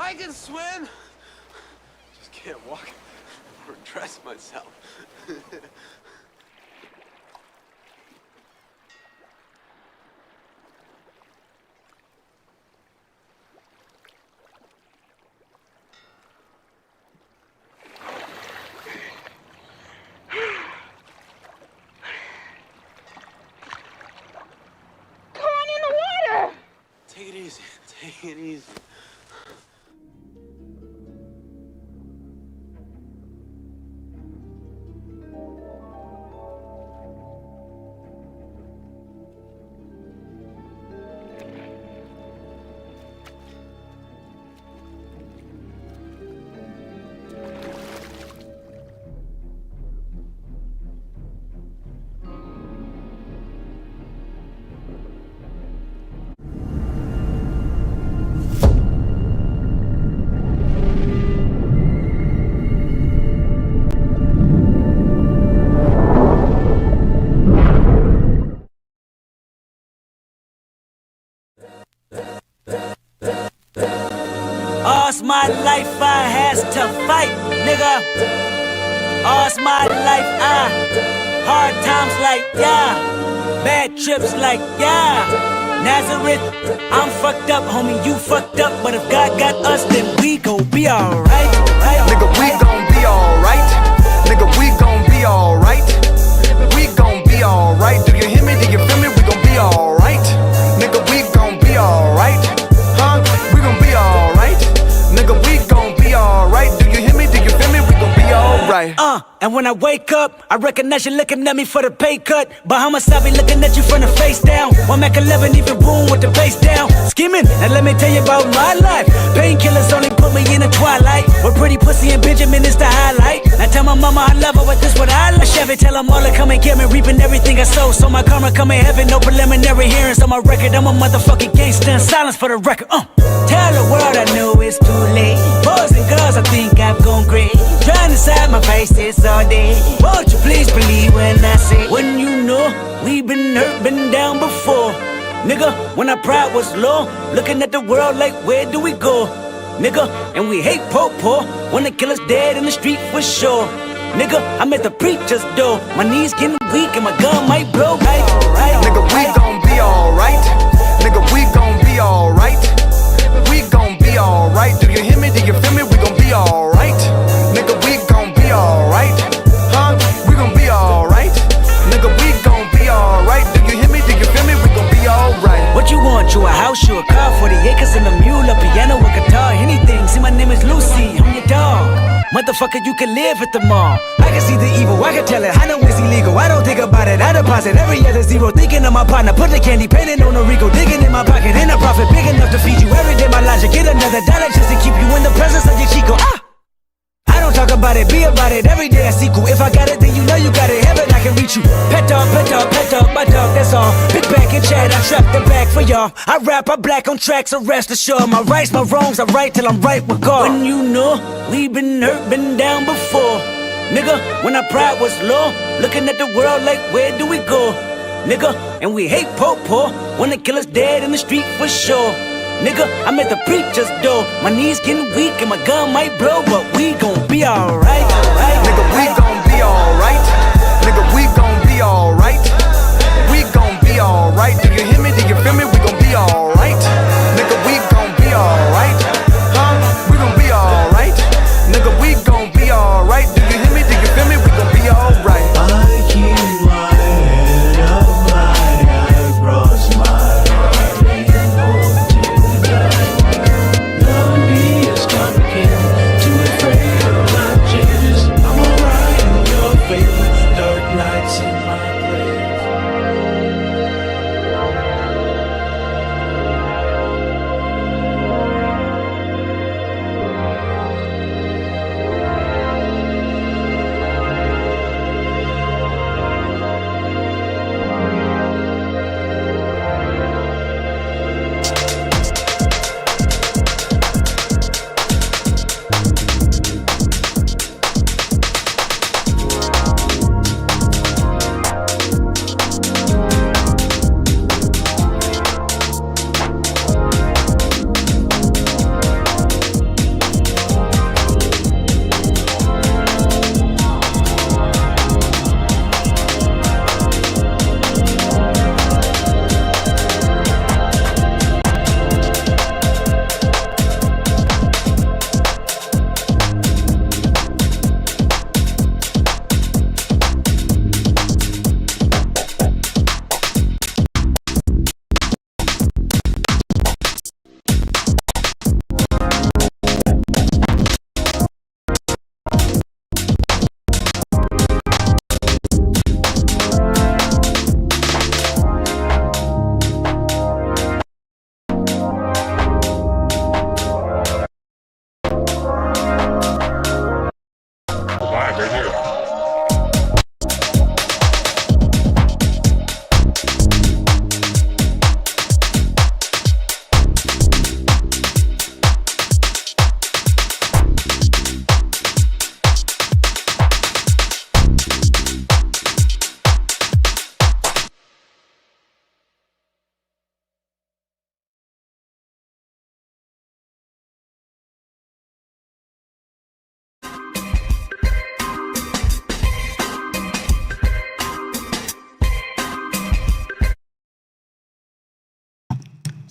I can swim. Just can't walk or dress myself. Take it easy. Take it easy. All's my life I has to fight, nigga. All's my life hard times like yeah, bad trips like yeah. Nazareth, I'm fucked up, homie, you fucked up, but if God got us, then we gon' be alright. Nigga, we gon' be alright. Nigga, we gon' be alright. We gon' be alright. Do you hear me? Do you feel me? We gon' be alright. Nigga, we gon' be alright. Huh? We gon' be alright. Nigga, we gon' be alright. Do you hear me? Do you feel me? We gon' be alright. And when I wake up, I recognize you looking at me for the pay cut. Bahamas, I be looking at you from the face down. One Mac 11, even boom with the bass down. Scheming, and let me tell you about my life. Painkillers only put me in the twilight. With pretty pussy and Benjamin is the highlight. I tell my mama I love her, but this what I like. Chevy, tell them all to come and get me, reaping everything I sow. So my karma come in heaven, no preliminary hearings on my record. I'm a motherfucking gangster in silence for the record. Tell the world I know it's too late. Boys and girls, I think I've gone great. Trying to side my face, it's all day. Won't you please believe when I say, when you know we've been hurt, been down before. Nigga, when our pride was low, looking at the world like where do we go? Nigga, and we hate poor, wanna kill us dead in the street for sure. Nigga, I'm at the preacher's door, my knees getting weak and my gun might blow. Right. Nigga, we gon' be alright. Nigga, we gon' be alright. We gon' be alright. Do you hear me? Do you feel me? We gon' be alright. Nigga, we gon' be alright. Huh? We gon' be alright. Nigga, we gon' be alright. Do you hear me? Do you feel me? We gon' be alright. What you want? You a house, you a car, 40 acres and a mule, a piano, a guitar, anything. See, my name is Lucy, I'm your dog. Motherfucker, you can live at the mall. I can see the evil, I can tell it, I know it's illegal. I don't think about it, I deposit every other zero. Thinking of my partner, put the candy painting on a Rico. Digging in my pocket, in a profit big enough to feed you every day. My logic, get another dollar just to keep you in the presence of your Chico. I don't talk about it, be about it, every day I sequel. If I got it, then you know you got it, heaven I can reach you. Pet dog, my dog, that's all. Big back and chat, I trap the back for y'all. I rap, I black on tracks, so rest assured. My rights, my wrongs, I right till I'm right with God. When you know, we been hurt, been down before. Nigga, when our pride was low, looking at the world like where do we go? Nigga, and we hate poor, wanna kill us dead in the street for sure. Nigga, I'm at the preacher's door, my knees getting weak and my gun might blow, but we gon' be alright. Nigga, we gon' be alright. Nigga, we gon' be alright. We gon' be alright. Do you hear me? Do you feel me? We gon' be alright. Nigga, we gon' be alright. Huh? We gon' be alright. Nigga, we gon' be alright. Do you hear me? Do you feel me? We gon' be alright. I keep my head up high, I cross my heart and hold till the night. Love me is complicated, too afraid of my changes. I'm alright in your favor, dark nights.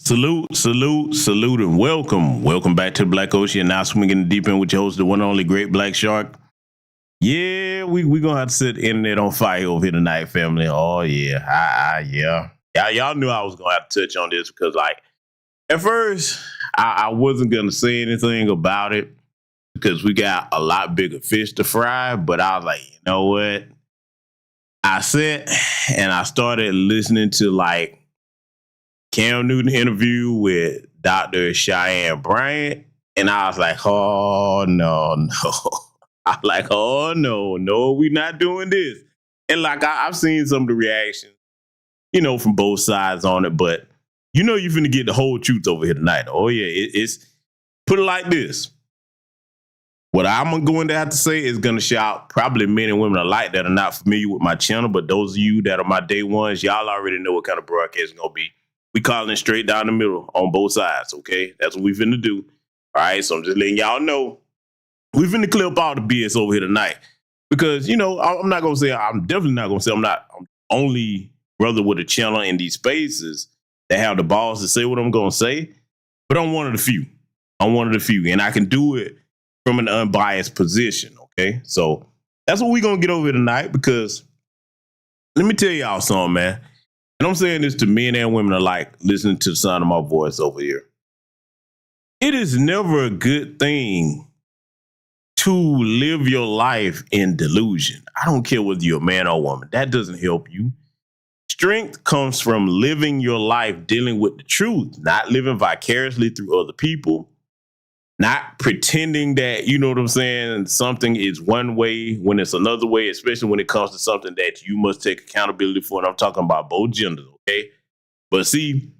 Salute, and welcome. Welcome back to the Black Ocean. Now swinging the deep end with your host, the one and only Great Black Shark. Yeah, we gonna have to set the internet on fire over here tonight, family. Oh yeah, yeah. Y'all knew I was gonna have to touch on this because, like, at first I wasn't gonna say anything about it because we got a lot bigger fish to fry. But I was like, you know what? I sat and I started listening to like Cam Newton interview with Dr. Cheyenne Bryant, and I was like, oh no. I'm like, oh no, we're not doing this. And like I've seen some of the reactions, from both sides on it, but you're finna get the whole truth over here tonight. Oh yeah, it's put it like this. What I'm going to have to say is going to shout probably men and women alike that are not familiar with my channel, but those of you that are my day ones, y'all already know what kind of broadcast it's going to be. We calling it straight down the middle on both sides, okay? That's what we finna do. All right, so I'm just letting y'all know we finna clip all the BS over here tonight because, I'm definitely not going to say I'm the only brother with a channel in these spaces that have the balls to say what I'm going to say, but I'm one of the few. And I can do it from an unbiased position, okay? So that's what we're going to get over here tonight because let me tell y'all something, man. And I'm saying this to men and women alike listening to the sound of my voice over here. It is never a good thing to live your life in delusion. I don't care whether you're a man or a woman. That doesn't help you. Strength comes from living your life dealing with the truth, not living vicariously through other people. Not pretending that, something is one way when it's another way, especially when it comes to something that you must take accountability for. And I'm talking about both genders, okay? But see,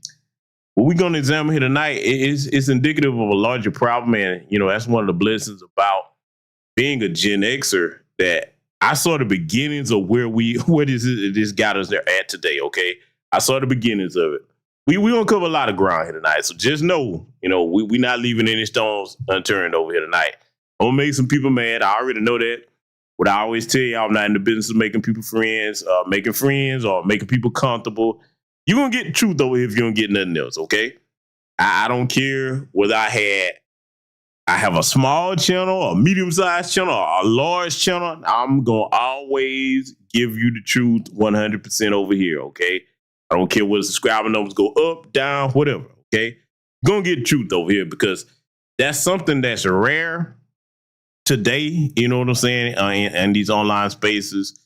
what we're going to examine here tonight is indicative of a larger problem. And, that's one of the blessings about being a Gen Xer that I saw the beginnings of where this got us there at today, okay? I saw the beginnings of it. We gonna cover a lot of ground here tonight, so just know, we not leaving any stones unturned over here tonight. I'm gonna make some people mad. I already know that. What I always tell you, I'm not in the business of making people friends, or making people comfortable. You're gonna get the truth over here if you don't get nothing else, okay? I don't care whether I have a small channel, a medium-sized channel, or a large channel. I'm gonna always give you the truth 100% over here, okay? I don't care whether subscriber numbers go up, down, whatever, okay? You're going to get the truth over here because that's something that's rare today, you know what I'm saying, in these online spaces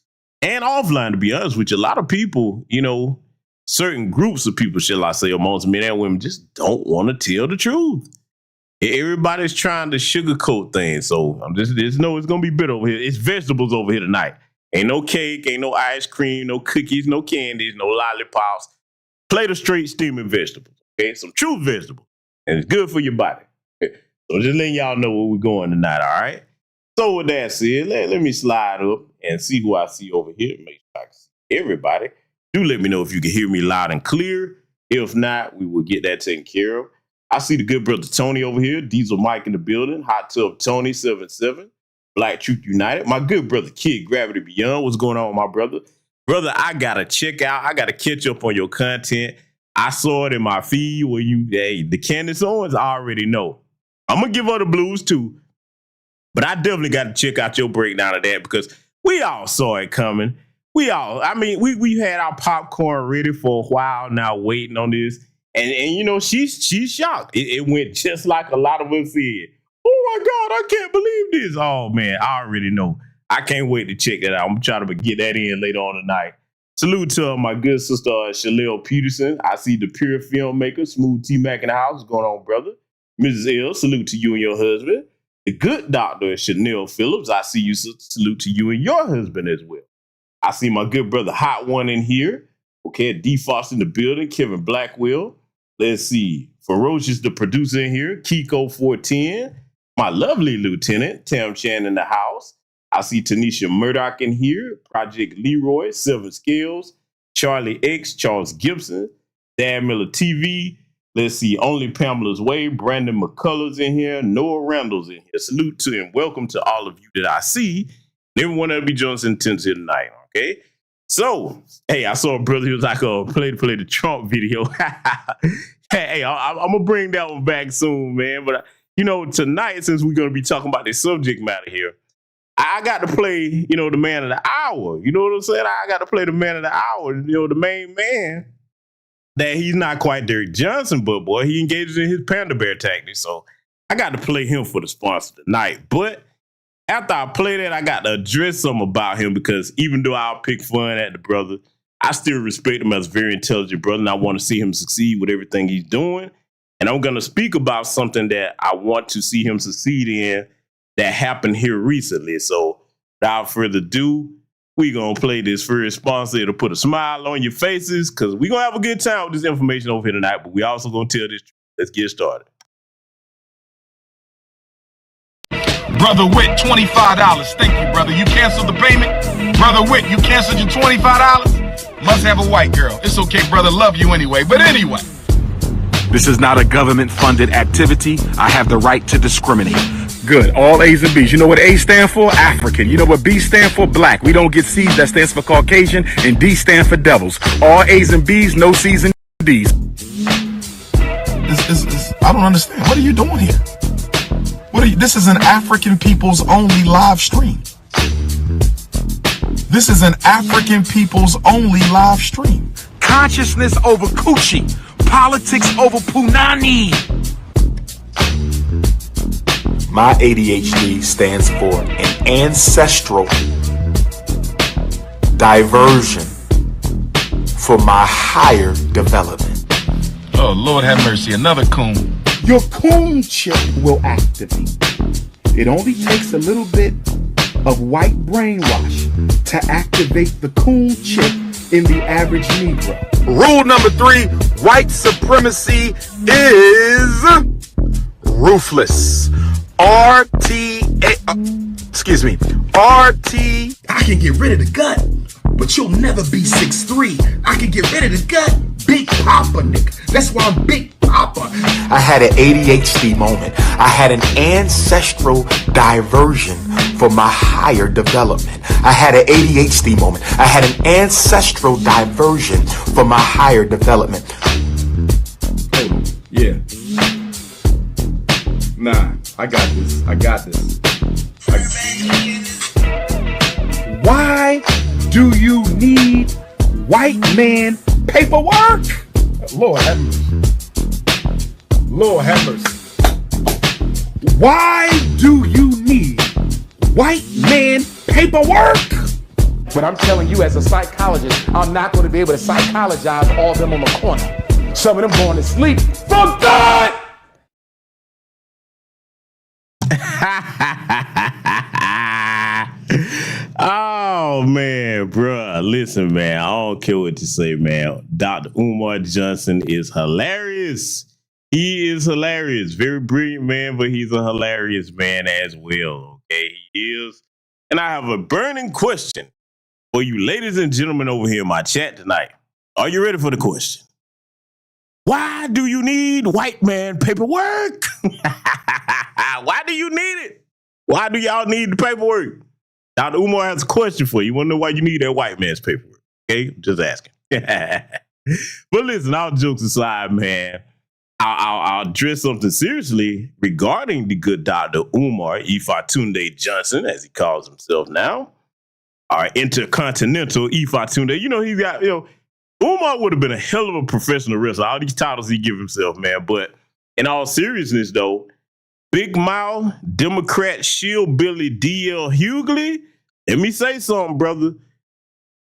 and offline, to be honest with you. A lot of people, certain groups of people, shall I say, amongst men and women, just don't want to tell the truth. Everybody's trying to sugarcoat things, so I'm just know it's going to be bitter over here. It's vegetables over here tonight. Ain't no cake, ain't no ice cream, no cookies, no candies, no lollipops. Plate of straight steaming vegetables, okay? Some true vegetables. And it's good for your body. So just letting y'all know where we're going tonight, all right? So with that said, let me slide up and see who I see over here. Make sure I can see everybody. Do let me know if you can hear me loud and clear. If not, we will get that taken care of. I see the good brother Tony over here. Diesel Mike in the building. Hot Tub Tony 77. Black Truth United. My good brother Kid Gravity Beyond. What's going on with my brother? Brother, I gotta check out. I gotta catch up on your content. I saw it in my feed where the Candace Owens, I already know. I'm gonna give her the blues too. But I definitely gotta check out your breakdown of that because we all saw it coming. We had our popcorn ready for a while now waiting on this. And she's shocked. It went just like a lot of us said. Oh my God, I can't believe this. Oh man, I already know. I can't wait to check that out. I'm trying to get that in later on tonight. Salute to my good sister, Shalelle Peterson. I see the pure filmmaker, Smooth T-Mac in the house. What's going on, brother? Mrs. L, salute to you and your husband. The good doctor, Chanel Phillips. I see you, sister. Salute to you and your husband as well. I see my good brother, Hot One, in here. Okay, D. Foster in the building. Kevin Blackwell. Let's see. Ferocious, the producer in here. Kiko 410. My lovely lieutenant, Tam Chan in the house. I see Tanisha Murdoch in here. Project Leroy, Seven Scales. Charlie X, Charles Gibson. Dan Miller TV. Let's see. Only Pamela's Way. Brandon McCullers in here. Noah Randall's in here. Salute to and welcome to all of you that I see. And everyone that'll be joining us in here tonight, okay? So, hey, I saw a brother who was like, play the Trump video. Hey, I'm going to bring that one back soon, man. But, tonight, since we're going to be talking about this subject matter here, I got to play, the man of the hour. You know what I'm saying? I got to play the man of the hour, the main man. That he's not quite Derek Johnson, but, boy, he engages in his panda bear tactics. So I got to play him for the sponsor tonight. But after I play that, I got to address something about him because even though I'll pick fun at the brother, I still respect him as a very intelligent brother, and I want to see him succeed with everything he's doing. And I'm going to speak about something that I want to see him succeed in that happened here recently. So without further ado, we're going to play this first sponsor. It'll put a smile on your faces because we're going to have a good time with this information over here tonight, but we also going to tell this truth. Let's get started. Brother Witt, $25. Thank you, brother. You canceled the payment? Brother Witt, you canceled your $25? Must have a white girl. It's okay, brother. Love you anyway. But anyway. This is not a government-funded activity. I have the right to discriminate. Good. All A's and B's. You know what A stand for? African. You know what B stand for? Black. We don't get C's. That stands for Caucasian. And D stand for devils. All A's and B's, no C's and D's. I don't understand. What are you doing here? This is an African people's only live stream. This is an African people's only live stream. Consciousness over coochie. Politics over punani. My ADHD stands for an ancestral diversion for my higher development. Oh, Lord have mercy. Another coon. Your coon chip will activate. It only takes a little bit of white brainwash to activate the coon chip in the average Negro. Rule number 3, white supremacy is ruthless. RT. I can get rid of the gut, but you'll never be 6'3". I can get rid of the gut. Big Papa, nigga. That's why I'm Big Papa. I had an ADHD moment. I had an ancestral diversion for my higher development. I had an ADHD moment. I had an ancestral diversion for my higher development. Yeah. Nah, I got this. Why do you need white man paperwork? Lord have mercy. Lord have mercy. Why do you need white man paperwork? But I'm telling you, as a psychologist, I'm not going to be able to psychologize all of them on the corner. Some of them going to sleep. For God! Oh, man, bruh. Listen, man, I don't care what you say, man. Dr. Umar Johnson is hilarious. He is hilarious. Very brilliant man, but he's a hilarious man as well. Okay, he is. And I have a burning question for you ladies and gentlemen over here in my chat tonight. Are you ready for the question? Why do you need white man paperwork? Why do you need it? Why do y'all need the paperwork? Dr. Umar has a question for you. You want to know why you need that white man's paperwork? Okay, just asking. But listen, all jokes aside, man, I'll address something seriously regarding the good Dr. Umar Ifatunde Johnson, as he calls himself now. Our intercontinental Ifatunde. You know, he's got, Umar would have been a hell of a professional wrestler. All these titles he give himself, man. But in all seriousness, though, Big Mouth, Democrat, Shillbilly, D.L. Hughley, let me say something, brother.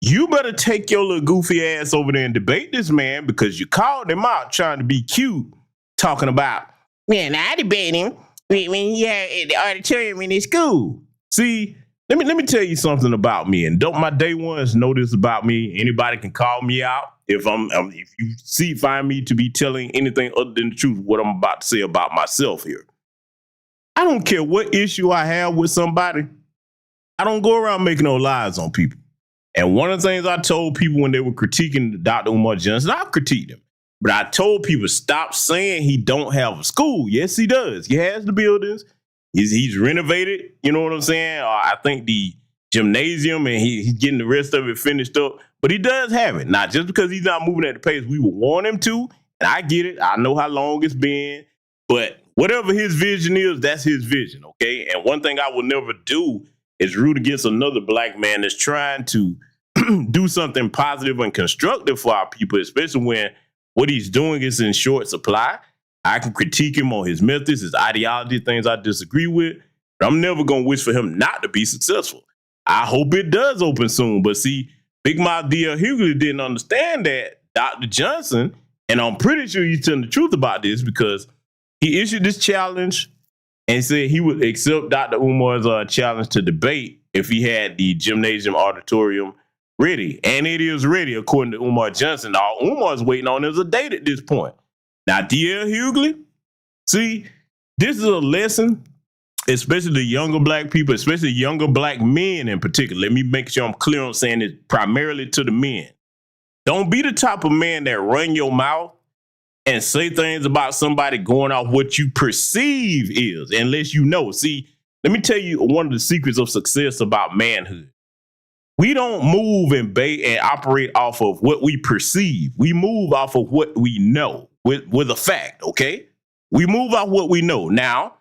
You better take your little goofy ass over there and debate this man because you called him out trying to be cute, talking about, man, I debate him when he had at the auditorium in his school. See, let me tell you something about me, and don't my day ones know this about me. Anybody can call me out if if you find me to be telling anything other than the truth, what I'm about to say about myself here. I don't care what issue I have with somebody. I don't go around making no lies on people. And one of the things I told people when they were critiquing Dr. Umar Johnson, I critiqued him, but I told people stop saying he don't have a school. Yes, he does. He has the buildings. He's renovated. You know what I'm saying? I think the gymnasium, and he's getting the rest of it finished up. But he does have it. Not just because he's not moving at the pace we would want him to. And I get it. I know how long it's been. But whatever his vision is, that's his vision, okay? And one thing I will never do is root against another black man that's trying to do something positive and constructive for our people, especially when what he's doing is in short supply. I can critique him on his methods, his ideology, things I disagree with, but I'm never going to wish for him not to be successful. I hope it does open soon. But see, Big Mouth D.L. Hughley didn't understand that Dr. Johnson, and I'm pretty sure he's telling the truth about this because he issued this challenge and said he would accept Dr. Umar's challenge to debate if he had the gymnasium auditorium ready. And it is ready, according to Umar Johnson. All Umar's waiting on is a date at this point. Now, D.L. Hughley, see, this is a lesson, especially the younger black people, especially younger black men in particular. Let me make sure I'm clear on saying it primarily to the men. Don't be the type of man that run your mouth and say things about somebody going off what you perceive is, unless you know. See, let me tell you one of the secrets of success about manhood. We don't move and operate off of what we perceive. We move off of what we know with a fact, okay? We move off what we know. Now,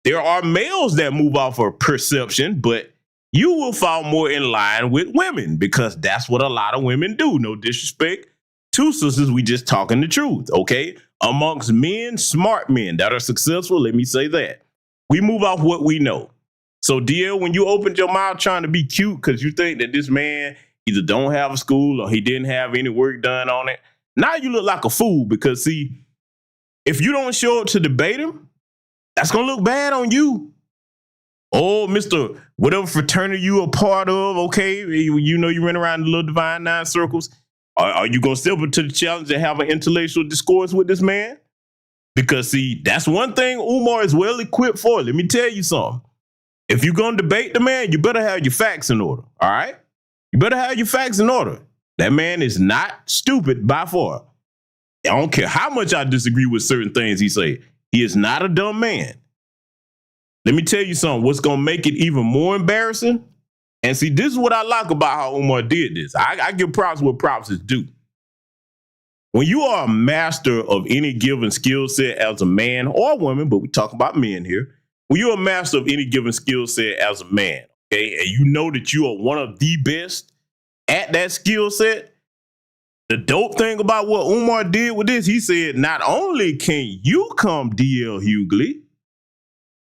there are males that move off of perception, but you will fall more in line with women because that's what a lot of women do. No disrespect to sisters, we just talking the truth, okay? Amongst men, smart men that are successful, let me say that. We move off what we know. So, DL, when you opened your mouth trying to be cute because you think that this man either don't have a school or he didn't have any work done on it, now you look like a fool because, see, if you don't show up to debate him, that's going to look bad on you. Oh, Mr. whatever fraternity you a part of, okay, you know you run around the little Divine Nine circles. Are you going to step up to the challenge and have an intellectual discourse with this man? Because, see, that's one thing Umar is well equipped for. Let me tell you something. If you're going to debate the man, you better have your facts in order, all right? You better have your facts in order. That man is not stupid by far. I don't care how much I disagree with certain things he say. He is not a dumb man. Let me tell you something. What's going to make it even more embarrassing? And see, this is what I like about how Umar did this. I give props where props is due. When you are a master of any given skill set as a man or woman, but we talk about men here. When you're a master of any given skill set as a man, okay, and you know that you are one of the best at that skill set, the dope thing about what Umar did with this, he said, not only can you come D.L. Hughley,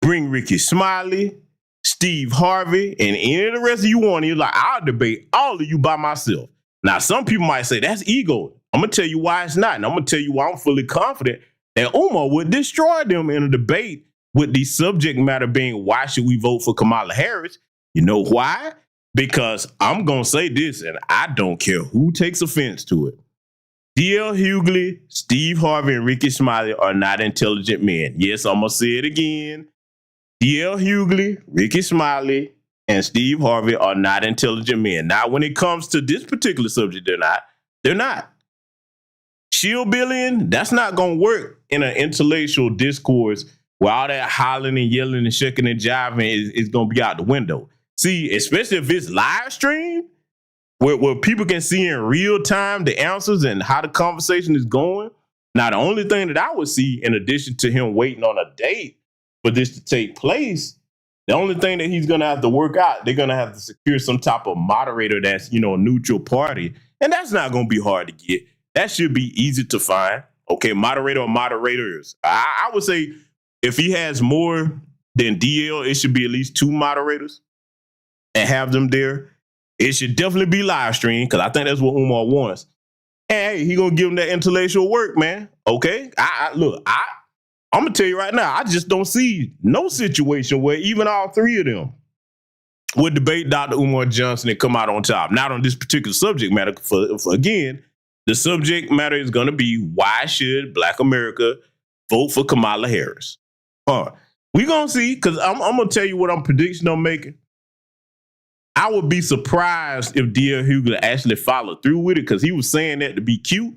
bring Ricky Smiley, Steve Harvey, and any of the rest of you want, he's like, I'll debate all of you by myself. Now, some people might say that's ego. I'm going to tell you why it's not. And I'm going to tell you why I'm fully confident that Umar would destroy them in a debate with the subject matter being, why should we vote for Kamala Harris? You know why? Because I'm going to say this, and I don't care who takes offense to it. D.L. Hughley, Steve Harvey, and Ricky Smiley are not intelligent men. Yes, I'm going to say it again. D.L. Hughley, Ricky Smiley, and Steve Harvey are not intelligent men. Now, when it comes to this particular subject, they're not. They're not. Shield-billying, that's not going to work in an intellectual discourse where all that hollering and yelling and shaking and jiving is going to be out the window. See, especially if it's live stream, where people can see in real time the answers and how the conversation is going. Now, the only thing that I would see, in addition to him waiting on a date for this to take place, the only thing that he's going to have to work out, they're going to have to secure some type of moderator that's, a neutral party. And that's not going to be hard to get. That should be easy to find. Okay, moderator or moderators. I would say if he has more than DL, it should be at least 2 moderators and have them there. It should definitely be live stream because I think that's what Umar wants. And hey, he gonna give him that intellectual work, man. Okay, I'm gonna tell you right now, I just don't see no situation where even all 3 of them would debate Dr. Umar Johnson and come out on top. Not on this particular subject matter. For again, the subject matter is gonna be, why should Black America vote for Kamala Harris? We gonna see, because I'm gonna tell you what I'm prediction I'm making. I would be surprised if D.L. Hughley actually followed through with it, because he was saying that to be cute.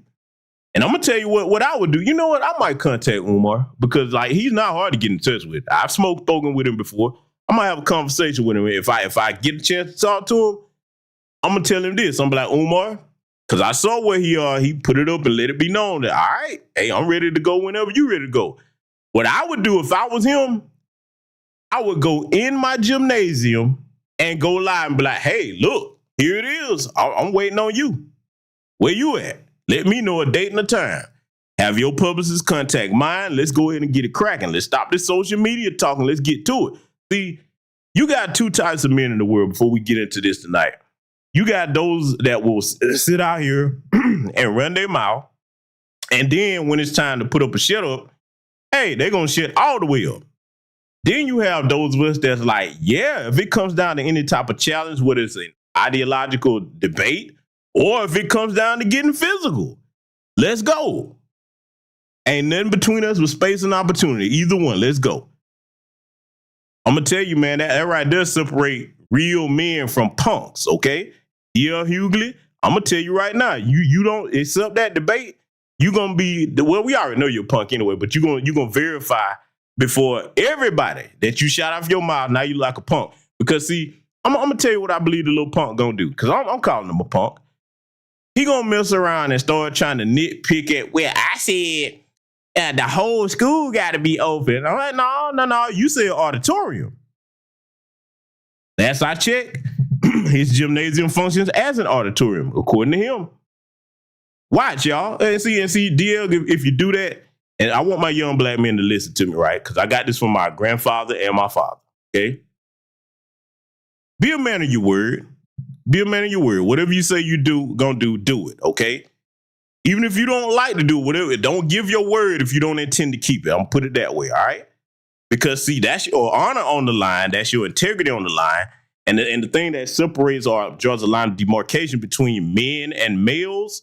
And I'm gonna tell you what I would do. You know what? I might contact Umar, because he's not hard to get in touch with. I've spoken with him before. I might have a conversation with him. If I get a chance to talk to him, I'm gonna tell him this. I'm like, Umar, Because I saw where he put it up and let it be known that, all right, hey, I'm ready to go whenever you ready to go. What I would do if I was him, I would go in my gymnasium and go live and be like, hey, look, here it is. I'm waiting on you. Where you at? Let me know a date and a time. Have your publicist contact mine. Let's go ahead and get it cracking. Let's stop this social media talking. Let's get to it. See, you got two types of men in the world before we get into this tonight. You got those that will sit out here and run their mouth. And then when it's time to put up a shut up, hey, they're going to shut all the way up. Then you have those of us that's like, yeah, if it comes down to any type of challenge, whether it's an ideological debate or if it comes down to getting physical, let's go. Ain't nothing between us but space and opportunity. Either one, let's go. I'm going to tell you, man, that right there separate real men from punks, okay? Yeah, Hughley, I'm going to tell you right now, you don't accept that debate, you're going to be, well, we already know you're a punk anyway, but you're going to verify before everybody that you shot off your mouth, now you like a punk. Because, see, I'm going to tell you what I believe the little punk going to do, because I'm calling him a punk. He going to mess around and start trying to nitpick at, well, I said, the whole school got to be open. I'm like, no. You said auditorium. Last I checked, his gymnasium functions as an auditorium, according to him. Watch, y'all. And see, DL, if you do that, and I want my young black men to listen to me, right? Because I got this from my grandfather and my father, okay? Be a man of your word. Be a man of your word. Whatever you say you do it, okay? Even if you don't like to do whatever, don't give your word if you don't intend to keep it. I'm put it that way, all right? Because, see, that's your honor on the line. That's your integrity on the line. And the thing that separates or draws a line of demarcation between men and males,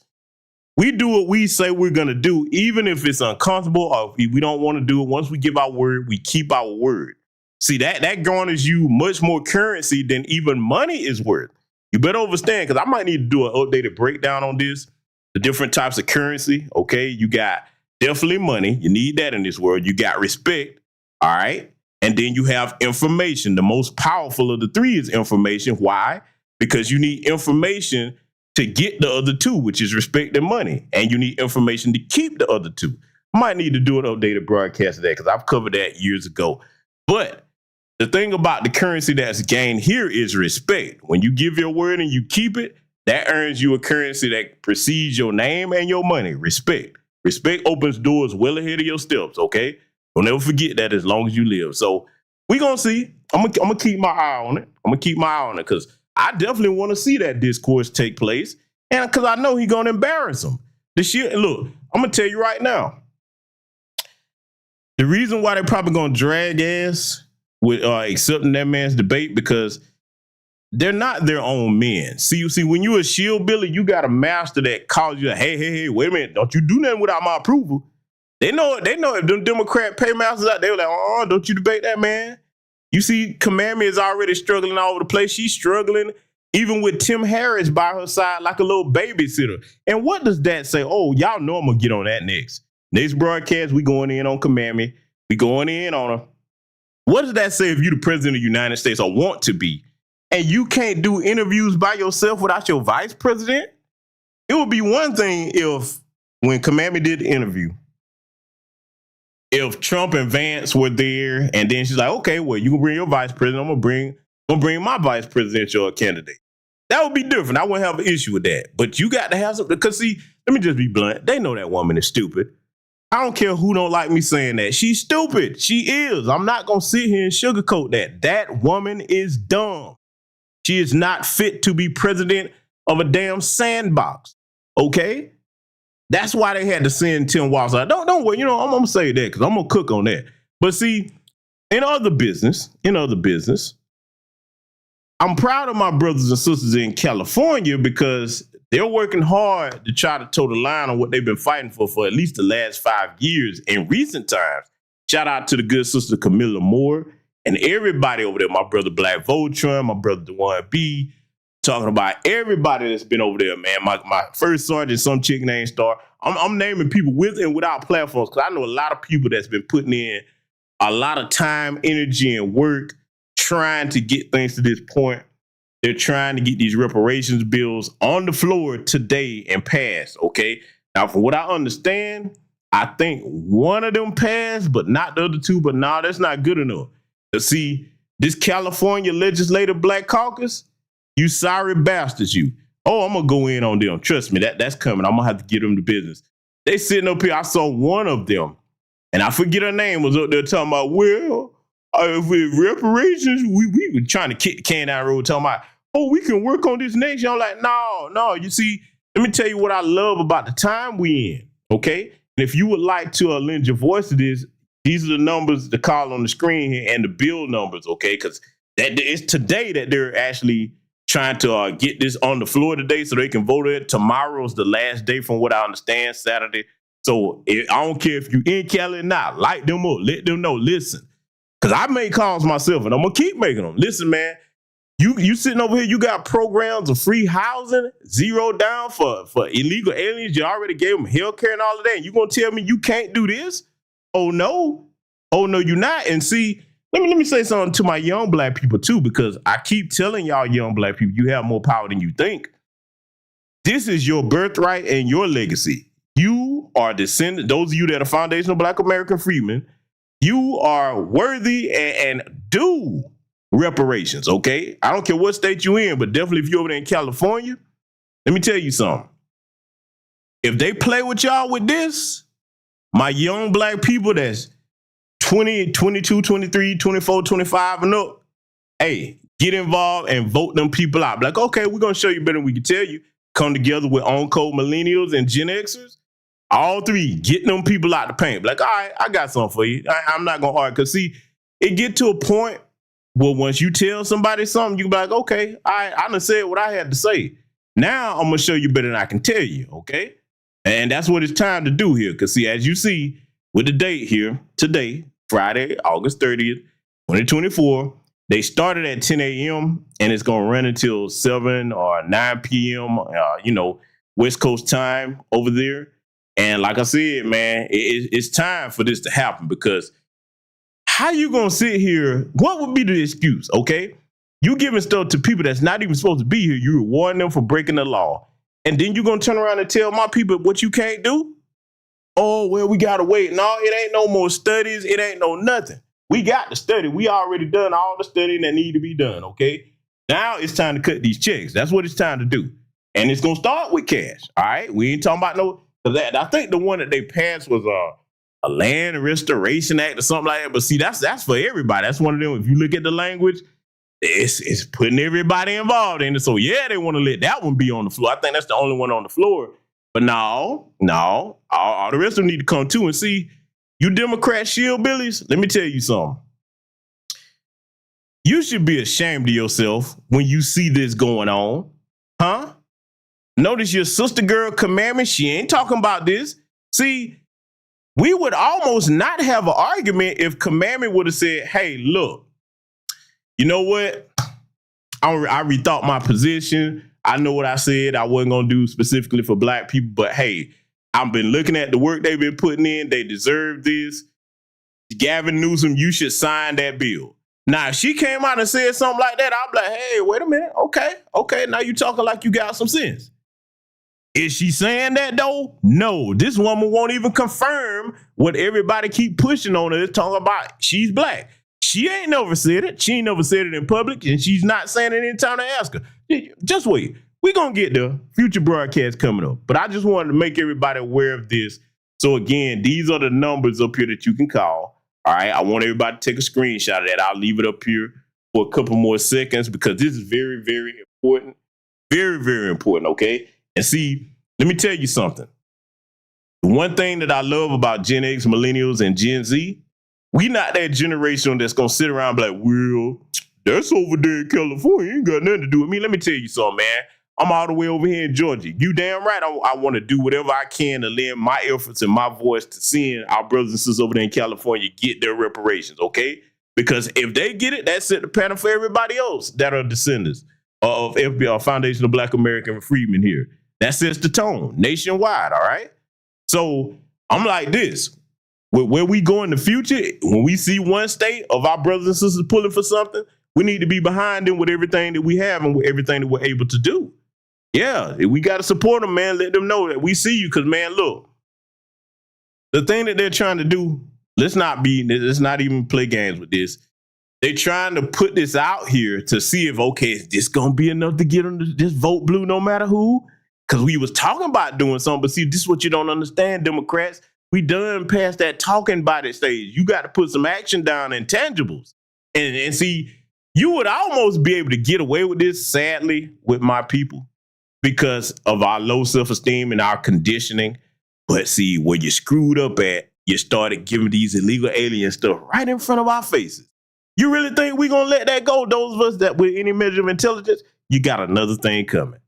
we do what we say we're going to do, even if it's uncomfortable or if we don't want to do it. Once we give our word, we keep our word. See, that garners you much more currency than even money is worth. You better understand, because I might need to do an updated breakdown on this. The different types of currency, okay? You got definitely money. You need that in this world. You got respect, all right? And then you have information. The most powerful of the three is information. Why? Because you need information to get the other two, which is respect and money. And you need information to keep the other two. Might need to do an updated broadcast of that because I've covered that years ago. But the thing about the currency that's gained here is respect. When you give your word and you keep it, that earns you a currency that precedes your name and your money. Respect. Respect opens doors well ahead of your steps, okay? Don't ever forget that as long as you live. So we're going to see. I'm gonna keep my eye on it. I'm going to keep my eye on it because I definitely want to see that discourse take place. And because I know he's going to embarrass him. This shit, look, I'm going to tell you right now. The reason why they're probably going to drag ass with accepting that man's debate because they're not their own men. See, when you're a shield Billy, you got a master that calls you, hey, wait a minute, don't you do nothing without my approval. They know if them Democrat paymasters out there, like, don't you debate that, man. You see, Commandment is already struggling all over the place. She's struggling, even with Tim Harris by her side like a little babysitter. And what does that say? Oh, y'all know I'm going to get on that next. Next broadcast, we going in on Commandment. We going in on her. What does that say if you the president of the United States or want to be? And you can't do interviews by yourself without your vice president? It would be one thing if, when Commandment did the interview, if Trump and Vance were there, and then she's like, okay, well, you can bring your vice president. I'm gonna bring my vice presidential candidate. That would be different. I wouldn't have an issue with that. But you got to have something, because see, let me just be blunt. They know that woman is stupid. I don't care who don't like me saying that. She's stupid. She is. I'm not gonna sit here and sugarcoat that. That woman is dumb. She is not fit to be president of a damn sandbox. Okay? That's why they had to send Tim Walz out. Don't worry, I'm gonna say that because I'm gonna cook on that. But see, in other business, I'm proud of my brothers and sisters in California because they're working hard to try to toe the line on what they've been fighting for at least the last 5 years in recent times. Shout out to the good sister Camilla Moore and everybody over there, my brother Black Voltron, my brother Dewan B, talking about everybody that's been over there, man. My first sergeant, some chick named Star. I'm naming people with and without platforms because I know a lot of people that's been putting in a lot of time, energy, and work trying to get things to this point. they're trying to get these reparations bills on the floor today and passed, okay? Now, from what I understand, I think one of them passed, but not the other two. But no, that's not good enough. See, this California Legislative Black Caucus, you sorry bastards, you. Oh, I'm going to go in on them. Trust me, that's coming. I'm going to have to get them to business. They sitting up here. I saw one of them, and I forget her name, was up there talking about, well, with reparations, we were trying to kick the can down the road, talking about, oh, we can work on this next year. I'm like, no. You see, let me tell you what I love about the time we in, okay? And if you would like to lend your voice to this, these are the numbers to call on the screen here and the bill numbers, okay? Because it's today that they're actually trying to get this on the floor today so they can vote it. Tomorrow's the last day from what I understand, Saturday. So I don't care if you in Cali or not, light them up, let them know, listen. Because I make calls myself and I'm going to keep making them. Listen, man, you sitting over here, you got programs of free housing, zero down for illegal aliens. You already gave them health care and all of that. And you going to tell me you can't do this? Oh, no, you're not. And see, let me say something to my young black people, too, because I keep telling y'all young black people, you have more power than you think. This is your birthright and your legacy. You are descendant. Those of you that are foundational Black American freedmen, you are worthy and due reparations, okay? I don't care what state you're in, but definitely if you're over there in California, let me tell you something. If they play with y'all with this, my young black people that's 20, 22, 23, 24, 25 and up, hey, get involved and vote them people out. Like, okay, we're going to show you better than we can tell you. Come together with on-code millennials and Gen Xers. All three, getting them people out the paint. Like, all right, I got something for you. I'm not going to argue. Because, see, it get to a point where once you tell somebody something, you can be like, okay, I done said what I had to say. Now I'm going to show you better than I can tell you, okay? And that's what it's time to do here. Because, see, as you see with the date here, today, Friday, August 30th, 2024, they started at 10 a.m. and it's going to run until 7 or 9 p.m., West Coast time over there. And like I said, man, it's time for this to happen because how you going to sit here? What would be the excuse, okay? You giving stuff to people that's not even supposed to be here. You rewarding them for breaking the law. And then you're going to turn around and tell my people what you can't do? Oh, well, we got to wait. No, it ain't no more studies. It ain't no nothing. We got to study. We already done all the studying that need to be done, okay? Now it's time to cut these checks. That's what it's time to do. And it's going to start with cash, all right? We ain't talking about no... I think the one that they passed was a Land Restoration Act or something like that. But see, that's for everybody. That's one of them. If you look at the language, it's putting everybody involved in it. So yeah, they want to let that one be on the floor. I think that's the only one on the floor. But no, all the rest of them need to come too. And see, you Democrat shillbillies, let me tell you something. You should be ashamed of yourself when you see this going on, huh? Notice your sister girl, Commandment, she ain't talking about this. See, we would almost not have an argument if Commandment would have said, hey, look, you know what? I rethought my position. I know what I said I wasn't going to do specifically for black people, but hey, I've been looking at the work they've been putting in. They deserve this. Gavin Newsom, you should sign that bill. Now, if she came out and said something like that, I'll be like, hey, wait a minute. Okay. Now you talking like you got some sense. Is she saying that though? No, this woman won't even confirm what everybody keep pushing on her, talking about she's black. She ain't never said it. She ain't never said it in public, and she's not saying it anytime they ask her. Just wait. We're going to get the future broadcast coming up. But I just wanted to make everybody aware of this. So again, these are the numbers up here that you can call. All right. I want everybody to take a screenshot of that. I'll leave it up here for a couple more seconds because this is very, very important. Very, very important. Okay. And see, let me tell you something. The one thing that I love about Gen X, millennials, and Gen Z, we not that generation that's going to sit around and be like, well, that's over there in California. Ain't got nothing to do with me. Let me tell you something, man. I'm all the way over here in Georgia. You damn right I want to do whatever I can to lend my efforts and my voice to seeing our brothers and sisters over there in California get their reparations, okay? Because if they get it, that set the pattern for everybody else that are descendants of FBR, Foundation of Black American Freedmen here. That sets the tone nationwide, all right? So I'm like this. Where we go in the future, when we see one state of our brothers and sisters pulling for something, We need to be behind them with everything that we have and with everything that we're able to do. Yeah, we got to support them, man. Let them know that we see you. Because, man, look, the thing that they're trying to do, let's not even play games with this. They're trying to put this out here to see if, okay, is this going to be enough to get them to just vote blue no matter who? Because we was talking about doing something, but see, this is what you don't understand, Democrats. We done past that talking about it stage. You got to put some action down and tangibles. And see, you would almost be able to get away with this, sadly, with my people, because of our low self-esteem and our conditioning. But see, where you screwed up at, you started giving these illegal alien stuff right in front of our faces. You really think we're going to let that go? Those of us that with any measure of intelligence, you got another thing coming.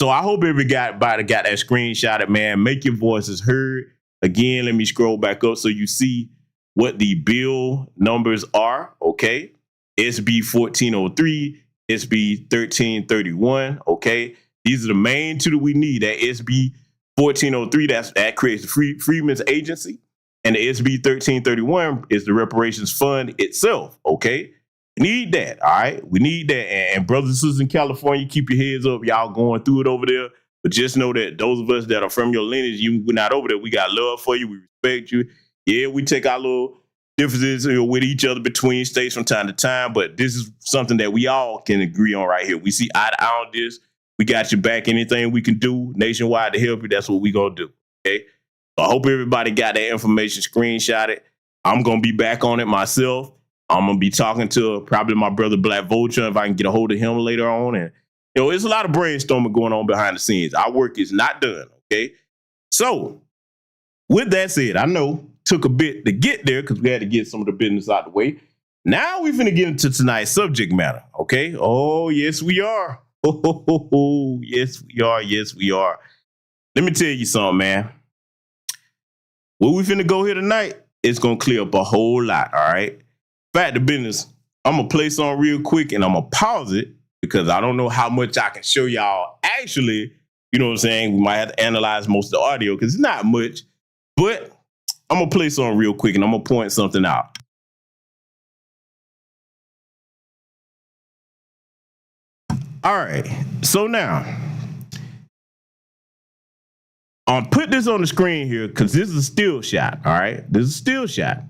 So I hope everybody got that screenshot, man. Make your voices heard. Again, let me scroll back up so you see what the bill numbers are, okay? SB 1403, SB 1331, okay? These are the main two that we need. That SB 1403, that creates the Freedmen's Agency. And the SB 1331 is the reparations fund itself, okay? We need that, all right? We need that. And brothers and sisters in California, keep your heads up. Y'all going through it over there. But just know that those of us that are from your lineage, we're not over there. We got love for you. We respect you. Yeah, we take our little differences with each other between states from time to time. But this is something that we all can agree on right here. We see eye to eye on this. We got your back. Anything we can do nationwide to help you, that's what we going to do, okay? So I hope everybody got that information screenshotted. I'm going to be back on it myself. I'm going to be talking to probably my brother Black Vulture if I can get a hold of him later on. And, you know, there's a lot of brainstorming going on behind the scenes. Our work is not done, okay? So with that said, I know took a bit to get there because we had to get some of the business out the way. Now we're finna get into tonight's subject matter, okay? Oh, yes, we are. Oh, yes, we are. Yes, we are. Let me tell you something, man. What we finna go here tonight, it's gonna clear up a whole lot, all right? Back to business. I'm gonna play something real quick and I'm gonna pause it because I don't know how much I can show y'all actually. You know what I'm saying? We might have to analyze most of the audio because it's not much, but I'm gonna play something real quick and I'm gonna point something out. All right, so now I'll put this on the screen here because this is a still shot, all right? This is a still shot.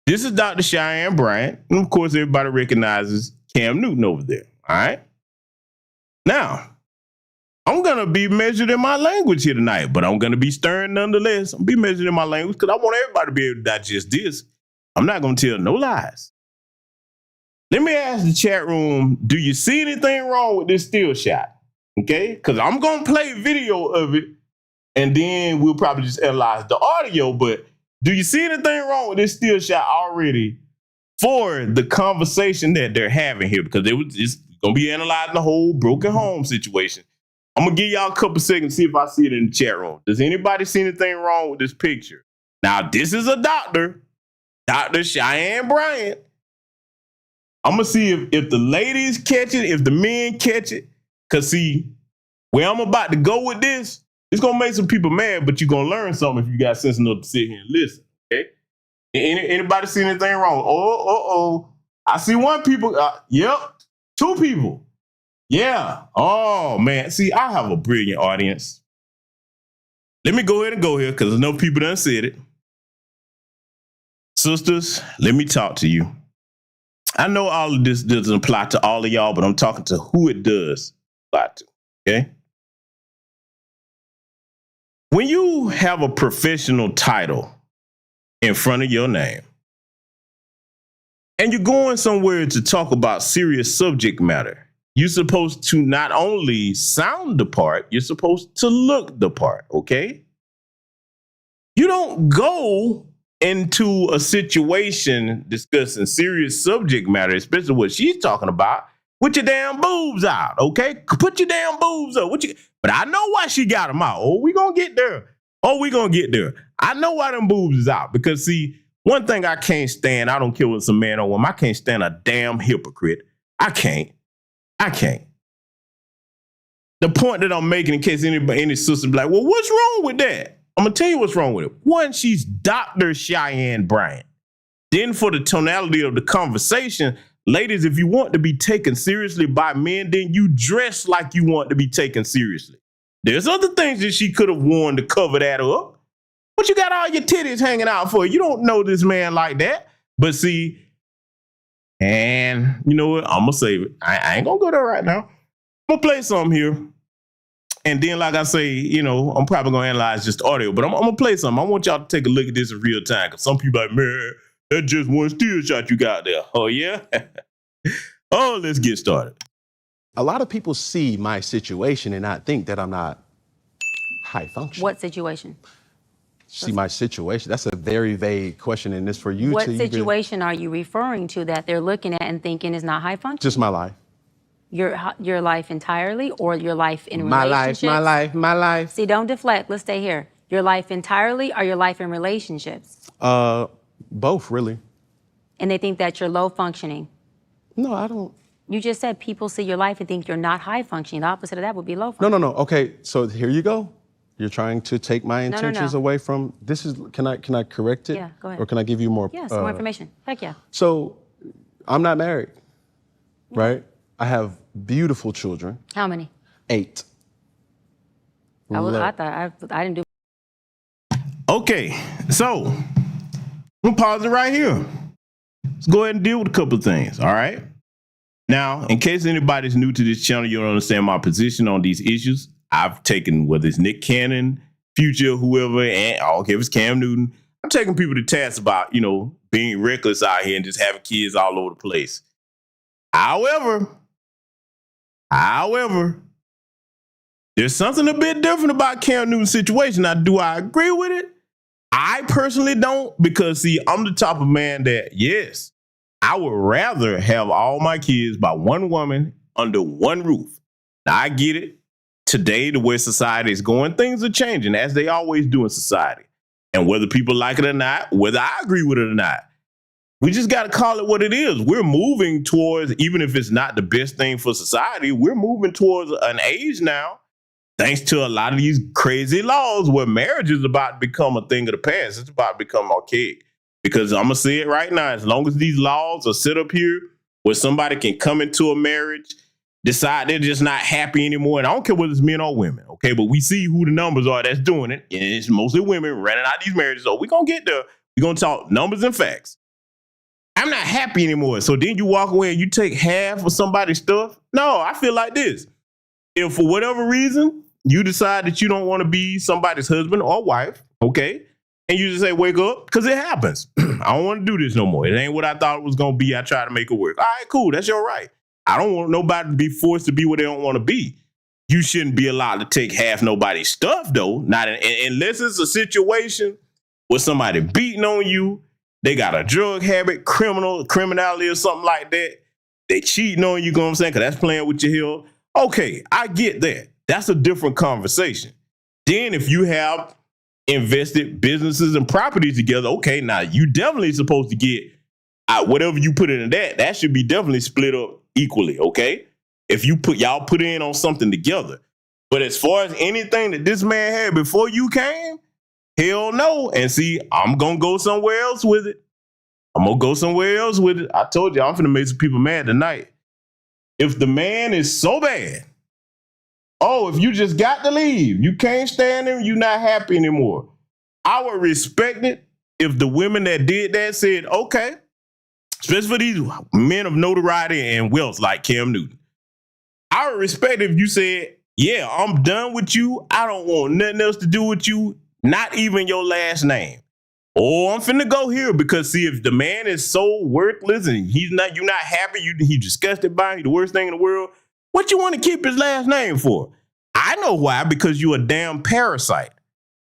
This is Dr. Cheyenne Bryant, and of course everybody recognizes Cam Newton over there, all right? Now, I'm gonna be measured in my language here tonight, but I'm gonna be stern nonetheless. I'm gonna be measured in my language because I want everybody to be able to digest this. I'm not gonna tell no lies. Let me ask the chat room, do you see anything wrong with this still shot? Okay, because I'm going to play video of it, and then we'll probably just analyze the audio, but do you see anything wrong with this still shot already for the conversation that they're having here? Because it's going to be analyzing the whole broken home situation. I'm going to give y'all a couple seconds, see if I see it in the chat room. Does anybody see anything wrong with this picture? Now, this is a doctor, Dr. Cheyenne Bryant. I'm going to see if the ladies catch it, if the men catch it. Because, see, where I'm about to go with this, it's going to make some people mad, but you're going to learn something if you got sense enough to sit here and listen, okay? Anybody see anything wrong? Oh. I see one people. Yep, two people. Yeah. Oh, man. See, I have a brilliant audience. Let me go ahead and go here because enough people done said it. Sisters, let me talk to you. I know all of this doesn't apply to all of y'all, but I'm talking to who it does apply to, okay? When you have a professional title in front of your name and you're going somewhere to talk about serious subject matter, you're supposed to not only sound the part, you're supposed to look the part, okay? You don't go into a situation discussing serious subject matter, especially what she's talking about, with your damn boobs out, okay? Put your damn boobs up. But I know why she got them out. Oh, we gonna get there. I know why them boobs is out. Because, see, one thing I can't stand, I don't care what's a man or woman, I can't stand a damn hypocrite. I can't. The point that I'm making, in case any sister be like, well, what's wrong with that? I'm going to tell you what's wrong with it. One, she's Dr. Cheyenne Bryant. Then for the tonality of the conversation, Ladies, if you want to be taken seriously by men, then you dress like you want to be taken seriously. There's other things that she could have worn to cover that up. But you got all your titties hanging out for. You don't know this man like that. But see, and you know what? I'm going to save it. I ain't going to go there right now. I'm going to play something here. And then, like I say, you know, I'm probably going to analyze just audio. But I'm going to play something. I want y'all to take a look at this in real time. Because some people are like, man, that's just one still shot you got there. Oh, yeah? Oh, let's get started. A lot of people see my situation and not think that I'm not high functioning. What situation? See my situation? That's a very vague question, and it's for you what to situation are you referring to that they're looking at and thinking is not high functioning? Just my life. Your life entirely, or your life in relationships? My life. See, don't deflect. Let's stay here. Your life entirely, or your life in relationships? Both, really. And they think that you're low functioning? No, I don't. You just said people see your life and think you're not high functioning. The opposite of that would be low functioning. No. Okay, so here you go. You're trying to take my intentions away from this. Can I correct it? Yeah, go ahead. Or can I give you more? Yes, more information. Heck yeah. So, I'm not married, right? I have beautiful children. How many? 8. I didn't do. Okay, so I'm gonna pause it right here. Let's go ahead and deal with a couple of things. All right. Now, in case anybody's new to this channel, you don't understand my position on these issues. I've taken, whether it's Nick Cannon, Future, whoever, and I don't care if it's Cam Newton, I'm taking people to task about, you know, being reckless out here and just having kids all over the place. However, there's something a bit different about Cam Newton's situation. Now, do I agree with it? I personally don't, because, see, I'm the type of man that, yes, I would rather have all my kids by one woman under one roof. Now, I get it. Today, the way society is going, things are changing, as they always do in society. And whether people like it or not, whether I agree with it or not, we just got to call it what it is. We're moving towards, even if it's not the best thing for society, we're moving towards an age now, thanks to a lot of these crazy laws, where marriage is about to become a thing of the past. It's about to become archaic. Because I'm going to say it right now, as long as these laws are set up here where somebody can come into a marriage, decide they're just not happy anymore, and I don't care whether it's men or women, okay? But we see who the numbers are that's doing it, and it's mostly women running out these marriages. So we're going to get there. We're going to talk numbers and facts. I'm not happy anymore. So then you walk away and you take half of somebody's stuff? No, I feel like this. If for whatever reason you decide that you don't want to be somebody's husband or wife, okay, and you just say, wake up, because it happens. I don't want to do this no more. It ain't what I thought it was going to be. I try to make it work. All right, cool. That's your right. I don't want nobody to be forced to be what they don't want to be. You shouldn't be allowed to take half nobody's stuff, though. Not unless it's a situation where somebody beating on you, they got a drug habit, criminality or something like that. They cheating on you, you know what I'm saying? Because that's playing with your health. Okay, I get that. That's a different conversation. Then if you have invested businesses and properties together, okay, now you definitely supposed to get whatever you put into that should be definitely split up equally, okay? If you y'all put in on something together. But as far as anything that this man had before you came, hell no. And see, I'm gonna go somewhere else with it. I told you, I'm finna make some people mad tonight. If the man is so bad, if you just got to leave, you can't stand him, you're not happy anymore, I would respect it if the women that did that said, okay, especially for these men of notoriety and wealth like Cam Newton, I would respect it if you said, yeah, I'm done with you. I don't want nothing else to do with you, not even your last name. Or I'm finna go here, because see, if the man is so worthless and you're not happy, he disgusted by you, the worst thing in the world, what you want to keep his last name for? I know why, because you a damn parasite.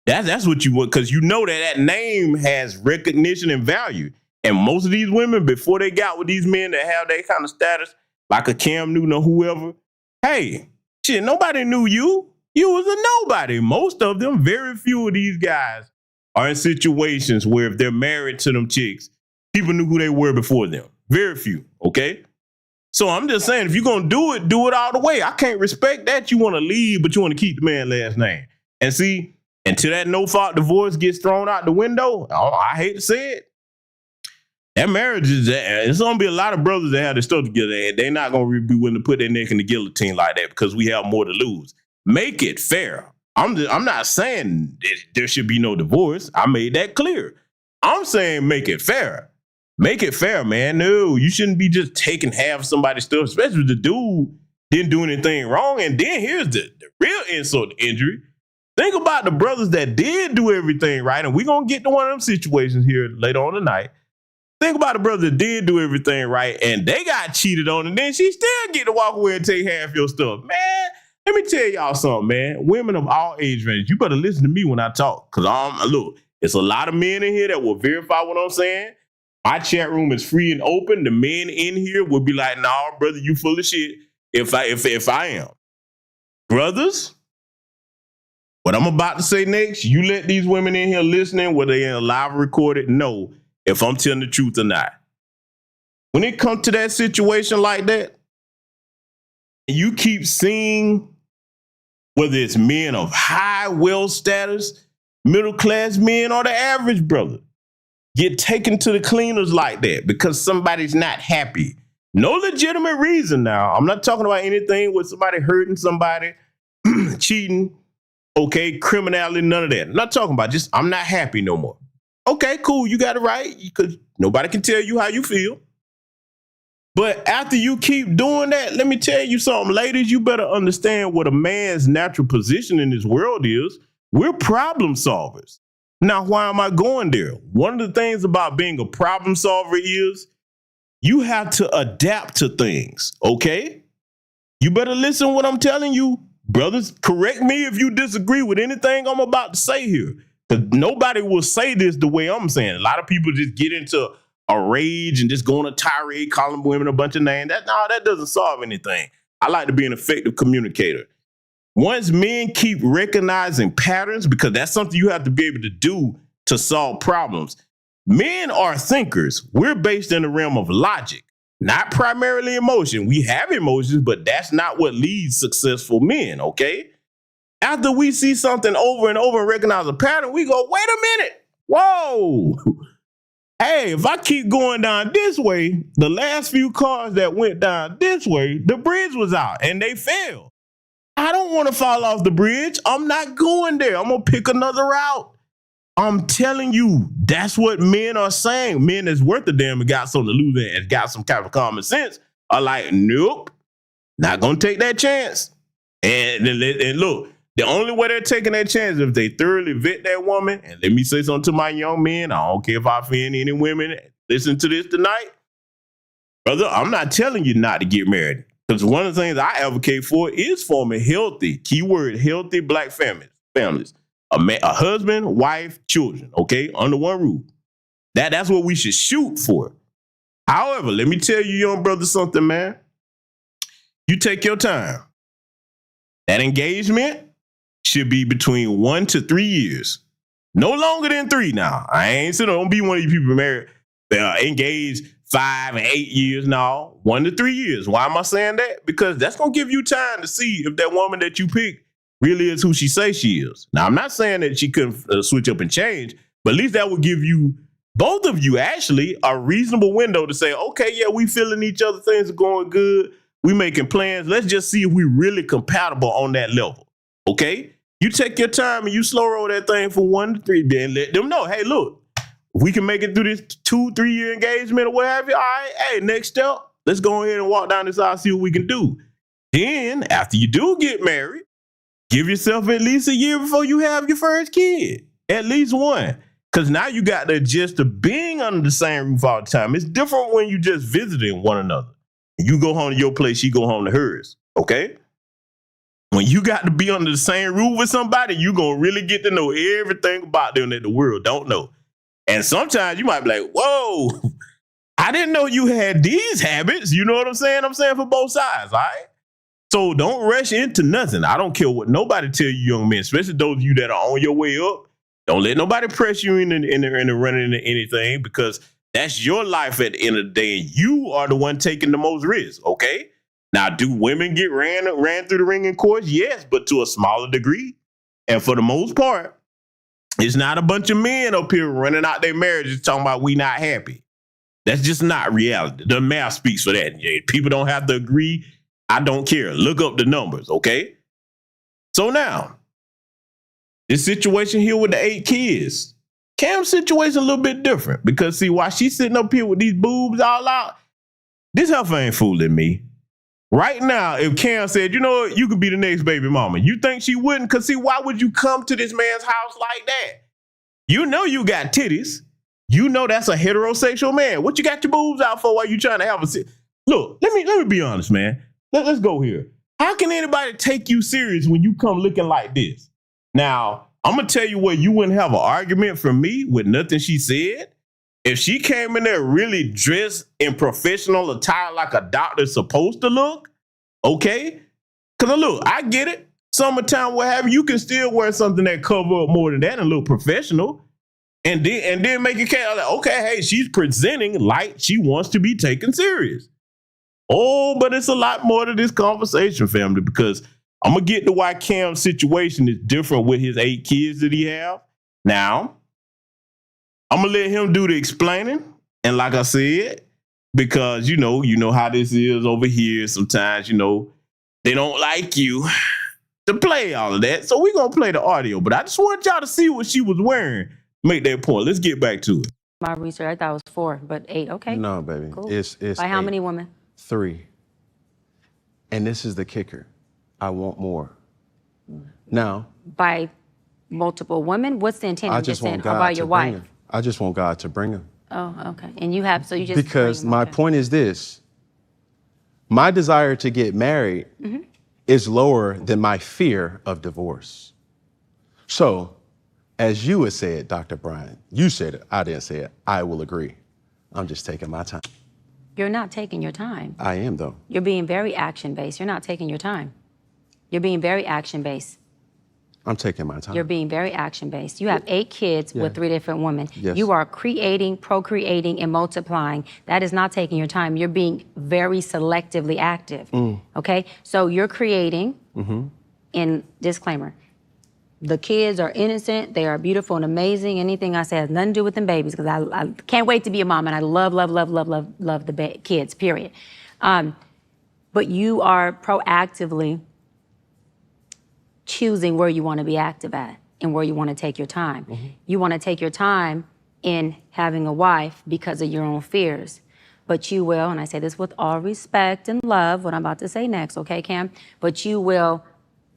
That's what you want, because you know that name has recognition and value. And most of these women, before they got with these men that have that kind of status, like a Cam Newton or whoever, hey, shit, nobody knew you. You was a nobody. Most of them, very few of these guys are in situations where if they're married to them chicks, people knew who they were before them. Very few, okay? So I'm just saying, if you're going to do it all the way. I can't respect that. You want to leave, but you want to keep the man's last name. And see, until that no-fault divorce gets thrown out the window, I hate to say it, That marriage is, it's going to be a lot of brothers that have their stuff together, and they're not going to be willing to put their neck in the guillotine like that because we have more to lose. Make it fair. I'm not saying there should be no divorce. I made that clear. I'm saying make it fair. Make it fair, man. No, you shouldn't be just taking half somebody's stuff, especially if the dude didn't do anything wrong. And then here's the real insult to injury. Think about the brothers that did do everything right, and we're going to get to one of them situations here later on tonight. Think about the brother that did do everything right, and they got cheated on, and then she still get to walk away and take half your stuff. Man, let me tell y'all something, man. Women of all age ranges, you better listen to me when I talk, because look, it's a lot of men in here that will verify what I'm saying. My chat room is free and open. The men in here will be like, nah, brother, you full of shit if I am. Brothers, what I'm about to say next, you let these women in here listening, whether they're in live or recorded, know if I'm telling the truth or not. When it comes to that situation like that, and you keep seeing whether it's men of high wealth status, middle class men, or the average brother get taken to the cleaners like that because somebody's not happy. No legitimate reason now. I'm not talking about anything with somebody hurting somebody, cheating, okay, criminality, none of that. I'm not talking about just I'm not happy no more. Okay, cool, you got it right, because nobody can tell you how you feel. But after you keep doing that, let me tell you something, ladies, you better understand what a man's natural position in this world is. We're problem solvers. Now, why am I going there? One of the things about being a problem solver is you have to adapt to things, okay? You better listen to what I'm telling you. Brothers, correct me if you disagree with anything I'm about to say here. Because nobody will say this the way I'm saying. A lot of people just get into a rage and just go on a tirade, calling women a bunch of names. That doesn't solve anything. I like to be an effective communicator. Once men keep recognizing patterns, because that's something you have to be able to do to solve problems. Men are thinkers. We're based in the realm of logic, not primarily emotion. We have emotions, but that's not what leads successful men, okay? After we see something over and over and recognize a pattern, we go, wait a minute. Whoa. Hey, if I keep going down this way, the last few cars that went down this way, the bridge was out and they fell. I don't want to fall off the bridge. I'm not going there. I'm going to pick another route. I'm telling you, that's what men are saying. Men that's worth a damn and got something to lose and got some kind of common sense are like, nope, not going to take that chance. And look, the only way they're taking that chance is if they thoroughly vet that woman. And let me say something to my young men. I don't care if I offend any women. Listen to this tonight. Brother, I'm not telling you not to get married. Because one of the things I advocate for is forming healthy, keyword, healthy black families. A husband, wife, children, okay, under one roof. That's what we should shoot for. However, let me tell you, young brother, something, man. You take your time. That engagement should be between 1 to 3 years. No longer than 3 now. I ain't saying don't be one of you people married, engaged 5 and 8 years now. 1 to 3 years. Why am I saying that? Because that's going to give you time to see if that woman that you pick really is who she says she is. Now, I'm not saying that she couldn't switch up and change, but at least that would give you, both of you actually, a reasonable window to say, okay, yeah, we feeling each other. Things are going good. We making plans. Let's just see if we really compatible on that level. Okay? You take your time and you slow roll that thing for 1 to 3, then let them know, hey, look, we can make it through this 2-3 year engagement or what have you. All right, hey, next step, let's go ahead and walk down this aisle, see what we can do. Then, after you do get married, give yourself at least a year before you have your first kid. At least one. Because now you got to adjust to being under the same roof all the time. It's different when you just visiting one another. You go home to your place, she go home to hers. Okay? When you got to be under the same roof with somebody, you're going to really get to know everything about them that the world don't know. And sometimes you might be like, whoa, I didn't know you had these habits. You know what I'm saying? I'm saying for both sides, all right? So don't rush into nothing. I don't care what nobody tell you, young men, especially those of you that are on your way up. Don't let nobody press you in running into anything, because that's your life at the end of the day. And you are the one taking the most risk, okay? Now, do women get ran through the ring in courts? Yes, but to a smaller degree. And for the most part, it's not a bunch of men up here running out their marriages talking about we not happy. That's just not reality. The math speaks for that. People don't have to agree. I don't care. Look up the numbers, okay? So now, this situation here with the 8 kids, Cam's situation a little bit different because see, while she's sitting up here with these boobs all out, this heifer ain't fooling me. Right now, if Cam said, you know what, you could be the next baby mama, you think she wouldn't? Because see, why would you come to this man's house like that? You know you got titties. You know that's a heterosexual man. What you got your boobs out for while you trying to have a... Look, let me be honest, man. Let's go here. How can anybody take you serious when you come looking like this? Now, I'm going to tell you what, you wouldn't have an argument from me with nothing she said. If she came in there really dressed in professional attire like a doctor's supposed to look, okay? Because look, I get it. Summertime, what have you, you can still wear something that cover up more than that and look professional. And then make it like, okay, hey, she's presenting like she wants to be taken serious. Oh, but it's a lot more to this conversation, family, because I'm going to get to why Cam's situation is different with his 8 kids that he have. Now, I'm going to let him do the explaining. And like I said, because, you know how this is over here. Sometimes, they don't like you to play all of that. So we're going to play the audio. But I just want y'all to see what she was wearing. Make that point. Let's get back to it. My research, I thought it was 4, but 8. Okay. No, baby. Cool. It's By how 8. many women? 3. And this is the kicker. I want more. Now. By multiple women? What's the intent? I just want God about to your bring wife? him. I just want God to bring him. Oh, okay. And you have, so you just... Because my point is this. My desire to get married is lower than my fear of divorce. So, as you had said, Dr. Bryant, you said it, I didn't say it, I will agree. I'm just taking my time. You're not taking your time. I am, though. You're being very action-based. You're not taking your time. You're being very action-based. I'm taking my time. You're being very action-based. You have 8 kids with 3 different women. Yes. You are creating, procreating, and multiplying. That is not taking your time. You're being very selectively active, okay? So you're creating, in disclaimer, the kids are innocent, they are beautiful and amazing. Anything I say has nothing to do with them babies, because I can't wait to be a mom, and I love the kids, period. But you are proactively choosing where you want to be active at and where you want to take your time. You want to take your time in having a wife because of your own fears. But you will, and I say this with all respect and love, what I'm about to say next, okay, Cam? But you will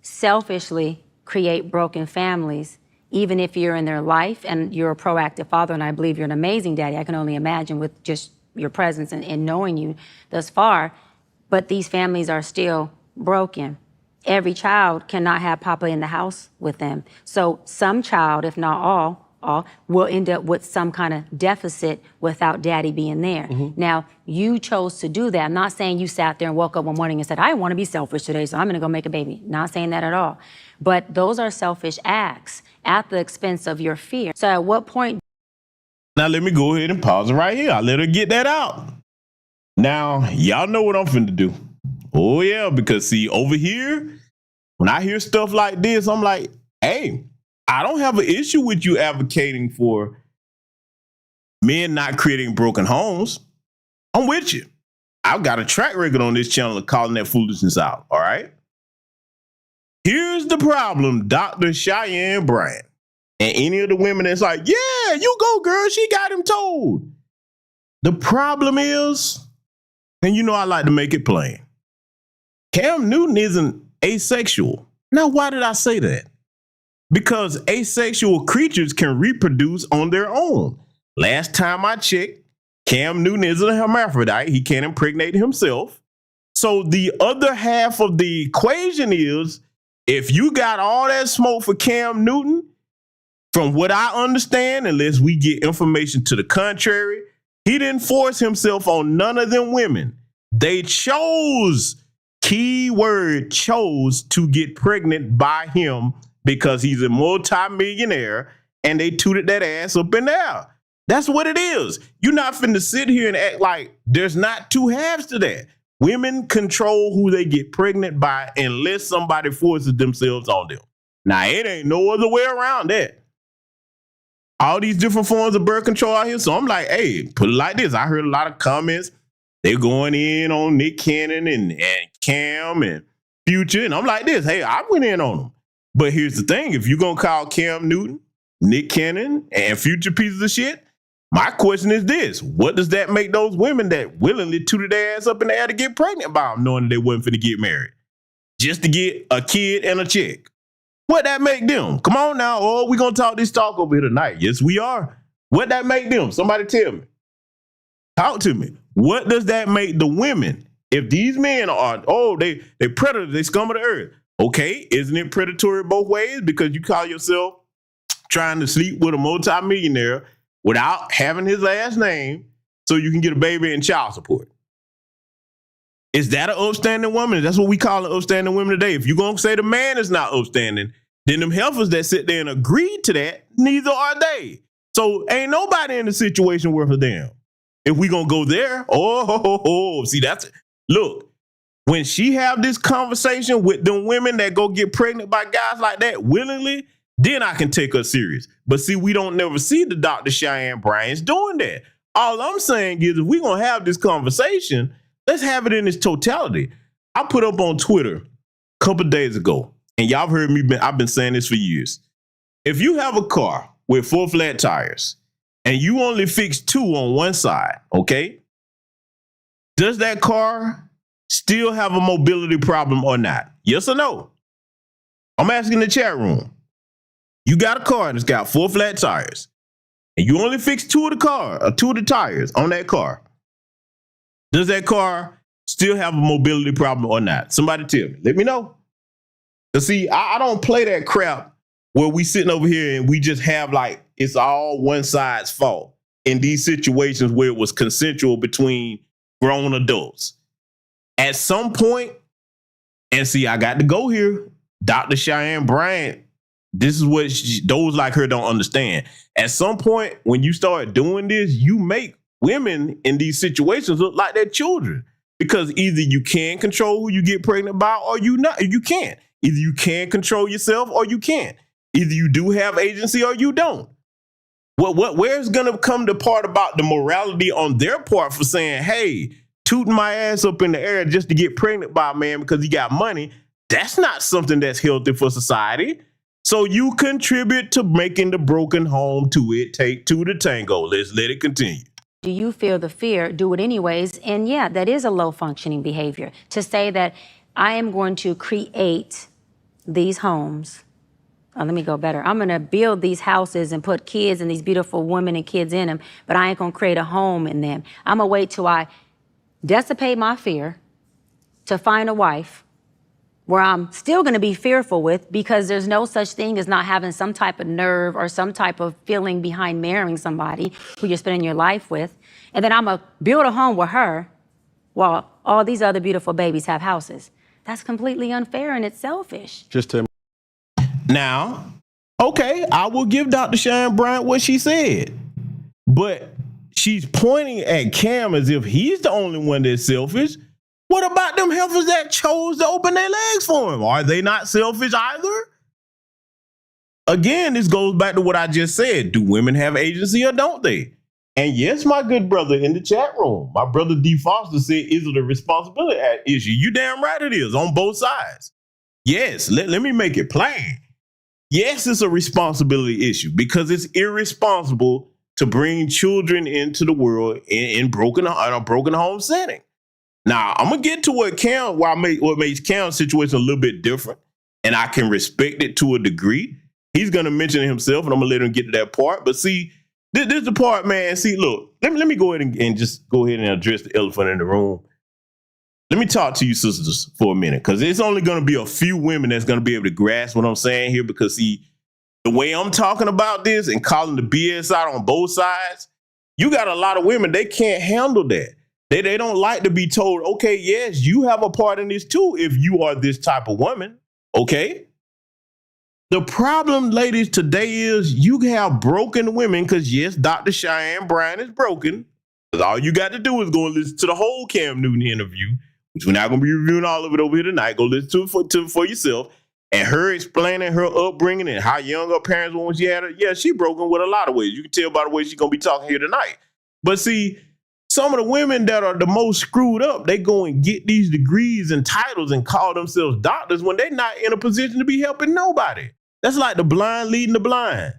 selfishly create broken families, even if you're in their life and you're a proactive father, and I believe you're an amazing daddy. I can only imagine with just your presence and knowing you thus far, but these families are still broken. Every child cannot have Papa in the house with them. So some child, if not all, will end up with some kind of deficit without daddy being there. Now, you chose to do that. I'm not saying you sat there and woke up one morning and said, I want to be selfish today, so I'm going to go make a baby. Not saying that at all. But those are selfish acts at the expense of your fear. So at what point? Now, let me go ahead and pause it right here. I'll let her get that out. Now, y'all know what I'm finna do. Oh, yeah, because see, over here, when I hear stuff like this, I'm like, hey, I don't have an issue with you advocating for men not creating broken homes. I'm with you. I've got a track record on this channel of calling that foolishness out, all right? Here's the problem, Dr. Cheyenne Bryant, and any of the women that's like, yeah, you go, girl, she got him told. The problem is, and you know I like to make it plain, Cam Newton isn't asexual. Now, why did I say that? Because asexual creatures can reproduce on their own. Last time I checked, Cam Newton is a hermaphrodite. He can't impregnate himself. So the other half of the equation is, if you got all that smoke for Cam Newton, from what I understand, unless we get information to the contrary, he didn't force himself on none of them women. They chose, key word, chose to get pregnant by him because he's a multi-millionaire and they tooted that ass up in there. That's what it is. You're not finna sit here and act like there's not two halves to that. Women control who they get pregnant by unless somebody forces themselves on them. Now, it ain't no other way around that. all these different forms of birth control out here. So I'm like, hey, put it like this. I heard a lot of comments. They're going in on Nick Cannon and Cam and Future. And I'm like this, hey, I went in on them. But here's the thing. If you're going to call Cam Newton, Nick Cannon, and Future pieces of shit, my question is this. What does that make those women that willingly tooted their ass up in the air to get pregnant by them, knowing that they wasn't finna get married? Just to get a kid and a check. What that make them? Come on now. Oh, we going to talk this talk over here tonight. Yes, we are. What that make them? Somebody tell me. Talk to me. What does that make the women? If these men are, they predators, they scum of the earth. Okay, isn't it predatory both ways? Because you call yourself trying to sleep with a multimillionaire without having his last name so you can get a baby and child support. Is that an upstanding woman? That's what we call an upstanding woman today. If you're going to say the man is not upstanding, then them heifers that sit there and agree to that, neither are they. So ain't nobody in the situation worth a damn. If we going to go there, see, that's it. Look, when she have this conversation with them women that go get pregnant by guys like that willingly, then I can take her serious. But see, we don't never see the Dr. Cheyenne Bryant's doing that. All I'm saying is if we're going to have this conversation, let's have it in its totality. I put up on Twitter a couple days ago, and y'all heard me, I've been saying this for years. If you have a car with 4 flat tires and you only fix 2 on one side, okay, does that car still have a mobility problem or not? Yes or no? I'm asking the chat room. You got a car that's got 4 flat tires and you only fix 2 of the tires on that car. Does that car still have a mobility problem or not? Somebody tell me. Let me know. Cause see, I don't play that crap where we sitting over here and we just have like it's all one side's fault in these situations where it was consensual between grown adults. At some point, and see, I got to go here. Dr. Cheyenne Bryant, this is what those like her don't understand. At some point, when you start doing this, you make women in these situations look like they're children, because either you can control who you get pregnant by or you can't. Either you can control yourself or you can't. Either you do have agency or you don't. Where's going to come the part about the morality on their part for saying, hey, tooting my ass up in the air just to get pregnant by a man because he got money? That's not something that's healthy for society. So you contribute to making the broken home to it. Take 2 to tango. Let's let it continue. Do you feel the fear? Do it anyways. And yeah, that is a low functioning behavior. To say that I am going to create these homes. Let me go better. I'm going to build these houses and put kids and these beautiful women and kids in them, but I ain't going to create a home in them. I'm going to wait till I dissipate my fear to find a wife where I'm still going to be fearful with, because there's no such thing as not having some type of nerve or some type of feeling behind marrying somebody who you're spending your life with. And then I'm going to build a home with her while all these other beautiful babies have houses. That's completely unfair and it's selfish. Now, okay, I will give Dr. Cheyenne Bryant what she said, but she's pointing at Cam as if he's the only one that's selfish. What about them heifers that chose to open their legs for him? Are they not selfish either? Again, this goes back to what I just said. Do women have agency or don't they? And yes, my good brother in the chat room, my brother D. Foster said, is it a responsibility issue? You damn right it is on both sides. Yes, let me make it plain. Yes, it's a responsibility issue because it's irresponsible to bring children into the world in a broken home setting. Now, I'm going to get to what makes Cam's situation a little bit different, and I can respect it to a degree. He's going to mention it himself, and I'm going to let him get to that part. But see, this is the part, man. See, look, let me go ahead and just go ahead and address the elephant in the room. Let me talk to you sisters for a minute, because it's only going to be a few women that's going to be able to grasp what I'm saying here, because, see, the way I'm talking about this and calling the BS out on both sides, you got a lot of women, they can't handle that. They don't like to be told, okay, yes, you have a part in this too if you are this type of woman, okay? The problem, ladies, today is you have broken women, because, yes, Dr. Cheyenne Bryant is broken. All you got to do is go and listen to the whole Cam Newton interview, which we're not going to be reviewing all of it over here tonight. Go listen to it for yourself. and her explaining her upbringing and how young her parents were when she had her, yeah, she broken with a lot of ways. You can tell by the way she's going to be talking here tonight. But see, some of the women that are the most screwed up, they go and get these degrees and titles and call themselves doctors when they're not in a position to be helping nobody. That's like the blind leading the blind.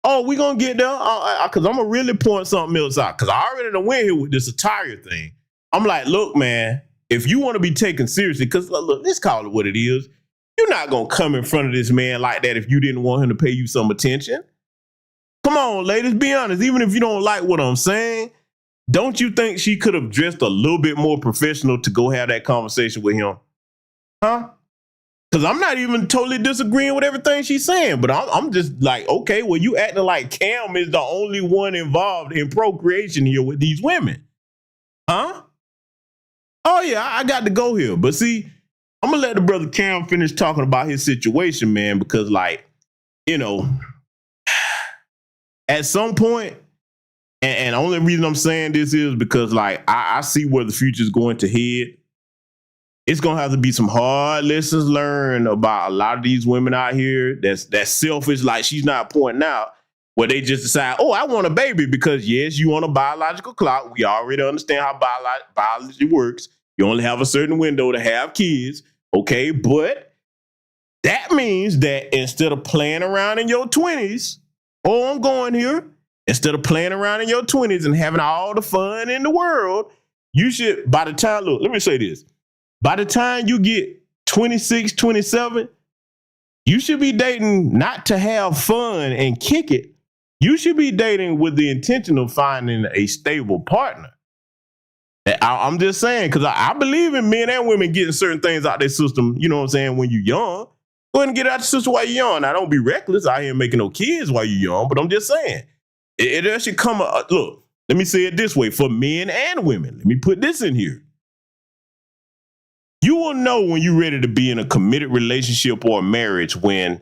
Oh, we going to get there? Because I'm going to really point something else out. Because I already done went here with this attire thing. I'm like, look, man, if you want to be taken seriously, because look, let's call it what it is. You're not going to come in front of this man like that if you didn't want him to pay you some attention. Come on, ladies, be honest. Even if you don't like what I'm saying, don't you think she could have dressed a little bit more professional to go have that conversation with him? Huh? Because I'm not even totally disagreeing with everything she's saying, but I'm just like, okay, well, you acting like Cam is the only one involved in procreation here with these women. Huh? Oh, yeah, I got to go here. But see, I'm going to let the brother Cam finish talking about his situation, man, because, like, you know, at some point, and the only reason I'm saying this is because, like, I see where the future is going to head. It's going to have to be some hard lessons learned about a lot of these women out here that's selfish, like she's not pointing out, where they just decide, oh, I want a baby because, yes, you want a biological clock. We already understand how biology works. You only have a certain window to have kids, okay? But that means that instead of playing around in your 20s, oh, I'm going here, instead of playing around in your 20s and having all the fun in the world, you should, by the time, look, let me say this. By the time you get 26, 27, you should be dating not to have fun and kick it. You should be dating with the intention of finding a stable partner. I'm just saying, because I believe in men and women getting certain things out their system, you know what I'm saying, when you're young. Go ahead and get out your system while you're young. Now, don't be reckless out here making no kids while you're young, but I'm just saying, it should come, look, let me say it this way, for men and women. Let me put this in here. You will know when you're ready to be in a committed relationship or a marriage when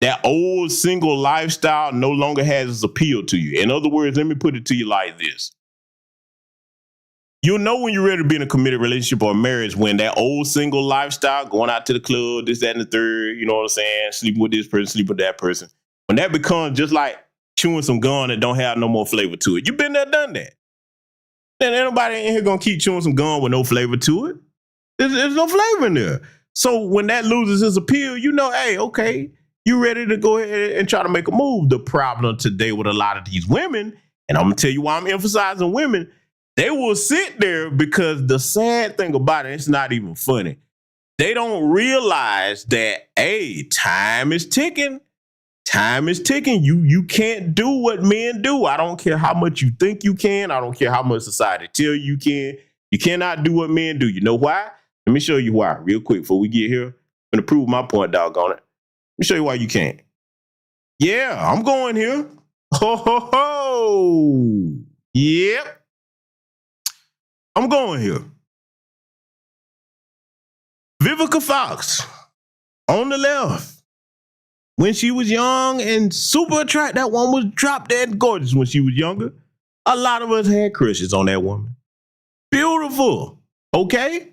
that old single lifestyle no longer has its appeal to you. In other words, let me put it to you like this. You'll know when you're ready to be in a committed relationship or a marriage when that old single lifestyle, going out to the club, this, that, and the third, you know what I'm saying, sleeping with this person, sleeping with that person, when that becomes just like chewing some gum that don't have no more flavor to it. You've been there, done that. Then anybody in here gonna keep chewing some gum with no flavor to it? There's no flavor in there. So when that loses its appeal, you know, hey, okay, you ready to go ahead and try to make a move. The problem today with a lot of these women, and I'm gonna tell you why I'm emphasizing women, they will sit there because the sad thing about it, it's not even funny. They don't realize that, hey, time is ticking. Time is ticking. You can't do what men do. I don't care how much you think you can. I don't care how much society tell you can. You cannot do what men do. You know why? Let me show you why real quick before we get here. I'm going to prove my point, doggone it. Let me show you why you can't. Yeah, I'm going here. Ho, ho, ho. Yep. I'm going here. Vivica Fox on the left. When she was young and super attractive, that one was drop dead gorgeous when she was younger. A lot of us had crushes on that woman. Beautiful. Okay?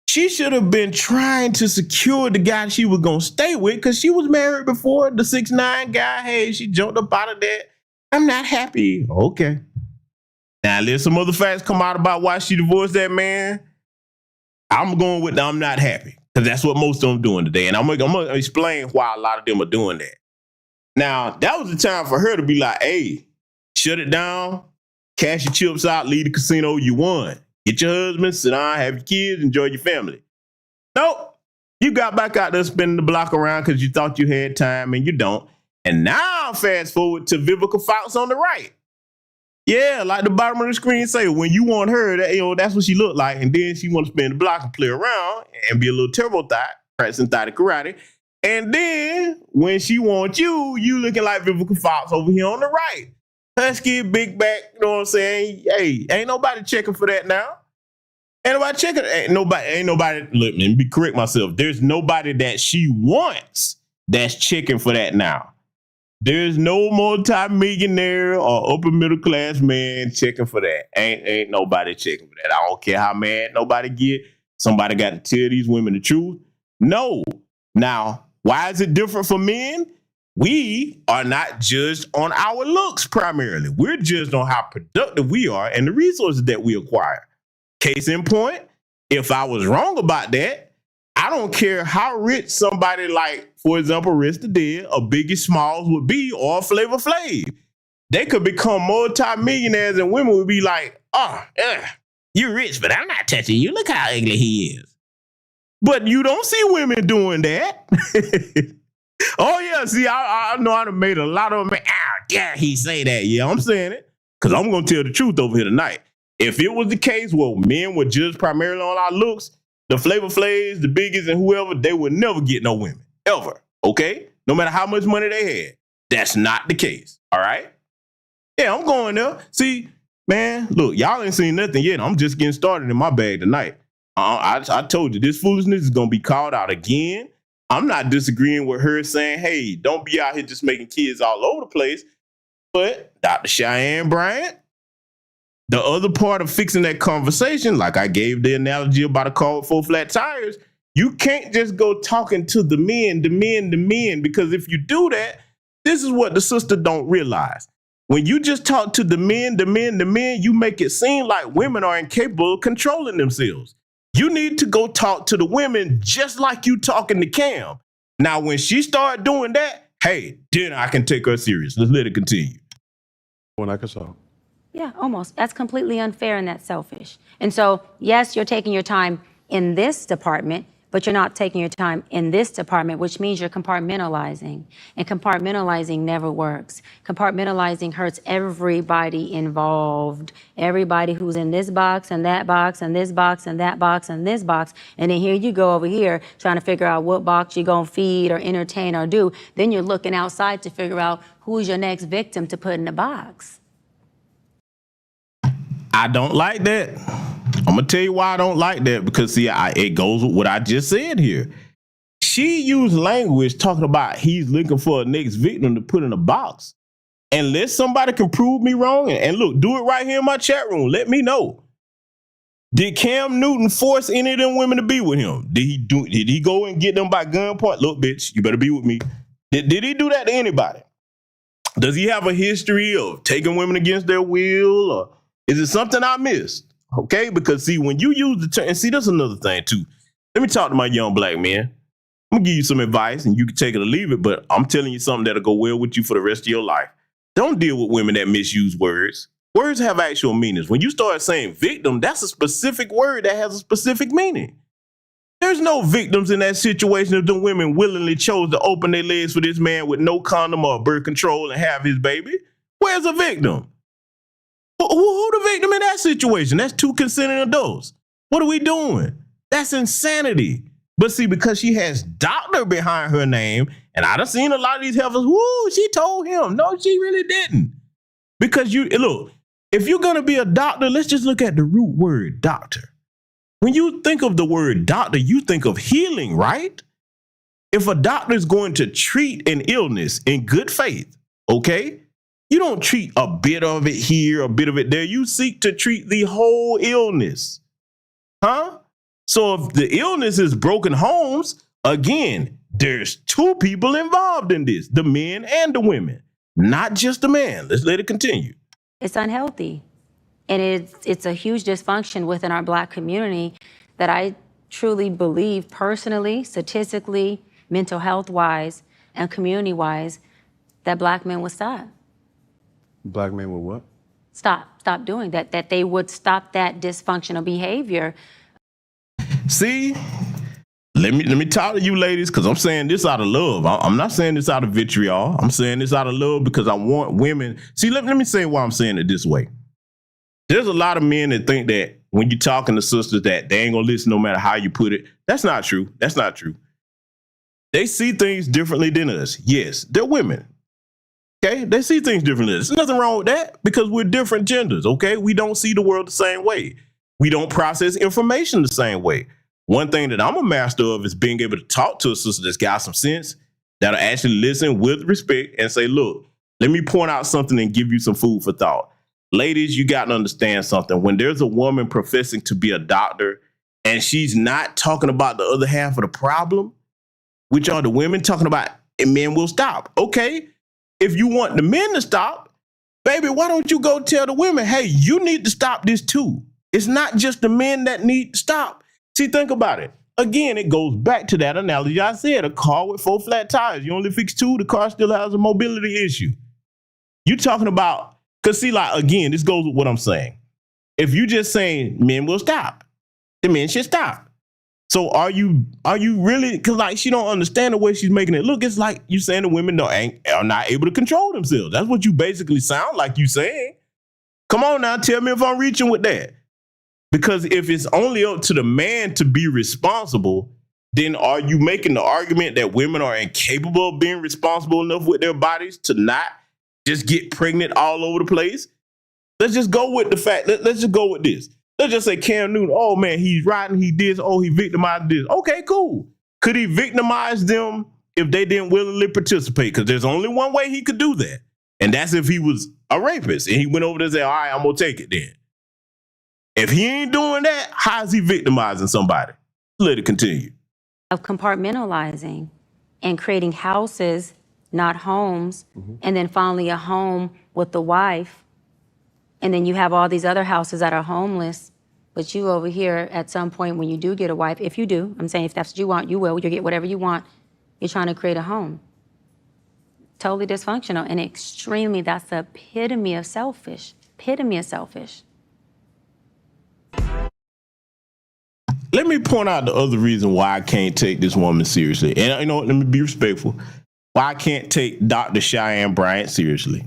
She should have been trying to secure the guy she was going to stay with because she was married before. The 6'9" guy, hey, she jumped up out of that. I'm not happy. Okay. Now, there's some other facts come out about why she divorced that man. I'm going with the I'm not happy because that's what most of them doing today. And I'm going to explain why a lot of them are doing that. Now, that was the time for her to be like, hey, shut it down, cash your chips out, leave the casino, you won. Get your husband, sit down, have your kids, enjoy your family. Nope. You got back out there spinning the block around because you thought you had time and you don't. And now fast forward to Vivica Fox on the right. Yeah, like the bottom of the screen say, when you want her, that's what she looked like. And then she want to spin the block and play around and be a little turbo thought, practicing thought karate. And then when she wants you, you looking like Vivica Fox over here on the right. Husky, big back, you know what I'm saying? Hey, ain't nobody checking for that now. Ain't nobody checking. Ain't nobody, let me correct myself. There's nobody that she wants that's checking for that now. There's no multi-millionaire or upper middle class man checking for that. Ain't nobody checking for that. I don't care how mad nobody get. Somebody got to tell these women the truth. No. Now, why is it different for men? We are not judged on our looks primarily. We're judged on how productive we are and the resources that we acquire. Case in point, if I was wrong about that, I don't care how rich somebody like, for example, Rest the Dead or Biggie Smalls would be or Flavor Flav. They could become multi-millionaires and women would be like, you're rich, but I'm not touching you. Look how ugly he is. But you don't see women doing that. Oh, yeah. See, I know I done made a lot of them. Yeah, he say that. Yeah, I'm saying it because I'm going to tell the truth over here tonight. If it was the case where men were judged primarily on our looks, the Flavor Flavs, the Biggies, and whoever, they would never get no women. Ever. Okay? No matter how much money they had. That's not the case. All right? Yeah, I'm going there. See, man, look, y'all ain't seen nothing yet. I'm just getting started in my bag tonight. I told you, this foolishness is going to be called out again. I'm not disagreeing with her saying, hey, don't be out here just making kids all over the place. But Dr. Cheyenne Bryant, the other part of fixing that conversation, like I gave the analogy about a car with 4 flat tires, you can't just go talking to the men, because if you do that, this is what the sister don't realize. When you just talk to the men, you make it seem like women are incapable of controlling themselves. You need to go talk to the women just like you talking to Cam. Now, when she start doing that, hey, then I can take her serious. Let's let it continue. When I can solve. Yeah, almost. That's completely unfair and that's selfish. And so, yes, you're taking your time in this department, but you're not taking your time in this department, which means you're compartmentalizing. And compartmentalizing never works. Compartmentalizing hurts everybody involved. Everybody who's in this box and that box and this box and that box and this box. And then here you go over here trying to figure out what box you're going to feed or entertain or do. Then you're looking outside to figure out who's your next victim to put in the box. I don't like that. I'm going to tell you why I don't like that, because see, it goes with what I just said here. She used language talking about he's looking for a next victim to put in a box. Unless somebody can prove me wrong, and look, do it right here in my chat room. Let me know. Did Cam Newton force any of them women to be with him? Did he go and get them by gunpoint? Look, bitch, you better be with me. Did he do that to anybody? Does he have a history of taking women against their will, or is it something I missed? Okay, because see, when you use the term, and see, that's another thing too. Let me talk to my young black men. I'm gonna give you some advice, and you can take it or leave it, but I'm telling you something that'll go well with you for the rest of your life. Don't deal with women that misuse words. Words have actual meanings. When you start saying victim, that's a specific word that has a specific meaning. There's no victims in that situation if the women willingly chose to open their legs for this man with no condom or birth control and have his baby. Where's a victim? Who the victim in that situation? That's 2 consenting adults. What are we doing? That's insanity. But see, because she has doctor behind her name, and I done seen a lot of these heifers, whoo, she told him. No, she really didn't. Because look, if you're going to be a doctor, let's just look at the root word, doctor. When you think of the word doctor, you think of healing, right? If a doctor is going to treat an illness in good faith, okay, you don't treat a bit of it here, a bit of it there. You seek to treat the whole illness. Huh? So if the illness is broken homes, again, there's 2 people involved in this, the men and the women, not just the man. Let's let it continue. It's unhealthy. And it's a huge dysfunction within our Black community that I truly believe personally, statistically, mental health-wise, and community-wise, that Black men would stop. Black men will what? Stop doing that, that they would stop that dysfunctional behavior. See, let me talk to you ladies, because I'm saying this out of love. I'm not saying this out of vitriol. I'm saying this out of love because I want women. See, let me say why I'm saying it this way. There's a lot of men that think that when you're talking to sisters that they ain't gonna listen no matter how you put it. That's not true. That's not true. They see things differently than us. Yes, they're women. Okay, they see things differently. There's nothing wrong with that because we're different genders, okay? We don't see the world the same way. We don't process information the same way. One thing that I'm a master of is being able to talk to a sister that's got some sense, that'll actually listen with respect and say, look, let me point out something and give you some food for thought. Ladies, you got to understand something. When there's a woman professing to be a doctor, and she's not talking about the other half of the problem, which are the women talking about, and men will stop. Okay, if you want the men to stop, baby, why don't you go tell the women, hey, you need to stop this too. It's not just the men that need to stop. See, think about it. Again, it goes back to that analogy I said, a car with 4 flat tires. You only fix 2, the car still has a mobility issue. You talking about, because see, like, again, this goes with what I'm saying. If you just saying men will stop, the men should stop. So are you really, because like she don't understand the way she's making it look. It's like you saying the women are not able to control themselves. That's what you basically sound like you saying. Come on now, tell me if I'm reaching with that. Because if it's only up to the man to be responsible, then are you making the argument that women are incapable of being responsible enough with their bodies to not just get pregnant all over the place? Let's just go with the fact. Let's just go with this. Let's just say Cam Newton, oh man, he's riding, he did, oh, he victimized this. Okay, cool. Could he victimize them if they didn't willingly participate? Because there's only one way he could do that. And that's if he was a rapist and he went over there and said, all right, I'm going to take it then. If he ain't doing that, how is he victimizing somebody? Let it continue. Of compartmentalizing and creating houses, not homes, and then finally a home with the wife. And then you have all these other houses that are homeless, but you over here at some point when you do get a wife, if you do, I'm saying if that's what you want, you will, you'll get whatever you want. You're trying to create a home. Totally dysfunctional and extremely, that's the epitome of selfish, epitome of selfish. Let me point out the other reason why I can't take this woman seriously. And you know what, let me be respectful. Why I can't take Dr. Cheyenne Bryant seriously.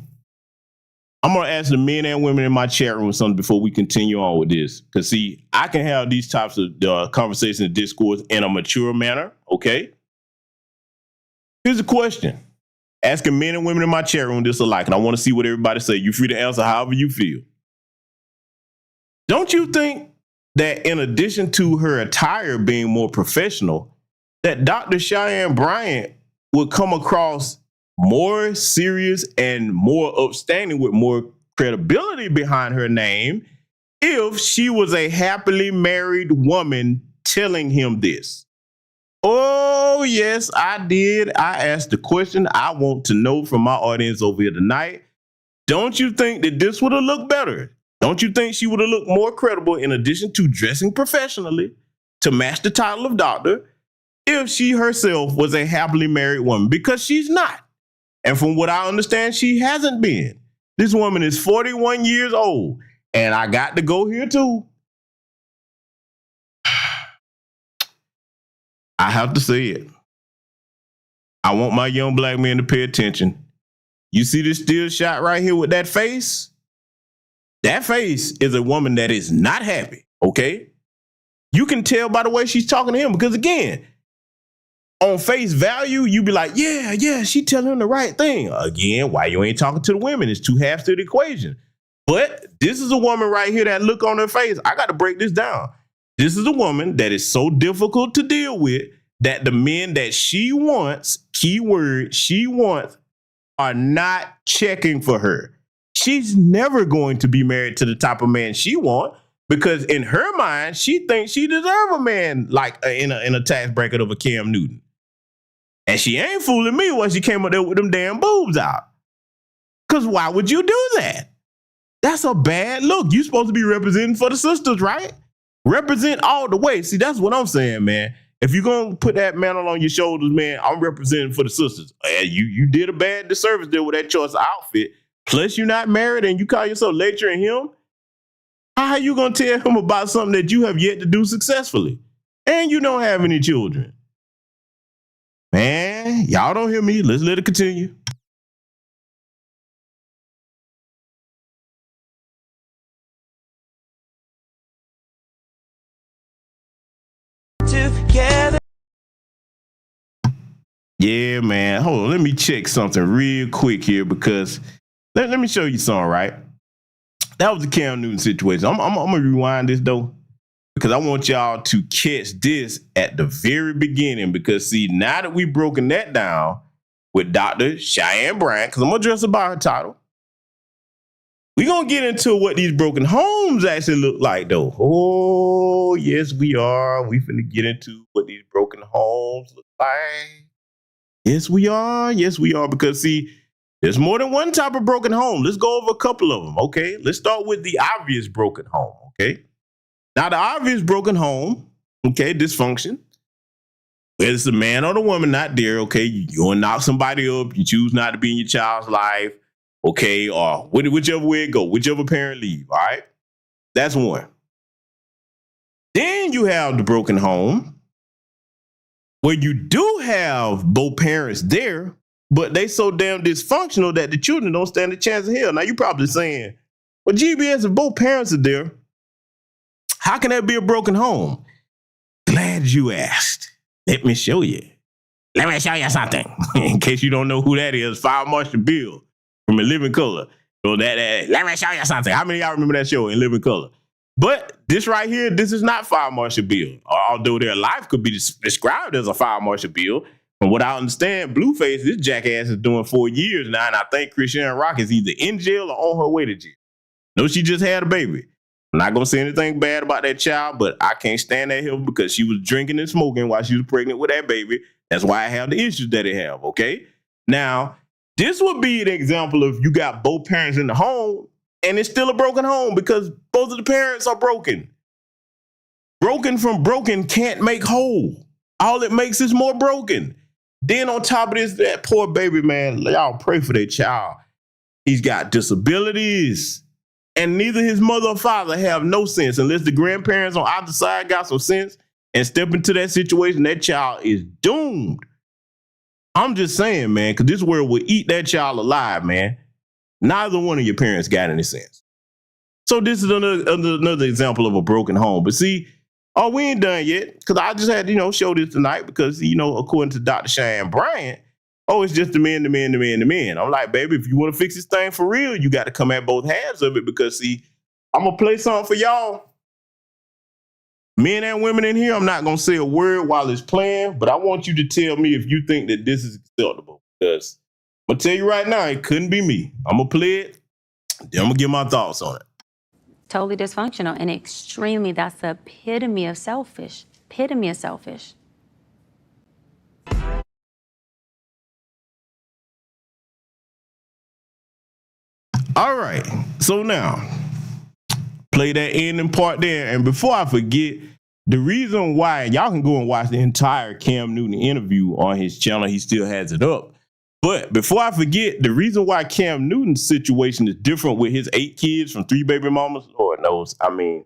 I'm going to ask the men and women in my chat room something before we continue on with this. Because, see, I can have these types of conversations and discourse in a mature manner, okay? Here's a question. Asking men and women in my chat room this alike, and I want to see what everybody say. You're free to answer however you feel. Don't you think that in addition to her attire being more professional, that Dr. Cheyenne Bryant would come across more serious and more upstanding with more credibility behind her name if she was a happily married woman telling him this? Oh, yes, I did. I asked the question I want to know from my audience over here tonight. Don't you think that this would have looked better? Don't you think she would have looked more credible in addition to dressing professionally to match the title of doctor if she herself was a happily married woman? Because she's not. And from what I understand, she hasn't been. This woman is 41 years old. And I got to go here too. I have to say it. I want my young black men to pay attention. You see this still shot right here with that face? That face is a woman that is not happy, okay? You can tell by the way she's talking to him because, again, on face value, you be like, yeah, she telling him the right thing. Again, why you ain't talking to the women? It's two halves to the equation. But this is a woman right here, that look on her face. I got to break this down. This is a woman that is so difficult to deal with that the men that she wants, keyword, she wants, are not checking for her. She's never going to be married to the type of man she wants because in her mind, she thinks she deserves a man like in a tax bracket of a Cam Newton. And she ain't fooling me when she came up there with them damn boobs out. Because why would you do that? That's a bad look. You're supposed to be representing for the sisters, right? Represent all the way. See, that's what I'm saying, man. If you're going to put that mantle on your shoulders, man, I'm representing for the sisters. You did a bad disservice there with that choice of outfit. Plus, you're not married and you call yourself lecturing him. How are you going to tell him about something that you have yet to do successfully? And you don't have any children. Man, y'all don't hear me. Let's let it continue. Together. Yeah, man. Hold on. Let me check something real quick here because let me show you something, right? That was the Cam Newton situation. I'm going to rewind this, though, because I want y'all to catch this at the very beginning because, see, now that we've broken that down with Dr. Cheyenne Bryant, because I'm going to address about her title, We're going to get into what these broken homes actually look like, though. Oh, yes, we are. We finna get into what these broken homes look like. Yes, we are. Yes, we are. Because, see, there's more than one type of broken home. Let's go over a couple of them, okay? Let's start with the obvious broken home, okay? Now, the obvious broken home, okay, dysfunction. Whether it's the man or the woman not there, okay? You go and knock somebody up. You choose not to be in your child's life. Okay, or whichever way it go, whichever parent leave, all right? That's one. Then you have the broken home where you do have both parents there, but they so damn dysfunctional that the children don't stand a chance of hell. Now, you're probably saying, well, GBS, if both parents are there, how can that be a broken home? Glad you asked. Let me show you. Let me show you something. In case you don't know who that is, Fire Marshal Bill. From In Living Color. So let me show you something. How many of y'all remember that show, In Living Color? But this right here, this is not Fire Marshal Bill. Although their life could be described as a Fire Marshal Bill. From what I understand, Blueface, this jackass is doing 4 years now, and I think Christian Rock is either in jail or on her way to jail. No, she just had a baby. I'm not going to say anything bad about that child, but I can't stand that hill because she was drinking and smoking while she was pregnant with that baby. That's why I have the issues that I have, okay? Now, this would be an example of you got both parents in the home and it's still a broken home because both of the parents are broken. Broken from broken can't make whole. All it makes is more broken. Then on top of this, that poor baby, man, y'all pray for that child. He's got disabilities and neither his mother or father have no sense unless the grandparents on either side got some sense and step into that situation. That child is doomed. I'm just saying, man, because this world will eat that child alive, man. Neither one of your parents got any sense. So this is another example of a broken home. But see, we ain't done yet because I just had to, show this tonight because, according to Dr. Cheyenne Bryant, it's just the men. I'm like, baby, if you want to fix this thing for real, you got to come at both halves of it because, see, I'm going to play something for y'all. Men and women in here, I'm not going to say a word while it's playing, but I want you to tell me if you think that this is acceptable. Because I'm going to tell you right now, it couldn't be me. I'm going to play it, then I'm going to give my thoughts on it. Totally dysfunctional and extremely, that's the epitome of selfish. Epitome of selfish. All right, so now, play that ending part there. And before I forget, the reason why, y'all can go and watch the entire Cam Newton interview on his channel. He still has it up. But before I forget, the reason why Cam Newton's situation is different with his 8 kids from 3 baby mamas, Lord knows. I mean,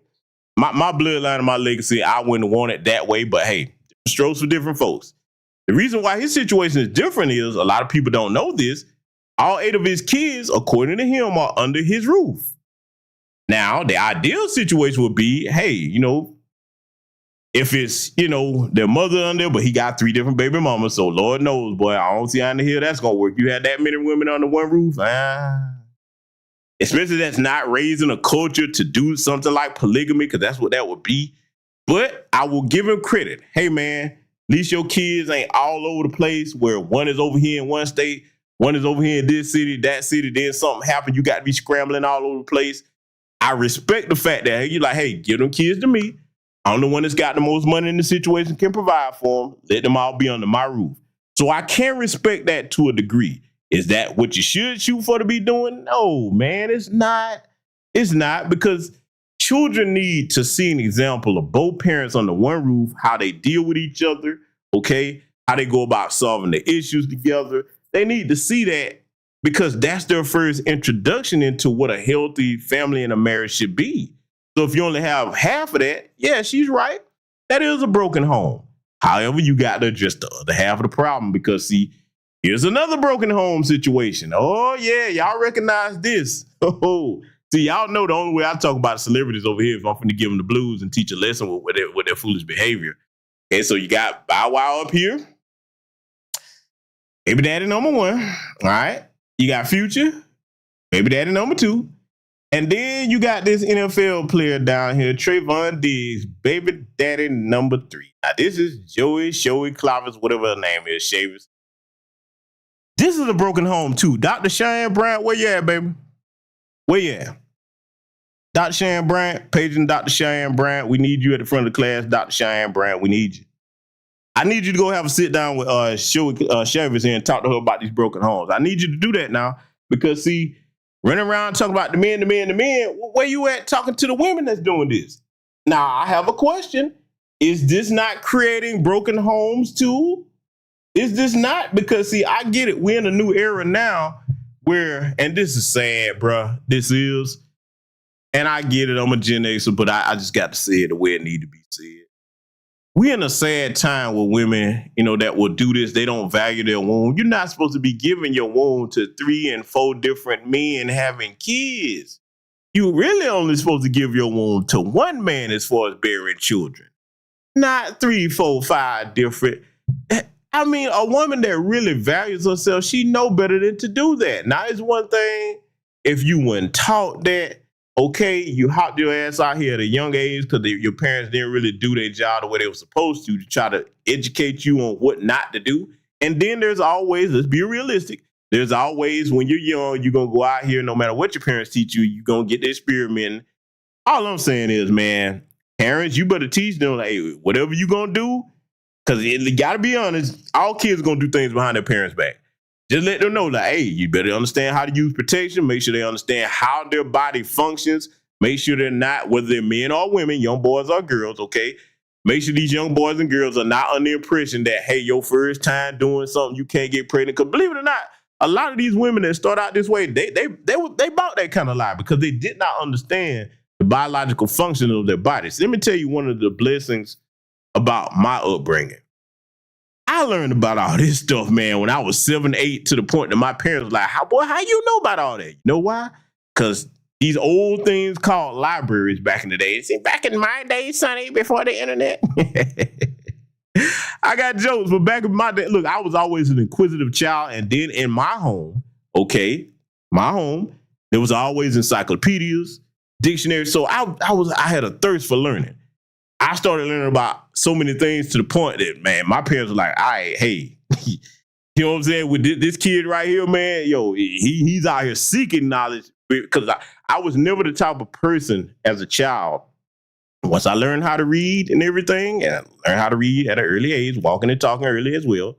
my bloodline and my legacy, I wouldn't want it that way. But hey, strokes for different folks. The reason why his situation is different is, a lot of people don't know this, all 8 of his kids, according to him, are under his roof. Now, the ideal situation would be, hey, if it's, their mother under there, but he got 3 different baby mamas. So Lord knows, boy, I don't see how in the hell that's going to work. You had that many women under one roof. Especially that's not raising a culture to do something like polygamy, because that's what that would be. But I will give him credit. Hey, man, at least your kids ain't all over the place where one is over here in one state, one is over here in this city, that city, then something happened. You got to be scrambling all over the place. I respect the fact that you're like, hey, give them kids to me. I'm the one that's got the most money in the situation, can provide for them. Let them all be under my roof. So I can respect that to a degree. Is that what you should shoot for to be doing? No, man, it's not. It's not, because children need to see an example of both parents under one roof, how they deal with each other, okay? How they go about solving the issues together. They need to see that because that's their first introduction into what a healthy family and a marriage should be. So if you only have half of that, yeah, she's right. That is a broken home. However, you got to address the other half of the problem because, see, here's another broken home situation. Oh, yeah, y'all recognize this. Oh, see, y'all know the only way I talk about celebrities over here if I'm finna give them the blues and teach a lesson with their foolish behavior. And so you got Bow Wow up here. Baby daddy number 1. All right. You got Future. Baby daddy number 2. And then you got this NFL player down here, Trayvon Diggs, baby daddy number 3. Now, this is Joey Clavers, whatever her name is, Shavers. This is a broken home, too. Dr. Cheyenne Bryant, where you at, baby? Where you at? Dr. Cheyenne Bryant, paging Dr. Cheyenne Bryant. We need you at the front of the class, Dr. Cheyenne Bryant. We need you. I need you to go have a sit down with Chevis here and talk to her about these broken homes. I need you to do that now because, see, running around talking about the men, where you at talking to the women that's doing this? Now, I have a question. Is this not creating broken homes too? Is this not? Because, see, I get it. We're in a new era now where, and this is sad, bruh. This is, and I get it. I'm a Gen Xer, but I just got to say it the way it need to be said. We're in a sad time where women, that will do this. They don't value their womb. You're not supposed to be giving your womb to 3 and 4 different men having kids. You really only supposed to give your womb to one man as far as bearing children. Not 3, 4, 5 different. I mean, a woman that really values herself, she know better than to do that. Now, it's one thing if you weren't taught that, okay, you hopped your ass out here at a young age because your parents didn't really do their job the way they were supposed to try to educate you on what not to do. And then there's always, let's be realistic, there's always when you're young, you're going to go out here, no matter what your parents teach you, you're going to get the experiment. All I'm saying is, man, parents, you better teach them, like, hey, whatever you're going to do, because you got to be honest, all kids are going to do things behind their parents' back. Just let them know, like, hey, you better understand how to use protection. Make sure they understand how their body functions. Make sure they're not, whether they're men or women, young boys or girls, okay? Make sure these young boys and girls are not under the impression that, hey, your first time doing something, you can't get pregnant. Because believe it or not, a lot of these women that start out this way, they bought that kind of lie because they did not understand the biological function of their bodies. Let me tell you one of the blessings about my upbringing. I learned about all this stuff, man, when I was 7, 8, to the point that my parents were like, how you know about all that? You know why? Because these old things called libraries back in the day. See, back in my day, Sonny, before the internet. I got jokes, but back in my day, look, I was always an inquisitive child. And then in my home, there was always encyclopedias, dictionaries. So I had a thirst for learning. I started learning about so many things to the point that, man, my parents were like, all right, hey, you know what I'm saying? With this kid right here, man, yo, he's out here seeking knowledge because I was never the type of person as a child. Once I learned how to read and everything, and I learned how to read at an early age, walking and talking early as well.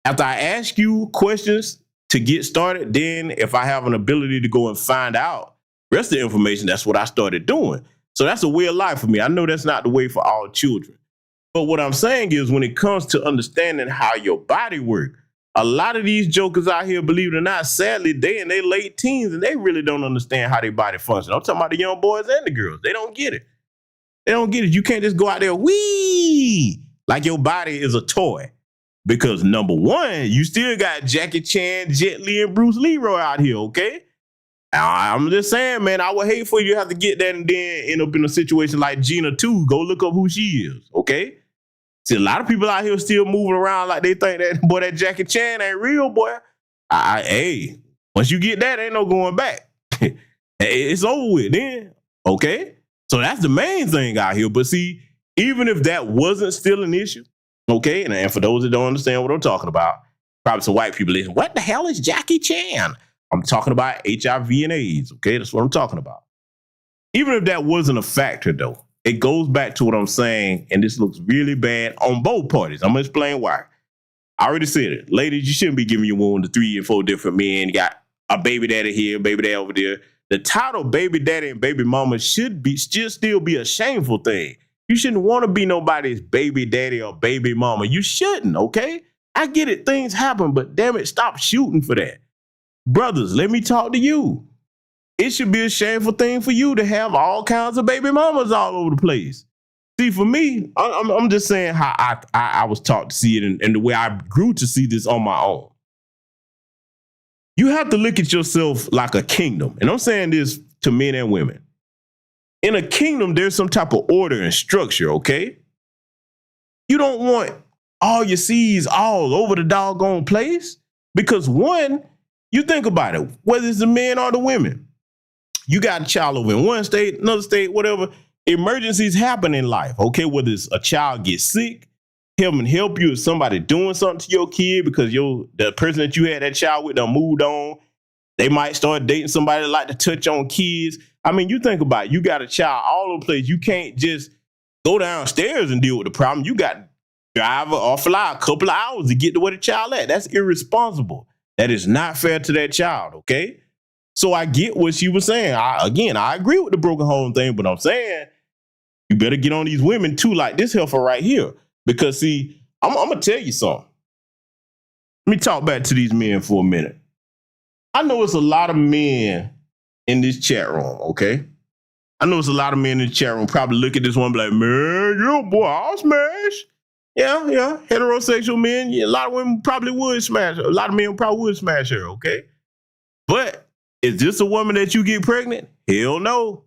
After I ask you questions to get started, then if I have an ability to go and find out the rest of the information, that's what I started doing. So that's a way of life for me. I know that's not the way for all children. But what I'm saying is when it comes to understanding how your body works, a lot of these jokers out here, believe it or not, sadly, they in their late teens and they really don't understand how their body functions. I'm talking about the young boys and the girls. They don't get it. They don't get it. You can't just go out there, wee, like your body is a toy. Because number one, you still got Jackie Chan, Jet Li, and Bruce Leroy out here, okay? I'm just saying, man, I would hate for you to have to get that and then end up in a situation like Gina too. Go look up who she is, okay? See, a lot of people out here still moving around like they think that, boy, that Jackie Chan ain't real, boy. Hey, once you get that, ain't no going back. It's over with then, okay? So that's the main thing out here. But see, even if that wasn't still an issue, okay, and for those that don't understand what I'm talking about, probably some white people listen, what the hell is Jackie Chan? I'm talking about HIV and AIDS, okay? That's what I'm talking about. Even if that wasn't a factor, though, it goes back to what I'm saying, and this looks really bad on both parties. I'm going to explain why. I already said it. Ladies, you shouldn't be giving your womb to 3 and 4 different men. You got a baby daddy here, baby daddy over there. The title baby daddy and baby mama should still be a shameful thing. You shouldn't want to be nobody's baby daddy or baby mama. You shouldn't, okay? I get it. Things happen, but damn it, stop shooting for that. Brothers, let me talk to you. It should be a shameful thing for you to have all kinds of baby mamas all over the place. See, for me, I'm just saying how I was taught to see it and the way I grew to see this on my own. You have to look at yourself like a kingdom. And I'm saying this to men and women. In a kingdom, there's some type of order and structure, okay? You don't want all your seeds all over the doggone place because one, you think about it, whether it's the men or the women, you got a child over in one state, another state, whatever. Emergencies happen in life, okay? Whether it's a child gets sick, help you, if somebody doing something to your kid because the person that you had that child with done moved on. They might start dating somebody that like to touch on kids. I mean, you think about it. You got a child all over the place. You can't just go downstairs and deal with the problem. You got to drive or fly a couple of hours to get to where the child at. That's irresponsible. That is not fair to that child, okay? So I get what she was saying. I agree with the broken home thing, but I'm saying you better get on these women too, like this heifer right here. Because see, I'm going to tell you something. Let me talk back to these men for a minute. I know it's a lot of men in this chat room, okay? I know it's a lot of men in the chat room probably look at this one and be like, man, you boy, I'll smash. Yeah. Heterosexual men, a lot of women probably would smash her. A lot of men probably would smash her, okay? But is this a woman that you get pregnant? Hell no.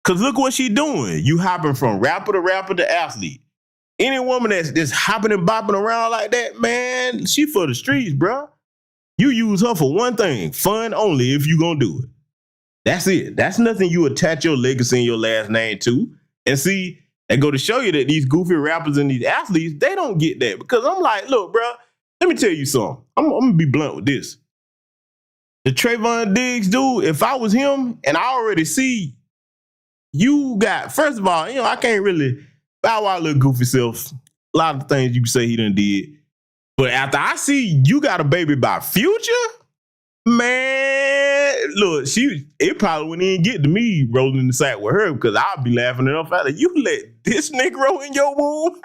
Because look what she doing. You hopping from rapper to athlete. Any woman that's just hopping and bopping around like that, man, she for the streets, bro. You use her for one thing, fun only if you gonna do it. That's it. That's nothing you attach your legacy and your last name to. And see, they go to show you that these goofy rappers and these athletes, they don't get that. Because I'm like, look, bro, let me tell you something. I'm gonna be blunt with this. The Trayvon Diggs dude, if I was him and I already see you got, first of all, I can't really bow out little goofy self. A lot of things you can say he done did. But after I see you got a baby by Future, man, look, it probably wouldn't even get to me rolling in the sack with her because I'll be laughing it off. Like, you let this Negro in your womb?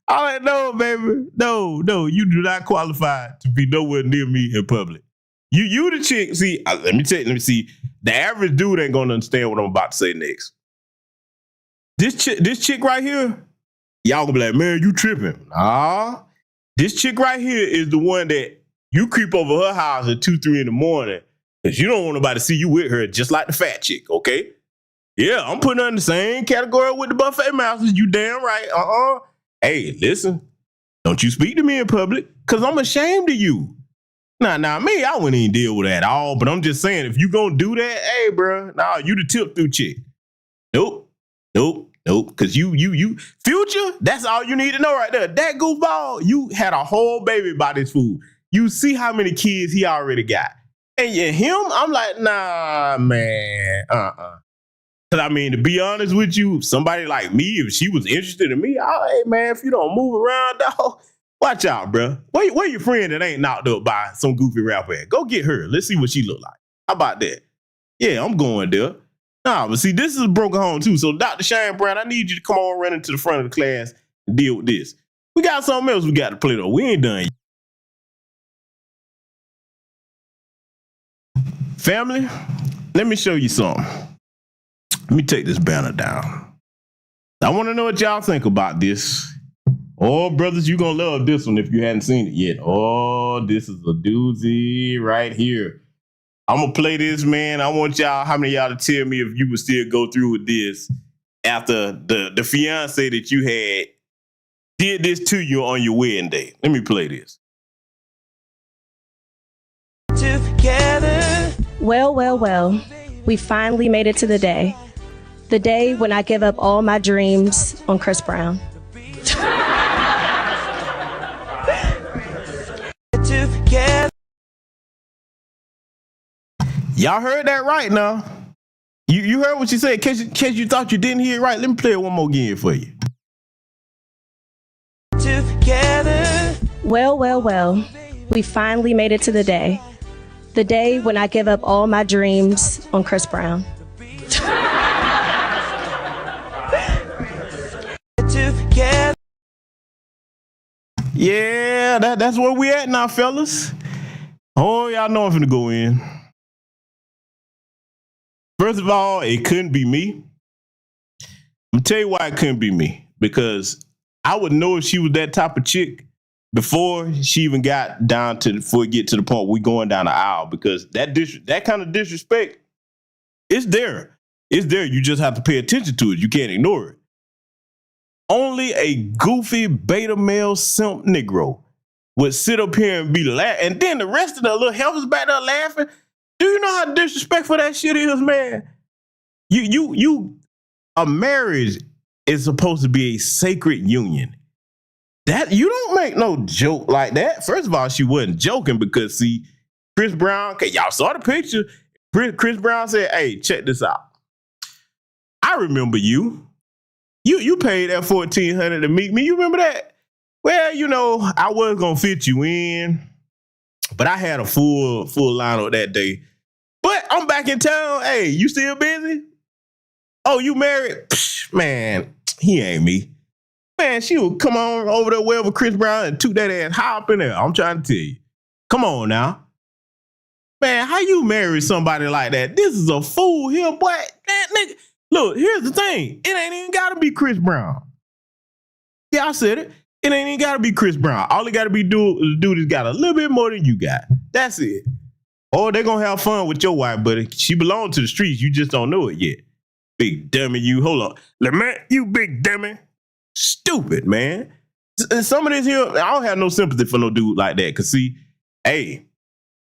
I'm like, no, baby. No, you do not qualify to be nowhere near me in public. You the chick. See, let me see. The average dude ain't gonna understand what I'm about to say next. This chick right here, y'all gonna be like, man, you tripping. Nah. This chick right here is the one that you creep over her house at 2, 3 in the morning because you don't want nobody to see you with her, just like the fat chick, okay? Yeah, I'm putting her in the same category with the buffet masters. You damn right. Hey, listen, don't you speak to me in public because I'm ashamed of you. Nah, me, I wouldn't even deal with that at all. But I'm just saying, if you gonna do that, hey, bro, you the tip through chick. Nope. Because you Future, that's all you need to know right there. That goofball, you had a whole baby by this fool. You see how many kids he already got. And him, I'm like, nah, man, Because, I mean, to be honest with you, somebody like me, if she was interested in me, hey, man, if you don't move around, dog, watch out, bro. Where your friend that ain't knocked up by some goofy rapper at? Go get her. Let's see what she look like. How about that? Yeah, I'm going there. Nah, but see, this is a broken home, too. So, Dr. Shane Brown, I need you to come on running to the front of the class and deal with this. We got something else we got to play, though. We ain't done yet. Family, let me show you something. Let me take this banner down. I want to know what y'all think about this. Oh, brothers, you're going to love this one if you hadn't seen it yet. Oh, this is a doozy right here. I'm going to play this, man. I want y'all, how many of y'all to tell me if you would still go through with this after the fiance that you had did this to you on your wedding day. Let me play this. Together. Well. We finally made it to the day. The day when I give up all my dreams on Chris Brown. Y'all heard that right now. You heard what she said. In case you thought you didn't hear it right, let me play it one more again for you. Together. Well. We finally made it to the day. The day when I give up all my dreams on Chris Brown. Yeah, that's where we at now, fellas. Oh, y'all know I'm finna go in. First of all, it couldn't be me. I'm gonna tell you why it couldn't be me. Because I would know if she was that type of chick before she even got down to, before it get to the point where we going down the aisle. Because that kind of disrespect, it's there. It's there. You just have to pay attention to it. You can't ignore it. Only a goofy beta male simp Negro would sit up here and be laughing. And then the rest of the little helpers back there laughing. Do you know how disrespectful that shit is, man? A marriage is supposed to be a sacred union. That you don't make no joke like that. First of all, she wasn't joking because see, Chris Brown, okay, y'all saw the picture. Chris Brown said, hey, check this out. I remember you. You paid that $1,400 to meet me. You remember that? Well, you know, I was gonna fit you in, but I had a full lineup that day. But I'm back in town. Hey, you still busy? Oh, you married? Psh, man, he ain't me. Man, she would come on over there wherever Chris Brown and toot that ass high up in there. I'm trying to tell you. Come on now. Man, how you marry somebody like that? This is a fool here, boy. That nigga. Look, here's the thing. It ain't even gotta be Chris Brown. Yeah, I said it. It ain't even gotta be Chris Brown. All he gotta be dude is got a little bit more than you got. That's it. Or they're gonna have fun with your wife, buddy. She belongs to the streets. You just don't know it yet. Big dummy, you. Hold on. Man, you big dummy. Stupid, man. Some of this here, I don't have no sympathy for no dude like that. Cause see, hey,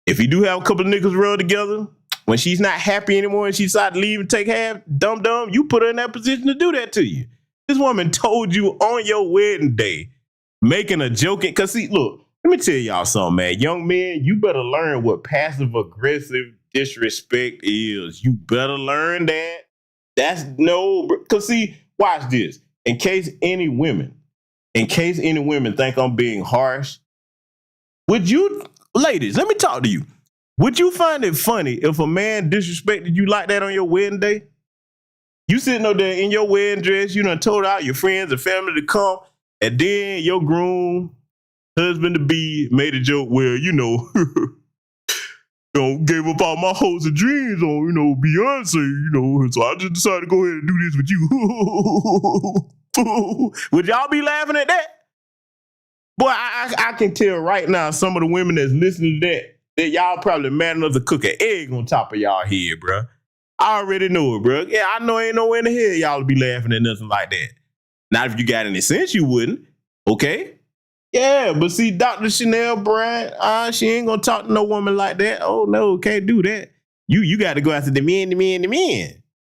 if you do have a couple of niggas rub together, when she's not happy anymore and she decided to leave and take half, dumb, you put her in that position to do that to you. This woman told you on your wedding day, making a joking. Cause see, look, let me tell y'all something, man. Young men, you better learn what passive aggressive disrespect is. You better learn that. That's no, cause see, watch this. In case any women think I'm being harsh, would you, ladies, let me talk to you. Would you find it funny if a man disrespected you like that on your wedding day? You sitting up there in your wedding dress, you done told out your friends and family to come, and then your groom, husband-to-be, made a joke where, you know, gave up all my hopes and dreams on, you know, Beyonce, you know, so I just decided to go ahead and do this with you. Would y'all be laughing at that? Boy, I can tell right now some of the women that's listening to that y'all probably mad enough to cook an egg on top of y'all head, bro. I already know it, bro. Yeah, I know ain't nowhere in the hell y'all be laughing at nothing like that. Not if you got any sense, you wouldn't. Okay? Yeah, but see, Dr. Chanel Bryant, she ain't gonna talk to no woman like that. Oh, no, can't do that. You got to go after the men.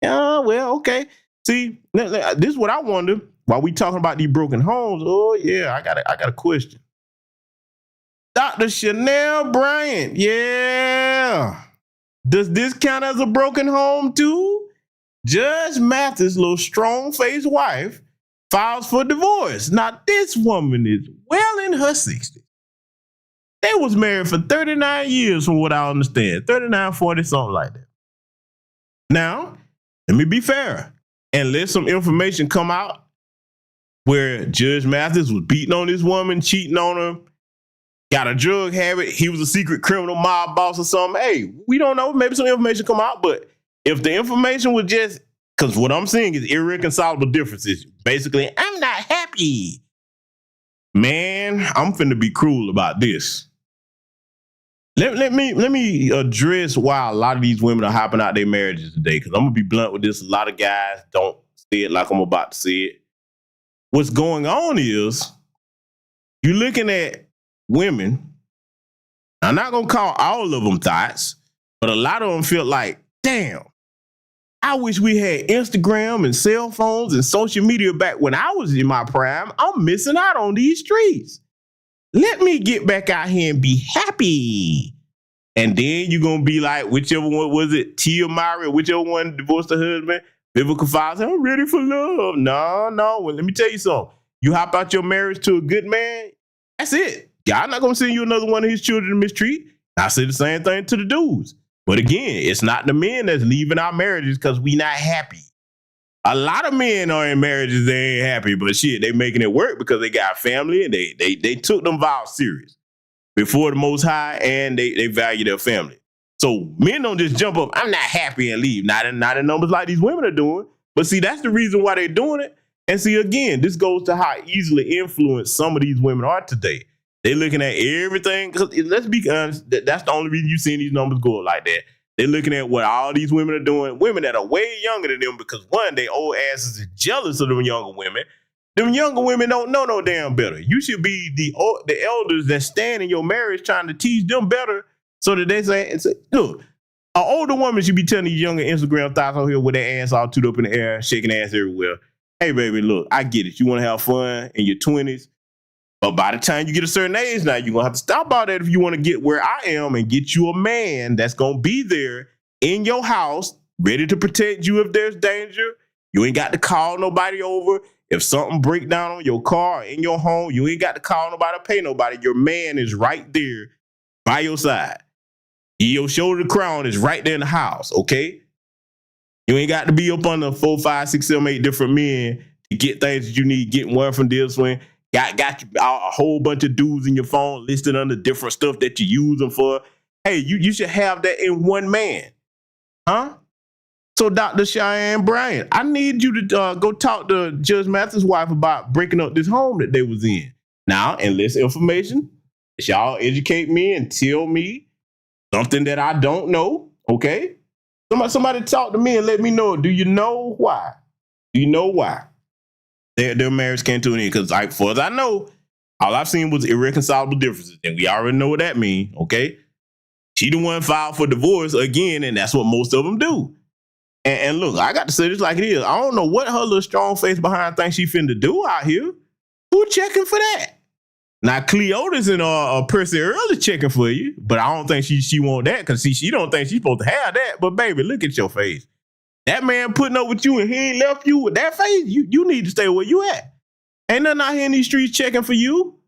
Oh, well, okay. See, this is what I wonder. While we talking about these broken homes, oh, yeah, I got a question. Dr. Chanel Bryant, yeah. Does this count as a broken home too? Judge Mathis' little strong-faced wife files for divorce. Now, this woman is well in her 60s. They was married for 39 years from what I understand. 39, 40, something like that. Now, let me be fair and let some information come out where Judge Mathis was beating on this woman, cheating on her, got a drug habit. He was a secret criminal mob boss or something. Hey, we don't know. Maybe some information come out. But if the information was just, because what I'm seeing is irreconcilable differences. Basically, I'm not happy. Man, I'm finna be cruel about this. Let me address why a lot of these women are hopping out their marriages today. Because I'm gonna be blunt with this. A lot of guys don't say it like I'm about to say it. What's going on is you're looking at women. I'm not going to call all of them thoughts, but a lot of them feel like, damn, I wish we had Instagram and cell phones and social media back when I was in my prime. I'm missing out on these streets. Let me get back out here and be happy. And then you're going to be like, whichever one was it, Tia Mowry, whichever one divorced her husband, Vivica Fox, I'm ready for love. No. Well, let me tell you something. You hop out your marriage to a good man, that's it. God not going to send you another one of his children to mistreat. I say the same thing to the dudes. But again, it's not the men that's leaving our marriages because we not happy. A lot of men are in marriages they ain't happy, but shit, they making it work because they got family and they took them vows serious before the Most High and they value their family. So men don't just jump up, I'm not happy and leave. Not in numbers like these women are doing. But see, that's the reason why they're doing it. And see, again, this goes to how easily influenced some of these women are today. They looking at everything, because let's be honest, that's the only reason you're seeing these numbers go like that. They're looking at what all these women are doing, women that are way younger than them, because one, they old asses are jealous of them younger women. Them younger women don't know no damn better. You should be the elders that stand in your marriage trying to teach them better so that they say, look, an older woman should be telling these younger Instagram thoughts out here with their ass all toot up in the air, shaking ass everywhere. Hey, baby, look, I get it. You want to have fun in your 20s. But by the time you get a certain age now, you're going to have to stop all that if you want to get where I am and get you a man that's going to be there in your house, ready to protect you if there's danger. You ain't got to call nobody over. If something break down on your car or in your home, you ain't got to call nobody, pay nobody. Your man is right there by your side. Your shoulder crown is right there in the house, okay? You ain't got to be up under 4, 5, 6, 7, 8 different men to get things that you need. Getting one from this one. Got you a whole bunch of dudes in your phone listed under different stuff that you use them for. Hey, you should have that in one man. Huh? So Dr. Cheyenne Bryant, I need you to go talk to Judge Mathis' wife about breaking up this home that they was in. Now, and less information. Y'all educate me and tell me something that I don't know, okay? Somebody talk to me and let me know. Do you know why? Do you know why their marriage came to an end? Because like, far as I know, all I've seen was irreconcilable differences. And we already know what that means, okay? She the one filed for divorce again, and that's what most of them do. And look, I got to say this like it is. I don't know what her little strong face behind thinks she finna do out here. Who checking for that? Now, Cleotis and Percy Early checking for you, but I don't think she want that because she don't think she's supposed to have that. But baby, look at your face. That man putting up with you and he ain't left you with that face. You need to stay where you at. Ain't nothing out here in these streets checking for you.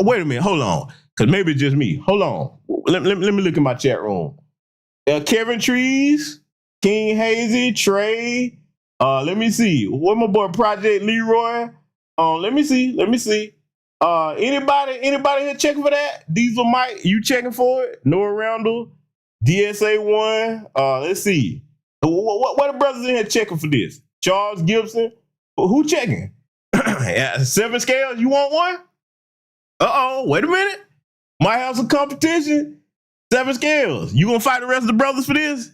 Wait a minute, hold on, because maybe it's just me. Hold on, let me look in my chat room. Kevin Trees, King Hazy, Trey. Let me see. What my boy Project Leroy? Let me see. Anybody here checking for that? Diesel Mike, you checking for it? Noah Randall, DSA1. Let's see. What the brothers in here checking for this? Charles Gibson. Who checking? 7 scales. You want one? Wait a minute. Might have some competition. 7 scales. You gonna fight the rest of the brothers for this?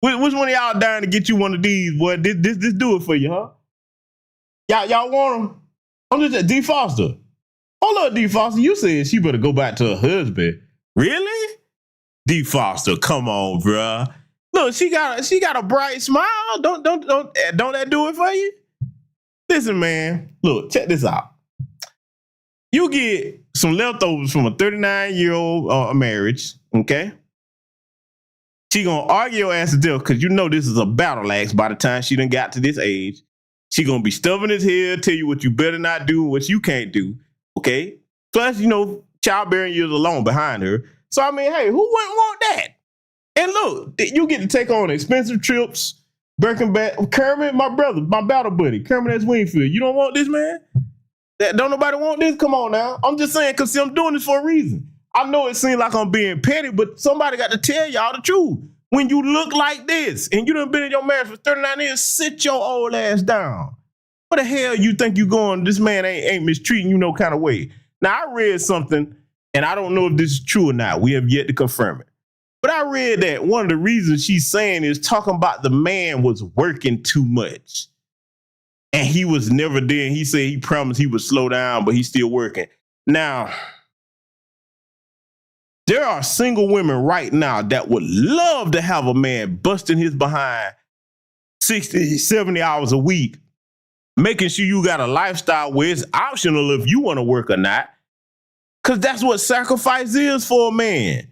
Which one of y'all dying to get you one of these, boy? This do it for you, huh? Y'all want them? I'm just D Foster. Hold up, D Foster. You said she better go back to her husband. Really? D Foster, come on, bruh. Look, she got a bright smile. Don't that do it for you? Listen, man. Look, check this out. You get some leftovers from a 39-year-old marriage, okay? She gonna argue your ass to death because you know this is a battle axe by the time she done got to this age. She gonna be stubborn as hell, tell you what you better not do, what you can't do, okay? Plus, childbearing years alone behind her. So, I mean, hey, who wouldn't want that? And look, you get to take on expensive trips, Birkenback. Kermit, my brother, my battle buddy, Kermit S. Wingfield. You don't want this, man? Don't nobody want this? Come on now. I'm just saying, because I'm doing this for a reason. I know it seems like I'm being petty, but somebody got to tell y'all the truth. When you look like this and you done been in your marriage for 39 years, sit your old ass down. What the hell you think you going, this man ain't mistreating you no kind of way. Now, I read something, and I don't know if this is true or not. We have yet to confirm it. But I read that one of the reasons she's saying is talking about the man was working too much. And he was never there. He said he promised he would slow down, but he's still working. Now, there are single women right now that would love to have a man busting his behind 60, 70 hours a week, making sure you got a lifestyle where it's optional if you want to work or not. Because that's what sacrifice is for a man.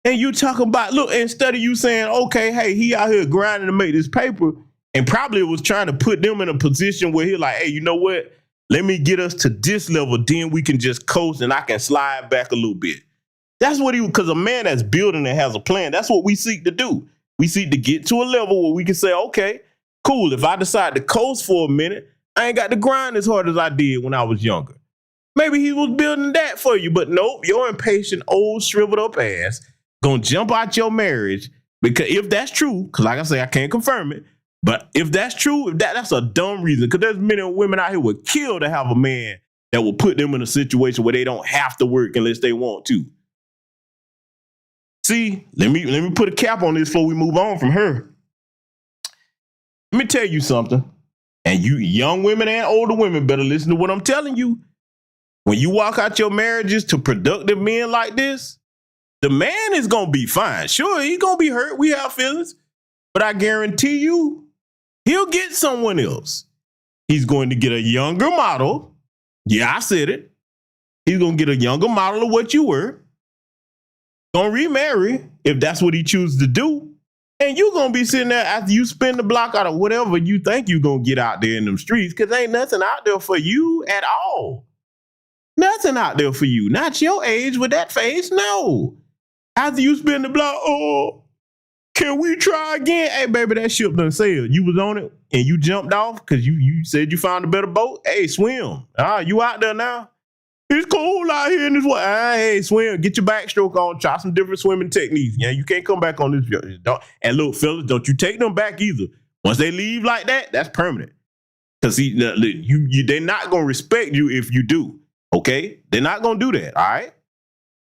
And you talking about, look, instead of you saying, okay, hey, he out here grinding to make this paper, and probably was trying to put them in a position where he's like, hey, you know what? Let me get us to this level, then we can just coast and I can slide back a little bit. That's what because a man that's building and has a plan, that's what we seek to do. We seek to get to a level where we can say, okay, cool, if I decide to coast for a minute, I ain't got to grind as hard as I did when I was younger. Maybe he was building that for you, but nope, your impatient, old, shriveled up ass gonna jump out your marriage because if that's true, because like I say, I can't confirm it, but if that's true, if that's a dumb reason, because there's many women out here would kill to have a man that will put them in a situation where they don't have to work unless they want to. See, let me put a cap on this before we move on from her. Let me tell you something, and you young women and older women better listen to what I'm telling you. When you walk out your marriages to productive men like this, the man is going to be fine. Sure, he's going to be hurt. We have feelings. But I guarantee you, he'll get someone else. He's going to get a younger model Yeah, I said it. He's going to get a younger model of what you were. Going to remarry if that's what he chooses to do. And you're going to be sitting there after you spin the block out of whatever you think you're going to get out there in them streets, because ain't nothing out there for you at all. Nothing out there for you. Not your age with that face. No. After you spin the block, oh, can we try again? Hey, baby, that ship done sailed. You was on it and you jumped off because you said you found a better boat. Hey, swim. You out there now? It's cold out here in this way. Hey, swim. Get your backstroke on. Try some different swimming techniques. Yeah, you can't come back on this. And look, fellas, don't you take them back either. Once they leave like that, that's permanent. Because they're not going to respect you if you do. Okay? They're not going to do that. All right?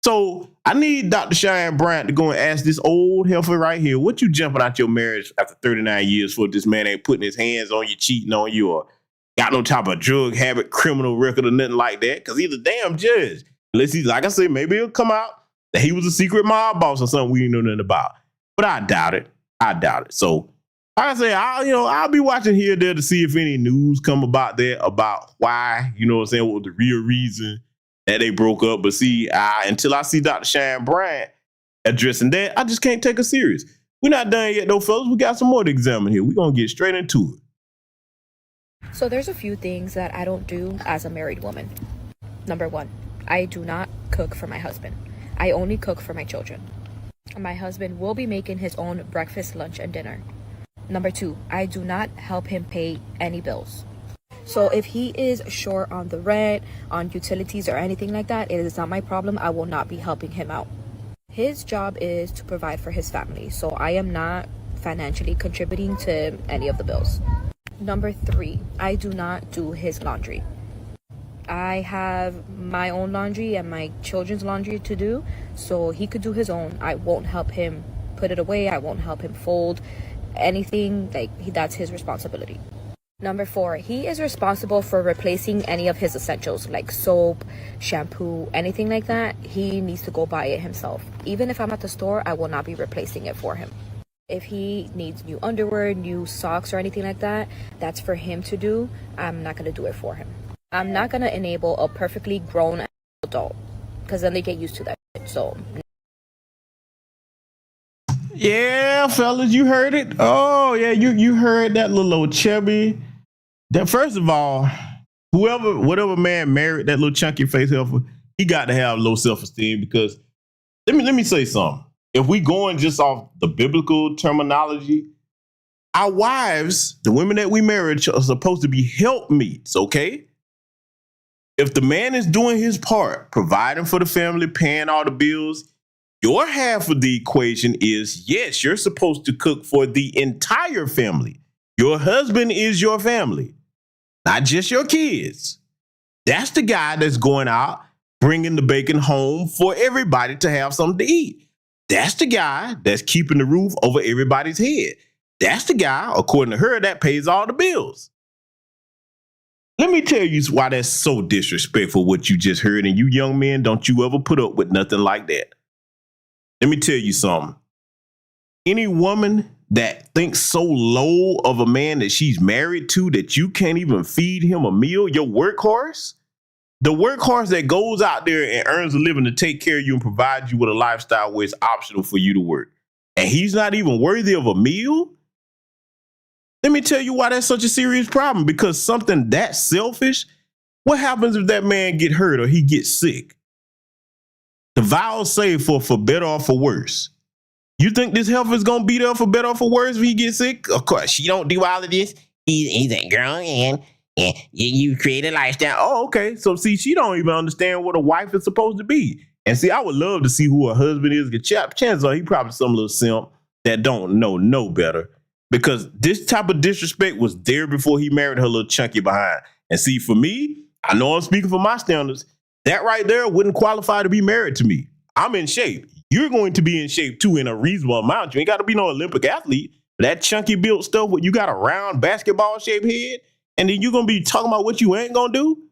So I need Dr. Cheyenne Bryant to go and ask this old heifer right here, what you jumping out your marriage after 39 years for? This man ain't putting his hands on you, cheating on you, or got no type of drug habit, criminal record, or nothing like that? Because he's a damn judge. Unless he's, like I said, maybe it'll come out that he was a secret mob boss or something we didn't know nothing about. But I doubt it. So like I say, I'll be watching here there to see if any news come about that, about why, what was the real reason that they broke up. But see, until I see Dr. Cheyenne Bryant addressing that, I just can't take her serious. We're not done yet, though, fellas. We got some more to examine here. We're going to get straight into it. So there's a few things that I don't do as a married woman. Number one, I do not cook for my husband. I only cook for my children. My husband will be making his own breakfast, lunch, and dinner. Number two, I do not help him pay any bills. So if he is short on the rent, on utilities, or anything like that, it is not my problem. I will not be helping him out. His job is to provide for his family, so I am not financially contributing to any of the bills. Number three, I do not do his laundry. I have my own laundry and my children's laundry to do, so he could do his own. I won't help him put it away. I won't help him fold anything. That's his responsibility. Number four, he is responsible for replacing any of his essentials like soap, shampoo, anything like that. He needs to go buy it himself. Even if I'm at the store, I will not be replacing it for him. If he needs new underwear, new socks, or anything like that, that's for him to do. I'm not going to do it for him. I'm not going to enable a perfectly grown adult, because then they get used to that shit. So yeah, fellas, you heard it. Oh, yeah, you heard that little old chubby. That, first of all, whatever man married that little chunky face heifer, he got to have low self-esteem, because let me say something. If we going just off the biblical terminology, our wives, the women that we married, are supposed to be helpmeets, okay? If the man is doing his part, providing for the family, paying all the bills, your half of the equation is, yes, you're supposed to cook for the entire family. Your husband is your family, not just your kids. That's the guy that's going out, bringing the bacon home for everybody to have something to eat. That's the guy that's keeping the roof over everybody's head. That's the guy, according to her, that pays all the bills. Let me tell you why that's so disrespectful, what you just heard. And you young men, don't you ever put up with nothing like that. Let me tell you something. Any woman that thinks so low of a man that she's married to that you can't even feed him a meal, your workhorse, the workhorse that goes out there and earns a living to take care of you and provide you with a lifestyle where it's optional for you to work, and he's not even worthy of a meal, let me tell you why that's such a serious problem. Because something that selfish, what happens if that man get hurt or he gets sick? The vows say for better or for worse. You think this heifer is going to be there for better or for worse if he gets sick? Of course, she don't do all of this. He's a grown man, and you create a lifestyle. Oh, okay. So see, she don't even understand what a wife is supposed to be. And see, I would love to see who her husband is. Chances are he probably some little simp that don't know no better. Because this type of disrespect was there before he married her little chunky behind. And see, for me, I know I'm speaking for my standards, that right there wouldn't qualify to be married to me. I'm in shape. You're going to be in shape too in a reasonable amount. You ain't got to be no Olympic athlete. That chunky built stuff where you got a round basketball shaped head, and then you're going to be talking about what you ain't going to do?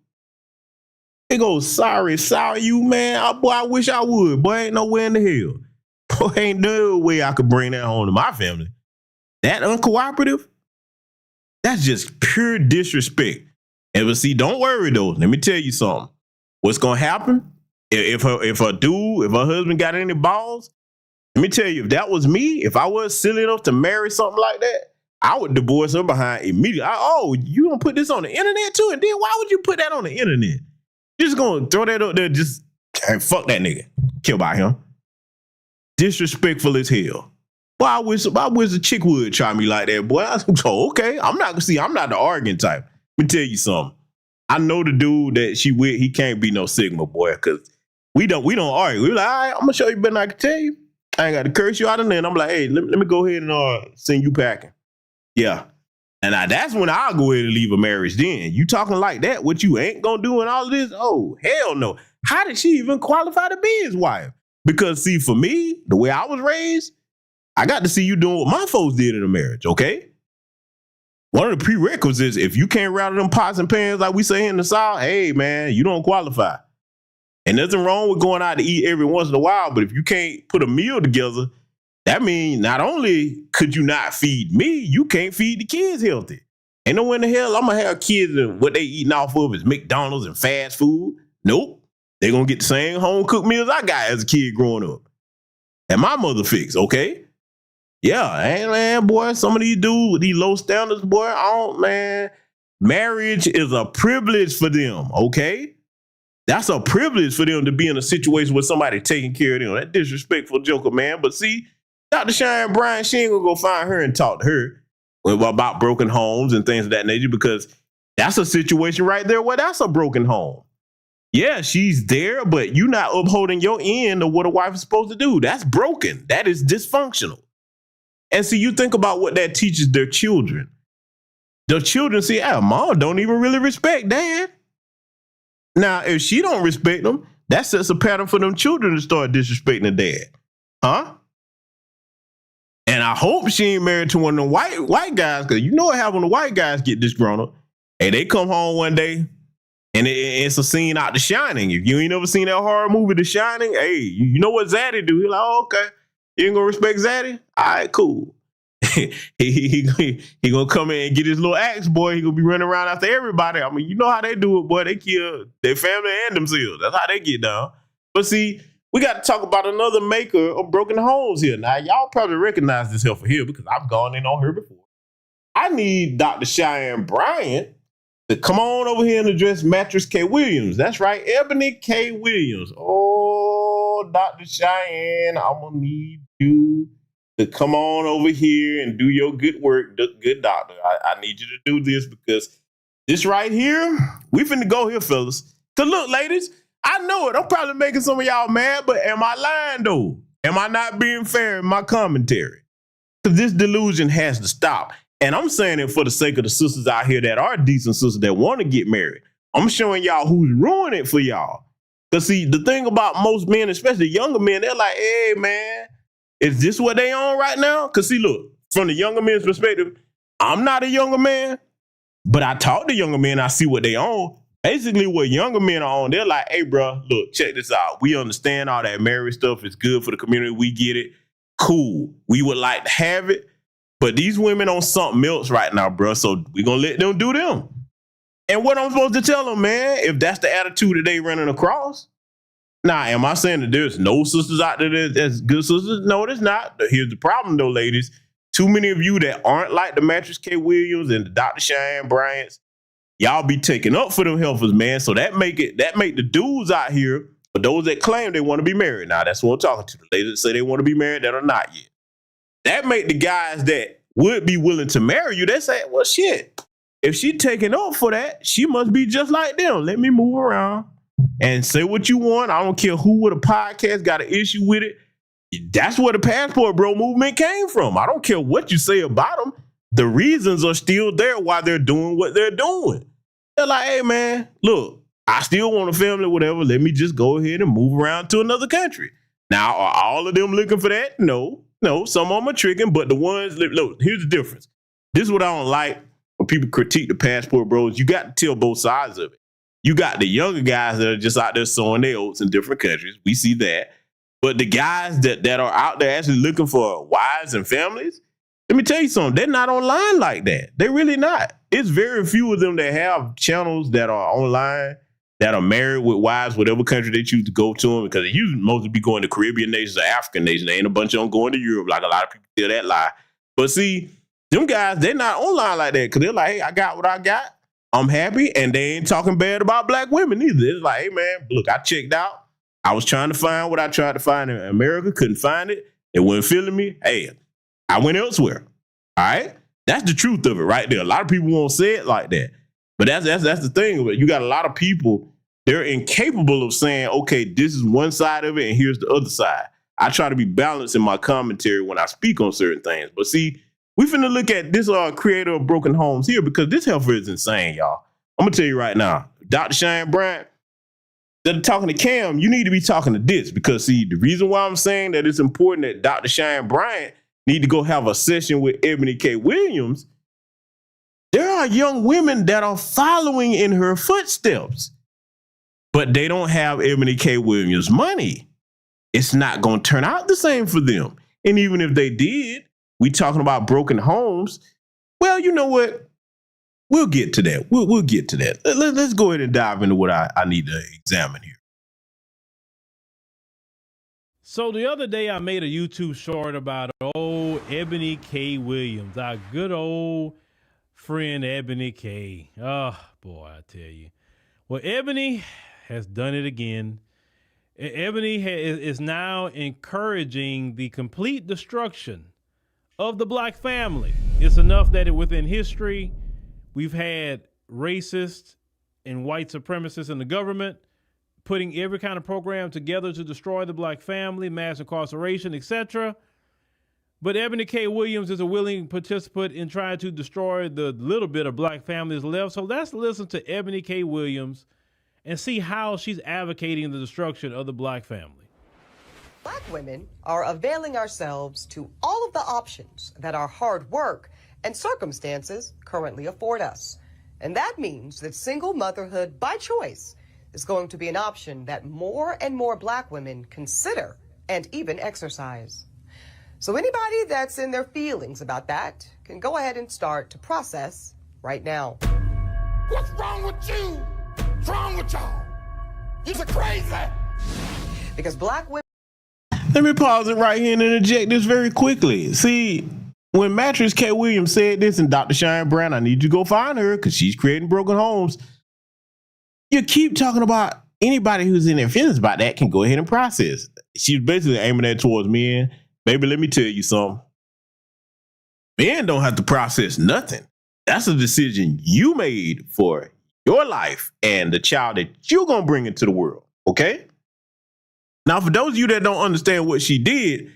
It goes, sorry you, man. Boy, I wish I would. Boy, ain't nowhere in the hell. Boy, ain't no way I could bring that home to my family. That uncooperative? That's just pure disrespect. And but see, don't worry though. Let me tell you something. What's gonna happen if her husband got any balls? Let me tell you, if that was me, if I was silly enough to marry something like that, I would divorce her behind immediately. You gonna put this on the internet too? And then why would you put that on the internet? You're just gonna throw that up there, just fuck that nigga. Kill by him. Disrespectful as hell. Boy, I wish a chick would try me like that, boy. So okay, I'm not the arguing type. Let me tell you something. I know the dude that she with, he can't be no Sigma, boy, because we don't argue. We're like, all right, I'm gonna show you better than I can tell you. I ain't got to curse you out of there. And I'm like, hey, let me go ahead and send you packing. Yeah. And that's when I'll go ahead and leave a marriage then. You talking like that, what you ain't gonna do and all of this? Oh, hell no. How did she even qualify to be his wife? Because see, for me, the way I was raised, I got to see you doing what my folks did in a marriage, okay? One of the prerequisites, if you can't rattle them pots and pans like we say in the South, hey, man, you don't qualify. And nothing wrong with going out to eat every once in a while, but if you can't put a meal together, that means not only could you not feed me, you can't feed the kids healthy. Ain't no way in the hell I'm going to have kids and what they eating off of is McDonald's and fast food. Nope. They're going to get the same home-cooked meals I got as a kid growing up. And my mother fixed, okay? Yeah, man, boy, some of these dudes with these low standards, boy, marriage is a privilege for them, okay? That's a privilege for them to be in a situation with somebody taking care of them. That disrespectful joker, man. But see, Dr. Cheyenne Bryant, she ain't gonna go find her and talk to her about broken homes and things of that nature, because that's a situation right there where that's a broken home. Yeah, she's there, but you're not upholding your end of what a wife is supposed to do. That's broken. That is dysfunctional. And see, you think about what that teaches their children. The children see, mom don't even really respect dad. Now, if she don't respect them, that sets a pattern for them children to start disrespecting the dad. Huh? And I hope she ain't married to one of the white guys, because you know what happens when the white guys get disgruntled. Hey, they come home one day, and it's a scene out The Shining. If you ain't ever seen that horror movie, The Shining, hey, you know what Zaddy do? He's like, oh, okay. You ain't gonna respect Zaddy? All right, cool. he gonna come in and get his little axe, boy. He gonna be running around after everybody. I mean, you know how they do it, boy. They kill their family and themselves. That's how they get down. But see, we got to talk about another maker of broken homes here. Now, y'all probably recognize this heifer here because I've gone in on her before. I need Dr. Cheyenne Bryant to come on over here and address Mattress K. Williams. That's right, Ebony K. Williams. Oh, Dr. Cheyenne, I'm gonna need you to come on over here and do your good work, good doctor. I need you to do this because this right here, we finna go here, fellas. Cause look, ladies, I know it. I'm probably making some of y'all mad, but am I lying though? Am I not being fair in my commentary? Cause this delusion has to stop. And I'm saying it for the sake of the sisters out here that are decent sisters that want to get married. I'm showing y'all who's ruining it for y'all. Cause see, the thing about most men, especially younger men, they're like, hey man, is this what they on right now? Cause see, look, from the younger men's perspective, I'm not a younger man, but I talk to younger men, I see what they on. Basically, what younger men are on, they're like, hey, bro, look, check this out. We understand all that marriage stuff is good for the community. We get it. Cool. We would like to have it. But these women on something else right now, bro. So we're going to let them do them. And what I'm supposed to tell them, man, if that's the attitude that they running across? Now, am I saying that there's no sisters out there that's good sisters? No, there's not. Here's the problem, though, ladies. Too many of you that aren't like the Mattress K. Williams and the Dr. Cheyenne Bryants, y'all be taking up for them healthers, man. So that make the dudes out here, for those that claim they want to be married. Now, that's what I'm talking to. The ladies that say they want to be married that are not yet. That make the guys that would be willing to marry you, they say, well, shit, if she taking up for that, she must be just like them. Let me move around and say what you want. I don't care who with a podcast got an issue with it. That's where the Passport Bro movement came from. I don't care what you say about them. The reasons are still there why they're doing what they're doing. They're like, hey, man, look, I still want a family, whatever. Let me just go ahead and move around to another country. Now, are all of them looking for that? No, some of them are tricking, but the ones, look, here's the difference. This is what I don't like when people critique the Passport Bros. You got to tell both sides of it. You got the younger guys that are just out there sowing their oats in different countries. We see that. But the guys that are out there actually looking for wives and families, let me tell you something. They're not online like that. They're really not. It's very few of them that have channels that are online, that are married with wives, whatever country they choose to go to them, because they usually mostly be going to Caribbean nations or African nations. There ain't a bunch of them going to Europe like a lot of people tell that lie. But see, them guys, they're not online like that because they're like, hey, I got what I got. I'm happy. And they ain't talking bad about black women either. It's like, hey, man, look, I checked out. I was trying to find what I tried to find in America. Couldn't find it. They weren't feeling me. Hey, I went elsewhere. All right? That's the truth of it right there. A lot of people won't say it like that. But that's the thing. You got a lot of people, they're incapable of saying, okay, this is one side of it and here's the other side. I try to be balanced in my commentary when I speak on certain things. But see, we finna look at this creator of broken homes here because this heifer is insane, y'all. I'm gonna tell you right now, Dr. Cheyenne Bryant, instead of talking to Cam, you need to be talking to this because see, the reason why I'm saying that it's important that Dr. Cheyenne Bryant need to go have a session with Ebony K. Williams, there are young women that are following in her footsteps, but they don't have Ebony K. Williams' money. It's not going to turn out the same for them. And even if they did, we talking about broken homes. Well, you know what? We'll get to that. We'll get to that. Let's go ahead and dive into what I need to examine here. So the other day I made a YouTube short about old Ebony K. Williams, our good old friend Ebony K. Oh, boy, I tell you. Well, Ebony has done it again. Ebony is now encouraging the complete destruction of the black family. It's enough that within history, we've had racists and white supremacists in the government putting every kind of program together to destroy the black family, mass incarceration, etc. But Ebony K. Williams is a willing participant in trying to destroy the little bit of black families left. So let's listen to Ebony K. Williams and see how she's advocating the destruction of the black family. Black women are availing ourselves to all of the options that our hard work and circumstances currently afford us. And that means that single motherhood by choice is going to be an option that more and more black women consider and even exercise. So anybody that's in their feelings about that can go ahead and start to process right now. What's wrong with you? What's wrong with y'all? You're crazy. Because black women... Let me pause it right here and interject this very quickly. See, when Mattress K. Williams said this and Dr. Cheyenne Brown, I need you to go find her because she's creating broken homes. You keep talking about anybody who's in their feelings about that can go ahead and process. She's basically aiming that towards men. Baby, let me tell you something. Men don't have to process nothing. That's a decision you made for your life and the child that you're going to bring into the world. Okay? Now, for those of you that don't understand what she did,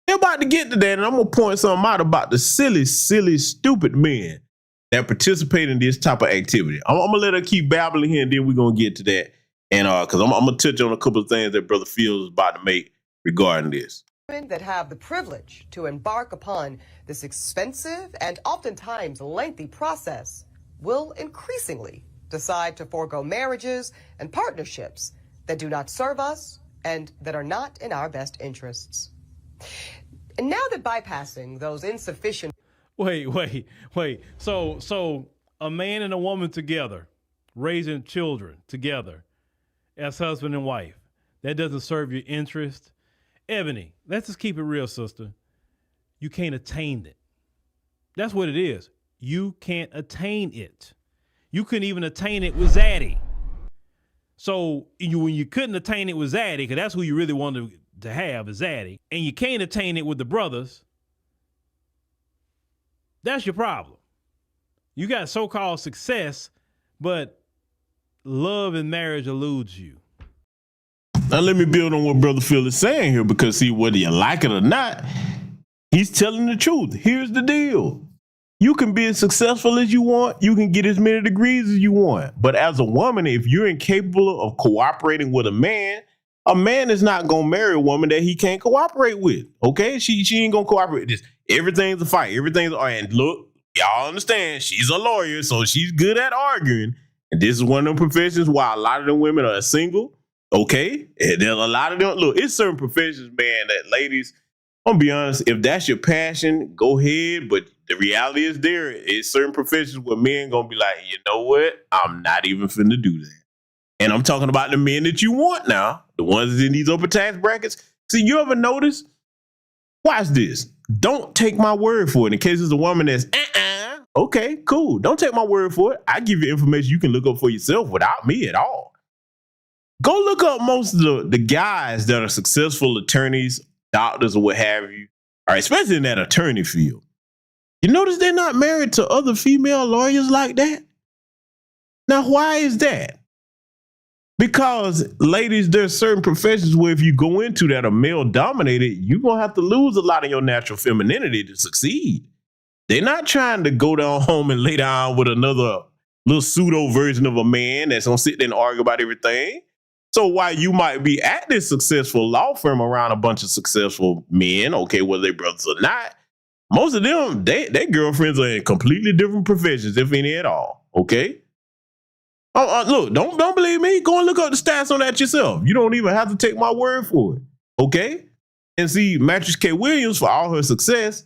they're about to get to that, and I'm going to point something out about the silly, stupid men that participate in this type of activity. I'm going to let her keep babbling here, and then we're going to get to that. And because I'm going to touch on a couple of things that Brother Fields is about to make regarding this. Women that have the privilege to embark upon this expensive and oftentimes lengthy process will increasingly decide to forego marriages and partnerships that do not serve us and that are not in our best interests. And now that bypassing those insufficient... Wait. So a man and a woman together, raising children together as husband and wife, that doesn't serve your interest. Ebony, let's just keep it real, sister. You can't attain it. That's what it is. You can't attain it. You couldn't even attain it with Zaddy. So when you couldn't attain it with Zaddy, because that's who you really wanted to have is Zaddy, and you can't attain it with the brothers, that's your problem. You got so-called success, but love and marriage eludes you. Now let me build on what Brother Phil is saying here, because see, whether you like it or not, he's telling the truth. Here's the deal. You can be as successful as you want. You can get as many degrees as you want. But as a woman, if you're incapable of cooperating with a man is not going to marry a woman that he can't cooperate with. Okay? She ain't going to cooperate with this. Everything's a fight. And look, y'all understand, she's a lawyer, so she's good at arguing. And this is one of them professions why a lot of them women are single. Okay? And there's a lot of them. Look, it's certain professions, man, that ladies, I'm gonna be honest, if that's your passion, go ahead. But the reality is there is certain professions where men gonna be like, you know what? I'm not even finna do that. And I'm talking about the men that you want now, the ones in these upper tax brackets. See, you ever notice? Watch this. Don't take my word for it. In case it's a woman that's, okay, cool. Don't take my word for it. I give you information you can look up for yourself without me at all. Go look up most of the guys that are successful attorneys, doctors, or what have you, all right, especially in that attorney field. You notice they're not married to other female lawyers like that? Now, why is that? Because, ladies, there's certain professions where if you go into that are male-dominated, you're going to have to lose a lot of your natural femininity to succeed. They're not trying to go down home and lay down with another little pseudo version of a man that's going to sit there and argue about everything. So while you might be at this successful law firm around a bunch of successful men, okay, whether they're brothers or not, most of them, their girlfriends are in completely different professions, if any at all, okay? Look, don't believe me. Go and look up the stats on that yourself. You don't even have to take my word for it, okay? And see, Mattress K. Williams, for all her success,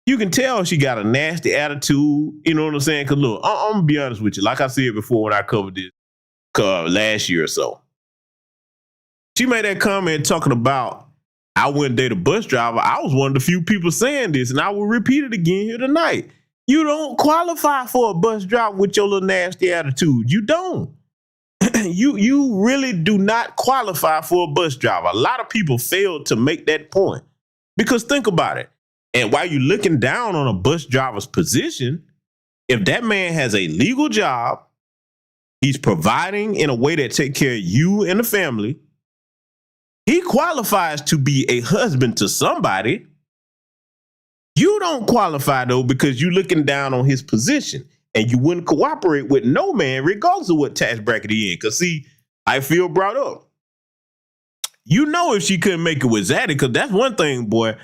you can tell she got a nasty attitude. You know what I'm saying? Because look, I'm going to be honest with you. Like I said before when I covered this last year or so, she made that comment talking about, I wouldn't date a bus driver. I was one of the few people saying this, and I will repeat it again here tonight. You don't qualify for a bus driver with your little nasty attitude. You don't. You really do not qualify for a bus driver. A lot of people fail to make that point. Because think about it. And while you're looking down on a bus driver's position, if that man has a legal job, he's providing in a way that takes care of you and the family, he qualifies to be a husband to somebody. You don't qualify, though, because you're looking down on his position and you wouldn't cooperate with no man, regardless of what tax bracket he in. Because, see, I feel brought up. You know if she couldn't make it with Zaddy, because that's one thing, boy.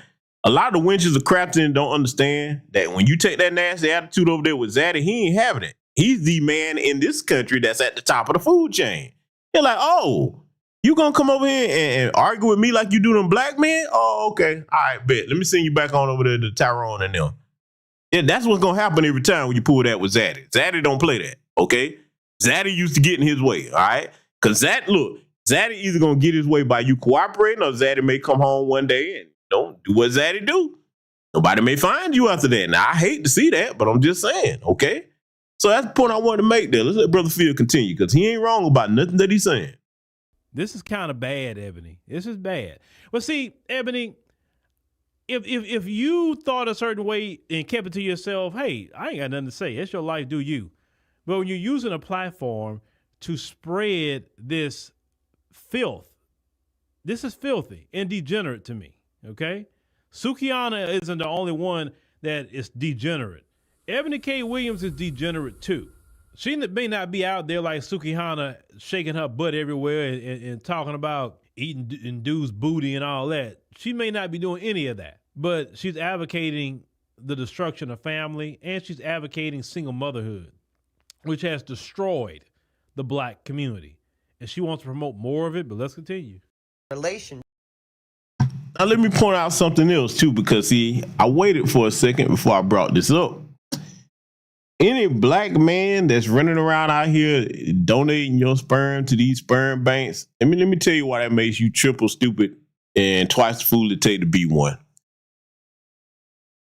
A lot of the wenches of Crafton don't understand that when you take that nasty attitude over there with Zaddy, he ain't having it. He's the man in this country that's at the top of the food chain. You're like, oh, you gonna come over here and argue with me like you do them black men? Oh, okay. All right, bet. Let me send you back on over there to Tyrone and them. Yeah, that's what's gonna happen every time when you pull that with Zaddy. Zaddy don't play that, okay? Zaddy used to get in his way, all right? Because Zaddy either gonna get his way by you cooperating, or Zaddy may come home one day and don't do what Zaddy do. Nobody may find you after that. Now, I hate to see that, but I'm just saying, okay? So that's the point I wanted to make there. Let's let Brother Phil continue, because he ain't wrong about nothing that he's saying. This is kind of bad, Ebony. This is bad. Well, see, Ebony, if you thought a certain way and kept it to yourself, hey, I ain't got nothing to say. It's your life, do you. But when you're using a platform to spread this filth, this is filthy and degenerate to me, okay? Sukihana isn't the only one that is degenerate. Ebony K. Williams is degenerate too. She may not be out there like Sukihana shaking her butt everywhere and talking about eating and dude's booty and all that. She may not be doing any of that, but she's advocating the destruction of family, and she's advocating single motherhood, which has destroyed the black community. And she wants to promote more of it, but let's continue. Relation. Now, let me point out something else, too, because, see, I waited for a second before I brought this up. Any black man that's running around out here donating your sperm to these sperm banks, let me tell you why that makes you triple stupid and twice the fool it take to be one.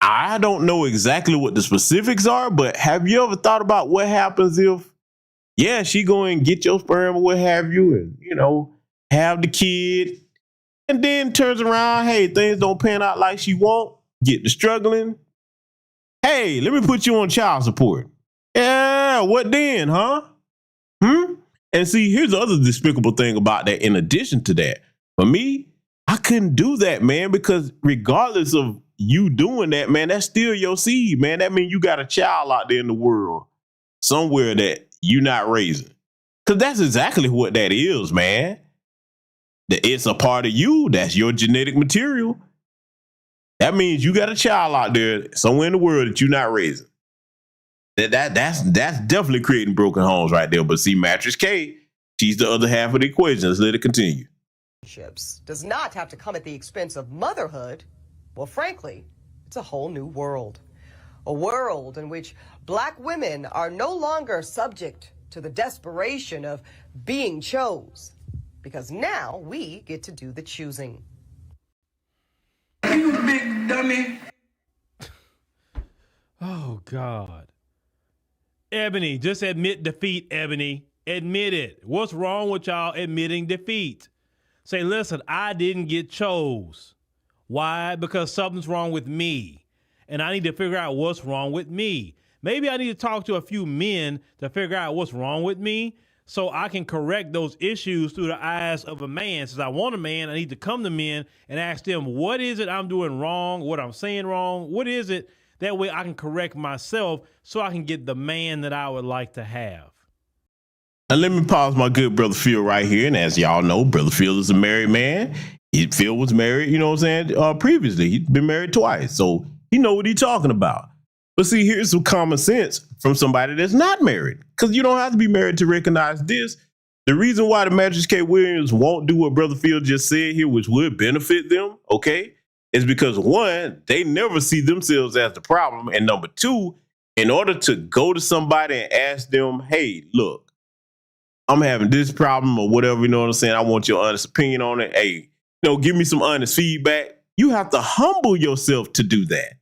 I don't know exactly what the specifics are, but have you ever thought about what happens if, yeah, she go and get your sperm or what have you, and, you know, have the kid, and then turns around, hey, things don't pan out like she want, get to struggling. Hey, let me put you on child support. Yeah, what then, huh? And see, here's the other despicable thing about that in addition to that. For me, I couldn't do that, man, because regardless of you doing that, man, that's still your seed, man. That means you got a child out there in the world somewhere that you're not raising. Because that's exactly what that is, man. It's a part of you. That's your genetic material. That means you got a child out there somewhere in the world that you're not raising. That's definitely creating broken homes right there. But see, Mattress K, she's the other half of the equation. Let's let it continue. Does not have to come at the expense of motherhood Well, frankly, it's a whole new world. A world in which black women are no longer subject to the desperation of being chose, because now we get to do the choosing. You big dummy. Oh, God. Ebony, just admit defeat, Ebony. Admit it. What's wrong with y'all admitting defeat? Say, listen, I didn't get chose. Why? Because something's wrong with me. And I need to figure out what's wrong with me. Maybe I need to talk to a few men to figure out what's wrong with me so I can correct those issues through the eyes of a man. Since I want a man, I need to come to men and ask them, what is it I'm doing wrong? What I'm saying wrong? What is it? That way I can correct myself so I can get the man that I would like to have. Now let me pause my good brother Phil right here. And as y'all know, brother Phil is a married man. Phil was married, you know what I'm saying, previously. He'd been married twice. So he know what he's talking about. But see, here's some common sense from somebody that's not married. Because you don't have to be married to recognize this. The reason why the Mattress K. Williams won't do what Brother Phil just said here, which would benefit them, okay, is because, one, they never see themselves as the problem. And number two, in order to go to somebody and ask them, hey, look, I'm having this problem or whatever, you know what I'm saying? I want your honest opinion on it. Hey, you know, give me some honest feedback. You have to humble yourself to do that.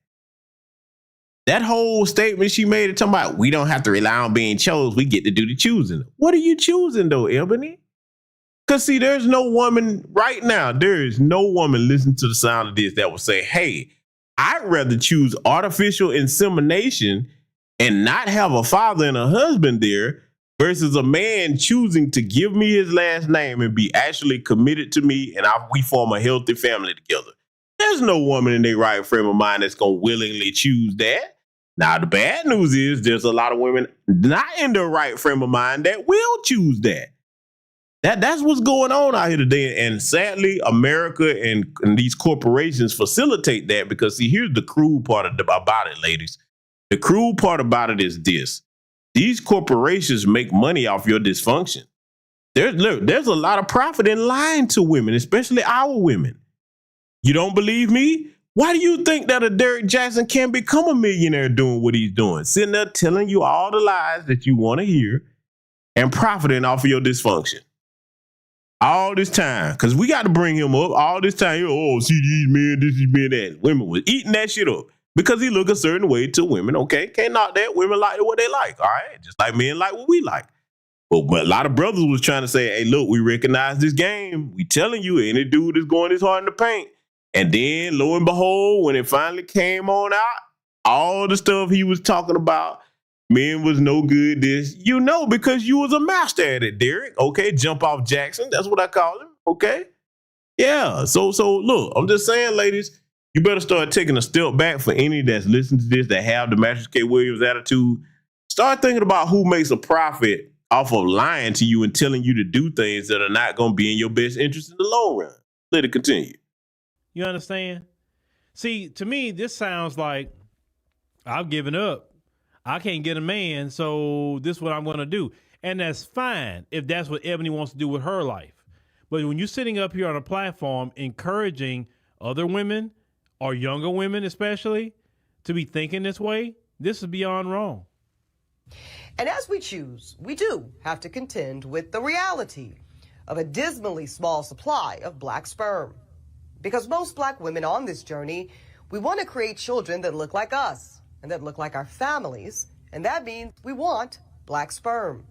That whole statement she made, talking about we don't have to rely on being chose, we get to do the choosing. What are you choosing though, Ebony? Because see, there's no woman right now, there is no woman listening to the sound of this that will say, hey, I'd rather choose artificial insemination and not have a father and a husband there versus a man choosing to give me his last name and be actually committed to me and we form a healthy family together. There's no woman in their right frame of mind that's going to willingly choose that. Now, the bad news is there's a lot of women not in their right frame of mind that will choose that. That's what's going on out here today. And sadly, America and these corporations facilitate that because, see, here's the cruel part about it, ladies. The cruel part about it is this. These corporations make money off your dysfunction. There's a lot of profit in lying to women, especially our women. You don't believe me? Why do you think that a Derrick Jackson can become a millionaire doing what he's doing? Sitting there telling you all the lies that you want to hear and profiting off of your dysfunction. All this time, because we got to bring him up all this time. Oh, see these men, this is men, that. Women was eating that shit up because he look a certain way to women. Okay, can't knock that. Women like what they like. All right, just like men like what we like. But a lot of brothers was trying to say, hey, look, we recognize this game. We telling you, any dude is going this hard in the paint. And then, lo and behold, when it finally came on out, all the stuff he was talking about, men was no good, this, you know, because you was a master at it, Derrick. Okay, jump off Jackson. That's what I call him. Okay. Yeah. So look, I'm just saying, ladies, you better start taking a step back for any that's listening to this that have the Mattress K. Williams attitude. Start thinking about who makes a profit off of lying to you and telling you to do things that are not going to be in your best interest in the long run. Let it continue. You understand? See, to me, this sounds like I've given up. I can't get a man, so this is what I'm going to do. And that's fine if that's what Ebony wants to do with her life. But when you're sitting up here on a platform encouraging other women or younger women especially to be thinking this way, this is beyond wrong. And as we choose, we do have to contend with the reality of a dismally small supply of black sperm. Because most black women on this journey, we want to create children that look like us and that look like our families. And that means we want black sperm.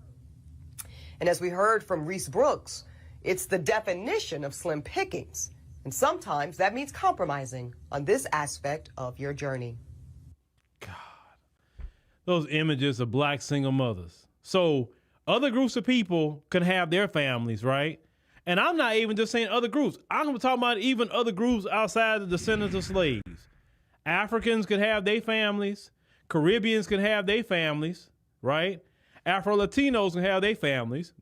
And as we heard from Reese Brooks, it's the definition of slim pickings. And sometimes that means compromising on this aspect of your journey. Those images of black single mothers. So other groups of people can have their families, right? And I'm not even just saying other groups. I'm talking about even other groups outside the descendants of slaves. Africans could have their families. Caribbeans can have their families, right? Afro-Latinos can have their families.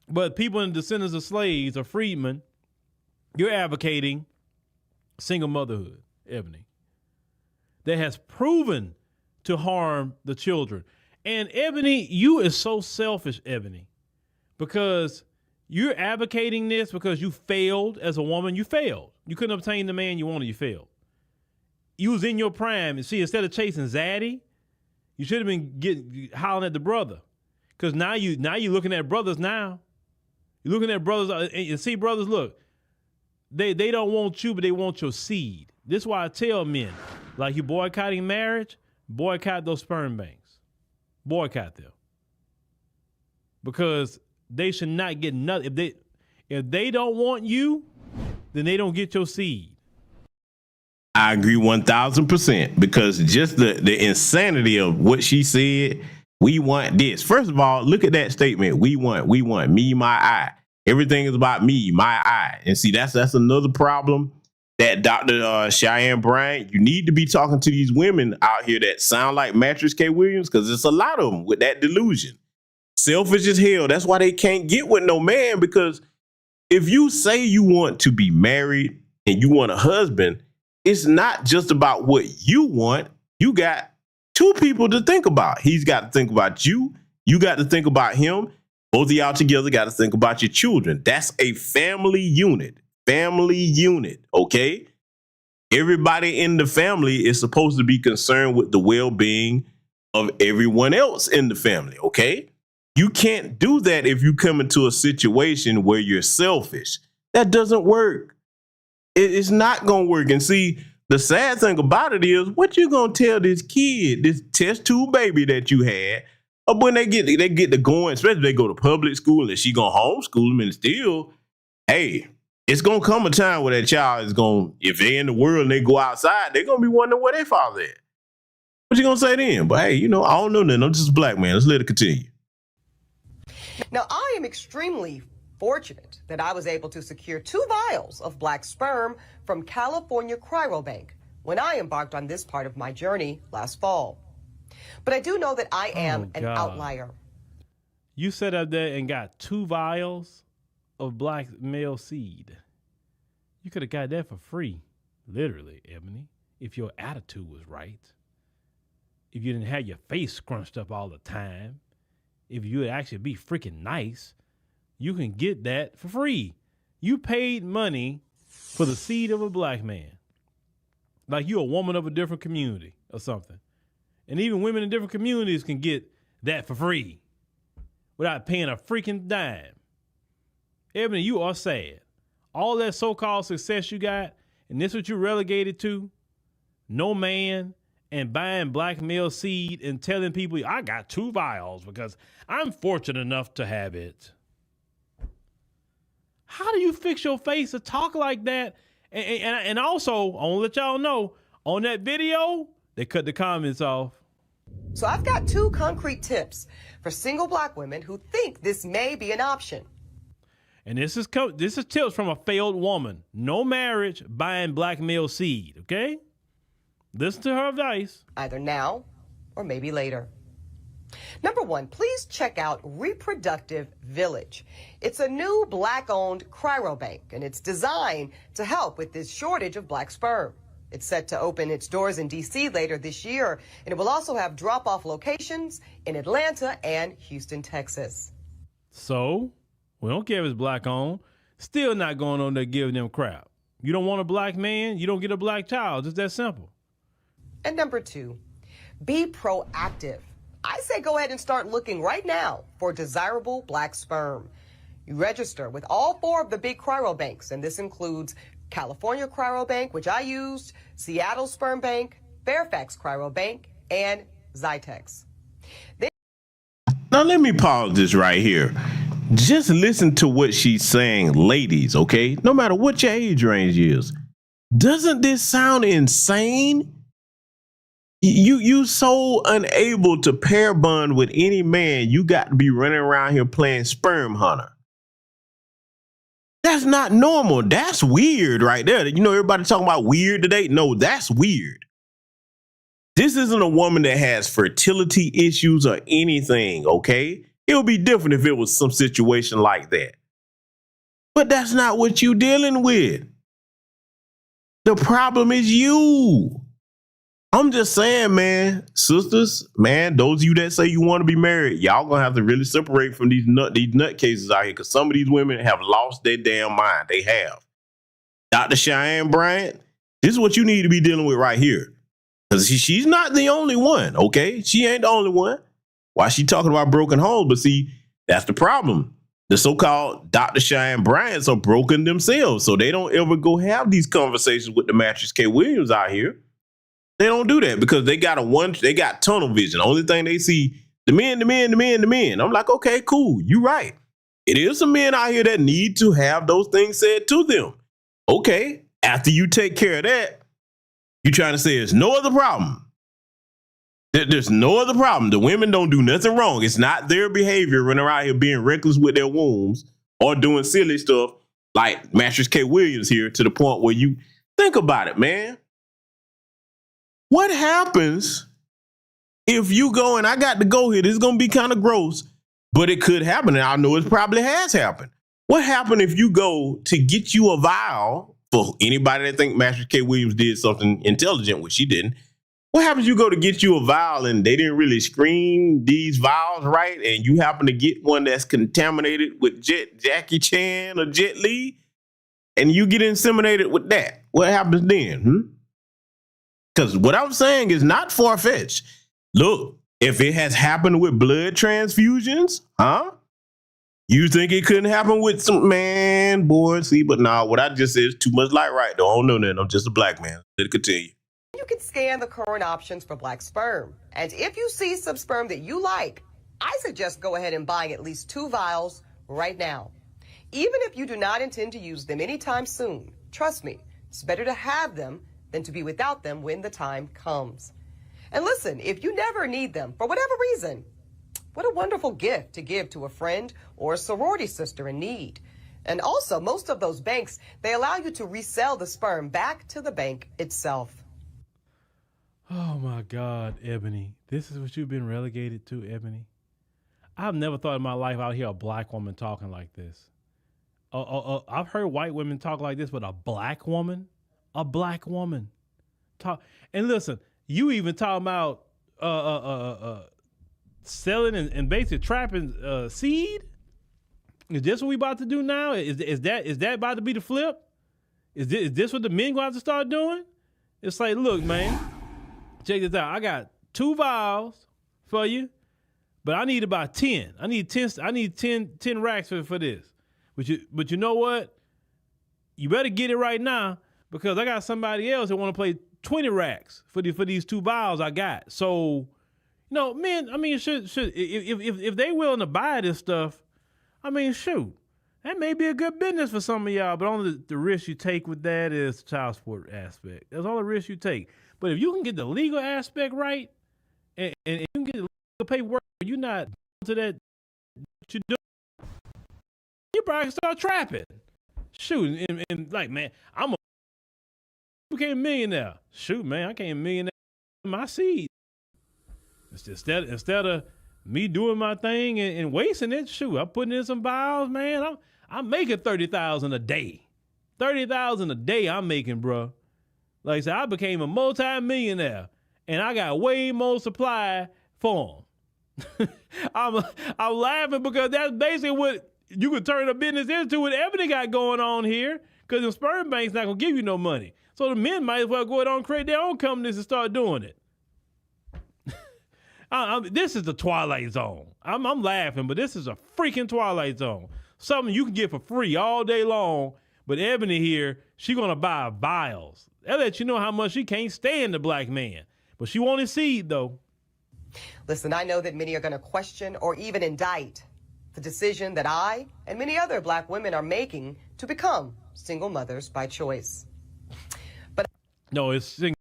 But people in the descendants of slaves or freedmen, you're advocating single motherhood, Ebony, that has proven to harm the children. And Ebony, you is so selfish, Ebony, because you're advocating this because you failed as a woman. You failed. You couldn't obtain the man you wanted. You failed. you was in your prime. And see, instead of chasing Zaddy, you should have been hollering at the brother. Because now you're looking at brothers now. You're looking at brothers, and see, brothers, look, they don't want you, but they want your seed. This is why I tell men, like you boycotting marriage, boycott those sperm banks. Boycott them. Because they should not get nothing. If they don't want you, then they don't get your seed. I agree 1,000% because just the insanity of what she said. We want this. First of all, look at that statement. We want me, my I. Everything is about me, my I. And see, that's another problem that Dr. Cheyenne Bryant, you need to be talking to these women out here that sound like Mattress K. Williams, because there's a lot of them with that delusion. Selfish as hell. That's why they can't get with no man, because if you say you want to be married and you want a husband, it's not just about what you want. You got two people to think about. He's got to think about you. You got to think about him. Both of y'all together got to think about your children. That's a family unit. Family unit, okay? Everybody in the family is supposed to be concerned with the well-being of everyone else in the family, okay? You can't do that if you come into a situation where you're selfish. That doesn't work. It's not going to work. And see, the sad thing about it is, what you gonna tell this kid, this test tube baby that you had, when they get to going, especially if they go to public school and she gonna homeschool them, and still, hey, it's gonna come a time where that child is gonna, if they in the world and they go outside, they're gonna be wondering where their father at. What you gonna say then? But hey, I don't know nothing. I'm just a black man. Let's let it continue. Now, I am extremely fortunate that I was able to secure 2 vials of black sperm from California Cryobank when I embarked on this part of my journey last fall. But I do know that I am an outlier. You sat up there and got 2 vials of black male seed. You could have got that for free, literally, Ebony, if your attitude was right. If you didn't have your face scrunched up all the time. If you would actually be freaking nice. You can get that for free. You paid money for the seed of a black man. Like you're a woman of a different community or something. And even women in different communities can get that for free without paying a freaking dime. Ebony, you are sad. All that so-called success you got, and this what you relegated to? No man and buying black male seed and telling people, I got 2 vials because I'm fortunate enough to have it. How do you fix your face to talk like that? And also, I want to let y'all know, on that video, they cut the comments off. So I've got 2 concrete tips for single black women who think this may be an option. And this is tips from a failed woman. No marriage, buying black male seed, okay? Listen to her advice. Either now or maybe later. Number 1, please check out Reproductive Village. It's a new black-owned cryobank, and it's designed to help with this shortage of black sperm. It's set to open its doors in D.C. later this year, and it will also have drop-off locations in Atlanta and Houston, Texas. So, we don't care if it's black-owned. Still not going on there giving them crap. You don't want a black man, you don't get a black child. It's that simple. And number 2, be proactive. I say go ahead and start looking right now for desirable black sperm. You register with all 4 of the big cryobanks, and this includes California Cryobank, which I used, Seattle Sperm Bank, Fairfax Cryobank, and Zytex. Now let me pause this right here. Just listen to what she's saying, ladies, okay? No matter what your age range is. Doesn't this sound insane? You so unable to pair bond with any man, you got to be running around here playing sperm hunter. That's not normal. That's weird right there. Everybody talking about weird today. No, that's weird. This isn't a woman that has fertility issues or anything, okay? It would be different if it was some situation like that. But that's not what you're dealing with. The problem is you. I'm just saying, man, sisters, man, those of you that say you want to be married, y'all gonna have to really separate from these nutcases out here, because some of these women have lost their damn mind. They have. Dr. Cheyenne Bryant, This is what you need to be dealing with right here. Because she's not the only one, okay? She ain't the only one. Why she talking about broken homes? But see, that's the problem. The so-called Dr. Shine Bryants are broken themselves, so they don't ever go have these conversations with the Mattress K. Williams out here. They don't do that because they got tunnel vision. The only thing they see, the men. I'm like, okay, cool. You right. It is some men out here that need to have those things said to them. Okay, after you take care of that, you trying to say there's no other problem. There's no other problem. The women don't do nothing wrong. It's not their behavior running around here being reckless with their wombs or doing silly stuff like Mattress K. Williams here, to the point where you think about it, man. What happens if you go, and I got to go here, this is going to be kind of gross, but it could happen, and I know it probably has happened. What happened if you go to get you a vial, for anybody that think Mattress K. Williams did something intelligent, which she didn't? What happens if you go to get you a vial and they didn't really screen these vials right, and you happen to get one that's contaminated with Jackie Chan or Jet Li, and you get inseminated with that? What happens then? Because what I'm saying is not far-fetched. Look, if it has happened with blood transfusions, you think it couldn't happen with some man, boy? See, but nah, what I just said is too much like right, though. I don't know that. I'm just a black man. Let it continue. You can scan the current options for black sperm. And if you see some sperm that you like, I suggest go ahead and buying at least 2 vials right now. Even if you do not intend to use them anytime soon, trust me, it's better to have them than to be without them when the time comes. And listen, if you never need them for whatever reason, what a wonderful gift to give to a friend or a sorority sister in need. And also, most of those banks, they allow you to resell the sperm back to the bank itself. Oh my God, Ebony. This is what you've been relegated to, Ebony. I've never thought in my life I'd hear a black woman talking like this. I've heard white women talk like this, but a black woman talk. And listen, you even talking about selling and basically trapping seed. Is this what we about to do now? Is that about to be the flip? Is this what the men going to have to start doing? It's like, look, man, check this out. I got 2 vials for you, but I need about 10. I need 10 racks for this. But you know what? You better get it right now, because I got somebody else that want to play 20 racks for these 2 vials I got. So, no, men, I mean, should if they willing to buy this stuff, I mean, shoot, that may be a good business for some of y'all, but only the risk you take with that is the child support aspect. That's all the risk you take. But if you can get the legal aspect right, and you can get the legal paperwork, you're not to that what you do, you probably can start trapping. Shoot, and like, man, I became a millionaire. Shoot, man, I became a millionaire in my seed. Instead of me doing my thing and wasting it, shoot, I'm putting in some vials, man. I'm making $30,000 a day. $30,000 a day I'm making, bro. Like I said, I became a multi-millionaire, and I got way more supply for them. I'm laughing because that's basically what you could turn a business into, what Ebony got going on here, because the sperm bank's not going to give you no money. So the men might as well go ahead and create their own companies and start doing it. This is the Twilight Zone. I'm laughing, but this is a freaking Twilight Zone. Something you can get for free all day long, but Ebony here, she going to buy vials. They'll let you know how much she can't stand the black man. But she won't seed, though. Listen, I know that many are going to question or even indict the decision that I and many other black women are making to become single mothers by choice. But no, it's single.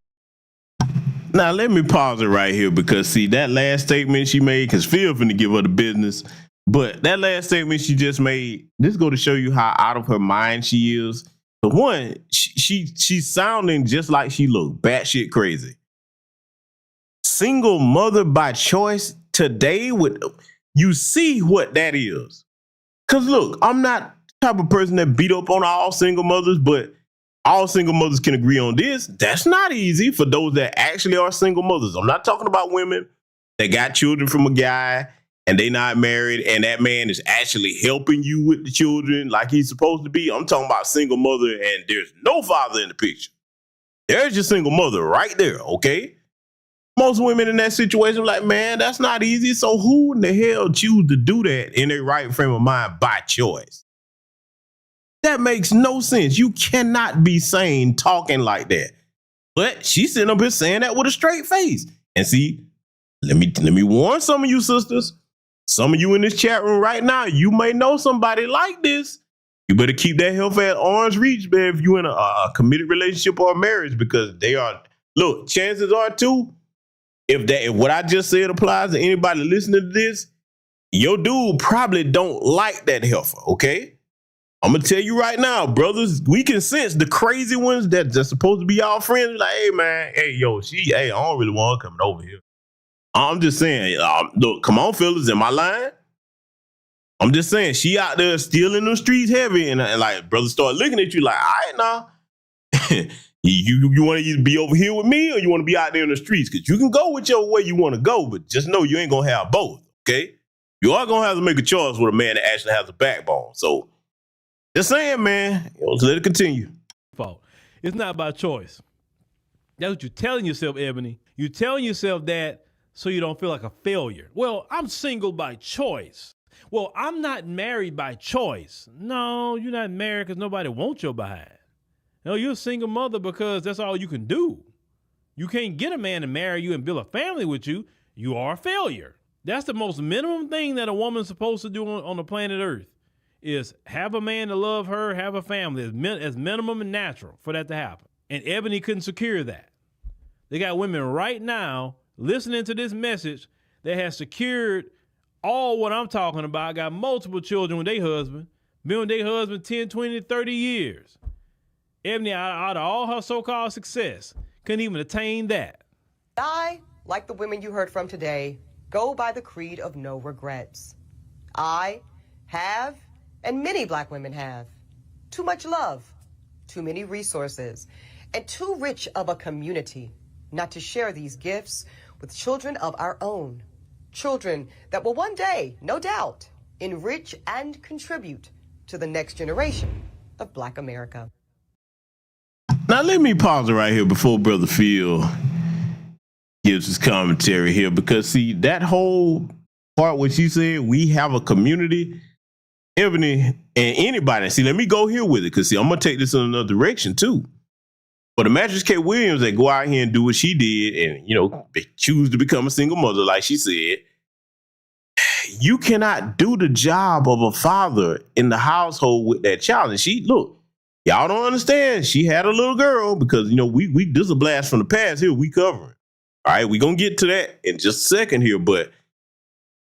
Now, let me pause it right here, because, see, that last statement she made, because Phil finna give her the business, but that last statement she just made, this go to show you how out of her mind she is. The one, she's sounding just like she looked, batshit crazy. Single mother by choice today, you see what that is. Because, look, I'm not the type of person that beat up on all single mothers, but all single mothers can agree on this. That's not easy for those that actually are single mothers. I'm not talking about women that got children from a guy and they not married and that man is actually helping you with the children like he's supposed to be. I'm talking about single mother and there's no father in the picture. There's your single mother right there, okay? Most women in that situation are like, man, that's not easy. So who in the hell choose to do that in their right frame of mind by choice? That makes no sense. You cannot be sane talking like that. But she's sitting up here saying that with a straight face. And see, let me warn some of you sisters. Some of you in this chat room right now, you may know somebody like this. You better keep that health at arm's reach, man, if you're in a committed relationship or a marriage, because they are, look, chances are too, if what I just said applies to anybody listening to this, your dude probably don't like that heifer, okay? I'm gonna tell you right now, brothers, we can sense the crazy ones that's supposed to be our friends. Like, hey man, hey yo, I don't really want her coming over here. I'm just saying, look, come on, fellas, am I lying? I'm just saying, she out there still in the streets heavy, and like brothers start looking at you like, all right now, you want to either be over here with me or you want to be out there in the streets? Because you can go whichever way you want to go, but just know you ain't gonna have both. Okay, you are gonna have to make a choice with a man that actually has a backbone. So. Just saying, man. Let's let it continue. It's not by choice. That's what you're telling yourself, Ebony. You're telling yourself that so you don't feel like a failure. Well, I'm single by choice. Well, I'm not married by choice. No, you're not married because nobody wants your behind. No, you're a single mother because that's all you can do. You can't get a man to marry you and build a family with you. You are a failure. That's the most minimum thing that a woman's supposed to do on the planet Earth. Is have a man to love her, have a family as minimum and natural for that to happen. And Ebony couldn't secure that. They got women right now listening to this message that has secured all what I'm talking about, got multiple children with their husband, been with their husband 10, 20, 30 years. Ebony, out of all her so-called success, couldn't even attain that. I, like the women you heard from today, go by the creed of no regrets. I have, and many black women have, too much love, too many resources, and too rich of a community not to share these gifts with children of our own. Children that will one day, no doubt, enrich and contribute to the next generation of Black America. Now let me pause it right here before Brother Phil gives his commentary here, because see, that whole part what she said, we have a community, Ebony, and anybody. See, let me go here with it, because see, I'm gonna take this in another direction too. For the Mattress K. Williams that go out here and do what she did, and choose to become a single mother, like she said, you cannot do the job of a father in the household with that child. And she, look, y'all don't understand. She had a little girl, because we this is a blast from the past here. We covering. All right, we gonna get to that in just a second here, but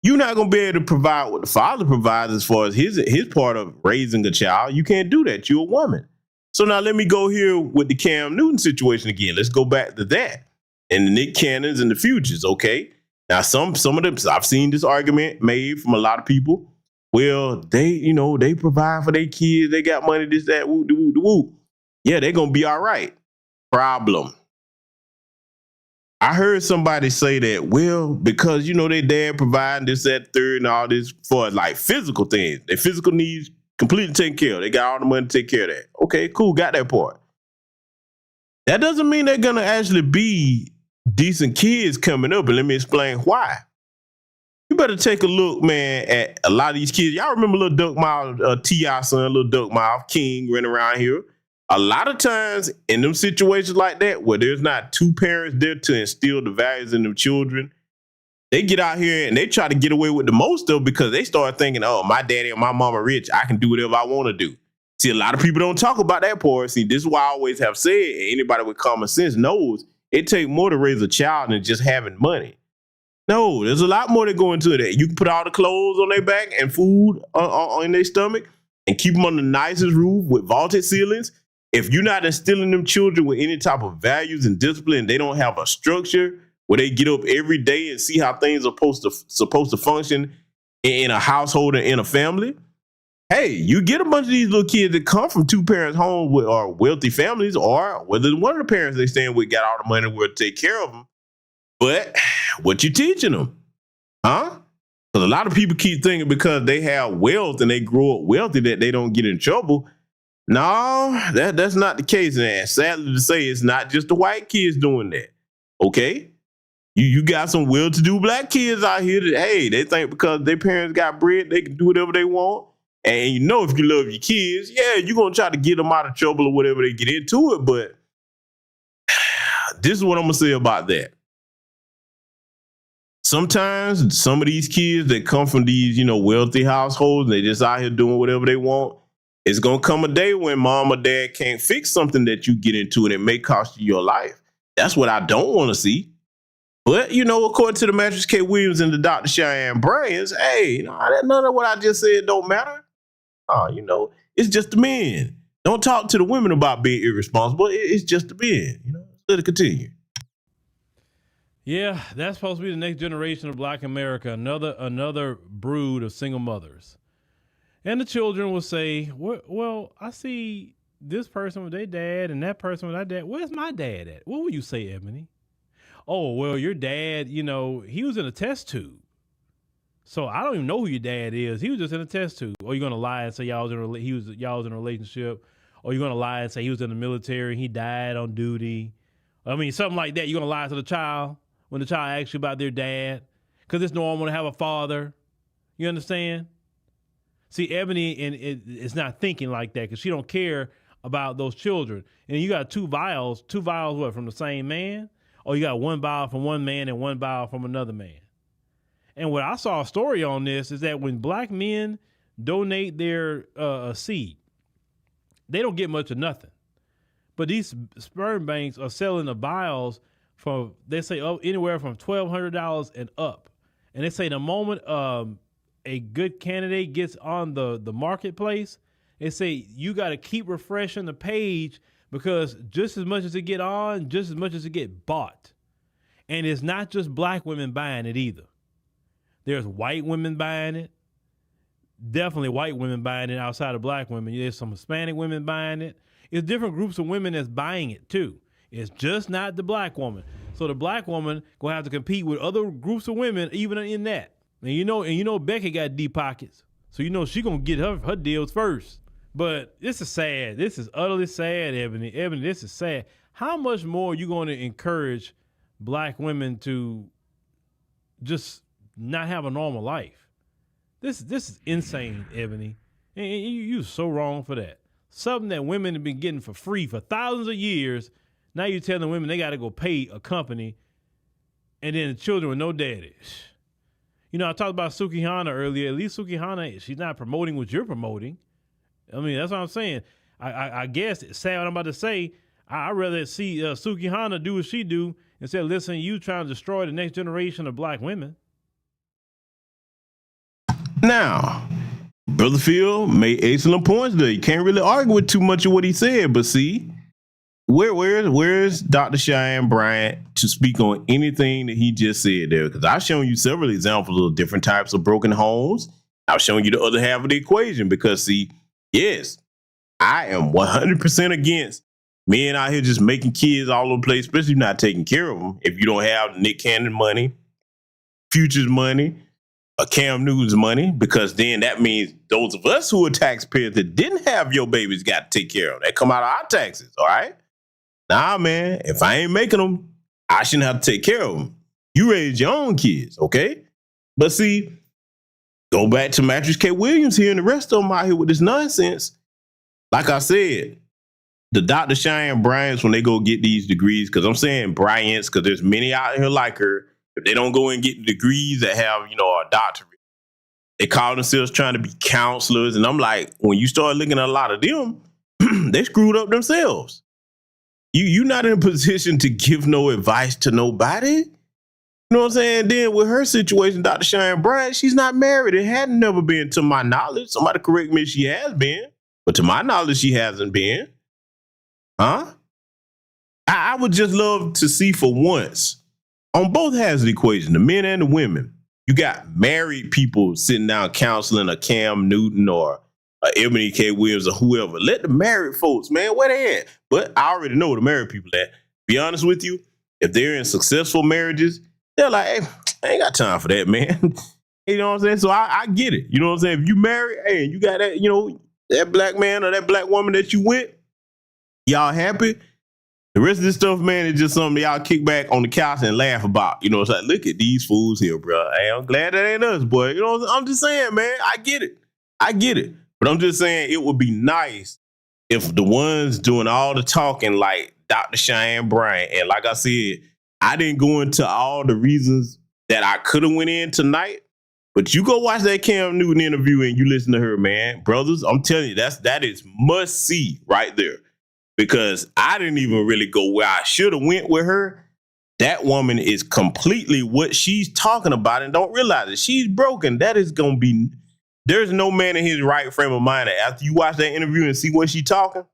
you're not gonna be able to provide what the father provides as far as his part of raising a child. You can't do that. You're a woman. So now let me go here with the Cam Newton situation again. Let's go back to that and the Nick Cannons and the Futures. Okay, now some of them, I've seen this argument made from a lot of people. Well, they provide for their kids. They got money. This, that, woo, woo, woo. Yeah, they're gonna be all right. Problem. I heard somebody say that, well, because, their dad providing this, that, third, and all this for like physical things. Their physical needs completely taken care of. They got all the money to take care of that. Okay, cool. Got that part. That doesn't mean they're going to actually be decent kids coming up. And let me explain why. You better take a look, man, at a lot of these kids. Y'all remember little Duck Mouth, T.I. son, little Duck Mouth, King running around here. A lot of times in them situations like that, where there's not two parents there to instill the values in them children, they get out here and they try to get away with the most of, because they start thinking, oh, my daddy and my mama rich, I can do whatever I want to do. See, a lot of people don't talk about that part. See, this is why I always have said, anybody with common sense knows it takes more to raise a child than just having money. No, there's a lot more that go into that. You can put all the clothes on their back and food in their stomach and keep them on the nicest roof with vaulted ceilings. If you're not instilling them children with any type of values and discipline, they don't have a structure where they get up every day and see how things are supposed to function in a household and in a family. Hey, you get a bunch of these little kids that come from two parents homes or wealthy families, or whether one of the parents they stand with got all the money where to take care of them. But what you teaching them? Huh? Because a lot of people keep thinking because they have wealth and they grow up wealthy that they don't get in trouble. No, that's not the case. And sadly to say, it's not just the white kids doing that. Okay? You got some well-to-do black kids out here that, hey, they think because their parents got bread, they can do whatever they want. And you know if you love your kids, yeah, you're going to try to get them out of trouble or whatever they get into it. But this is what I'm going to say about that. Sometimes some of these kids that come from these, wealthy households, and they just out here doing whatever they want, it's going to come a day when mom or dad can't fix something that you get into and it may cost you your life. That's what I don't want to see. But, according to the Mattress K. Williams and the Dr. Cheyenne Bryant, hey, none of what I just said don't matter. It's just the men. Don't talk to the women about being irresponsible. It's just the men. Let it continue. Yeah, that's supposed to be the next generation of Black America, another brood of single mothers. And the children will say, well, I see this person with their dad and that person with their dad. Where's my dad at? What would you say, Ebony? Oh, well, your dad, he was in a test tube. So I don't even know who your dad is. He was just in a test tube. Or you're going to lie and say y'all was in a relationship. Or you're going to lie and say he was in the military and he died on duty. I mean, something like that. You're going to lie to the child when the child asks you about their dad. Because it's normal to have a father. You understand? See, Ebony is not thinking like that because she don't care about those children. And you got two vials what, from the same man? Or you got one vial from one man and one vial from another man? And what I saw a story on this is that when Black men donate their seed, they don't get much of nothing. But these sperm banks are selling the vials for, they say, anywhere from $1,200 and up. And they say the moment a good candidate gets on the marketplace, they say you got to keep refreshing the page because just as much as it get on, just as much as it get bought. And it's not just Black women buying it either. There's white women buying it. Definitely white women buying it outside of Black women. There's some Hispanic women buying it. It's different groups of women that's buying it too. It's just not the Black woman. So the Black woman gonna have to compete with other groups of women even in that. And you know Becky got deep pockets. So she gonna get her deals first. But this is sad. This is utterly sad, Ebony. Ebony, this is sad. How much more are you going to encourage Black women to just not have a normal life? This is insane, Ebony. And you're so wrong for that. Something that women have been getting for free for thousands of years. Now you're telling women they got to go pay a company and then the children with no daddy. I talked about Sukihana earlier. At least Sukihana, she's not promoting what you're promoting. I mean, that's what I'm saying. I guess it's sad what I'm about to say. I'd rather see Sukihana do what she do instead of listening to you trying to destroy the next generation of Black women. Now, Brother Phil made excellent points there. You can't really argue with too much of what he said, but see, where's Dr. Cheyenne Bryant to speak on anything that he just said there? Because I've shown you several examples of different types of broken homes. I've shown you the other half of the equation because, see, yes, I am 100% against men out here just making kids all over the place, especially not taking care of them. If you don't have Nick Cannon money, Future's money, or Cam Newton's money, because then that means those of us who are taxpayers that didn't have your babies got to take care of them. That come out of our taxes, all right? Nah, man, if I ain't making them, I shouldn't have to take care of them. You raise your own kids, okay? But see, go back to Mattress K. Williams here and the rest of them out here with this nonsense. Like I said, the Dr. Cheyenne Bryants, when they go get these degrees, because I'm saying Bryants, because there's many out here like her, if they don't go and get degrees that have, a doctorate, they call themselves trying to be counselors. And I'm like, when you start looking at a lot of them, they screwed up themselves. You're not in a position to give no advice to nobody. You know what I'm saying? Then with her situation, Dr. Cheyenne Bryant, she's not married. It had never been, to my knowledge. Somebody correct me if she has been. But to my knowledge, she hasn't been. Huh? I would just love to see for once, on both halves of the equation, the men and the women, you got married people sitting down counseling a Cam Newton or Ebony K. Williams or whoever. Let the married folks, man, where they at? But I already know where the married people at. Be honest with you, if they're in successful marriages, they're like, hey, I ain't got time for that, man. You know what I'm saying? So I get it. You know what I'm saying? If you married, hey, you got that, that black man or that black woman that you with, y'all happy? The rest of this stuff, man, is just something y'all kick back on the couch and laugh about. You know, it's like, look at these fools here, bro. Hey, I'm glad that ain't us, boy. You know, I'm just saying, man, I get it. But I'm just saying it would be nice if the ones doing all the talking like Dr. Cheyenne Bryant, and like I said, I didn't go into all the reasons that I could have went in tonight, but you go watch that Cam Newton interview and you listen to her, man. Brothers, I'm telling you, that is must see right there. Because I didn't even really go where I should have went with her. That woman is completely what she's talking about and don't realize it. She's broken. That is going to be, there's no man in his right frame of mind that after you watch that interview and see what she's talking.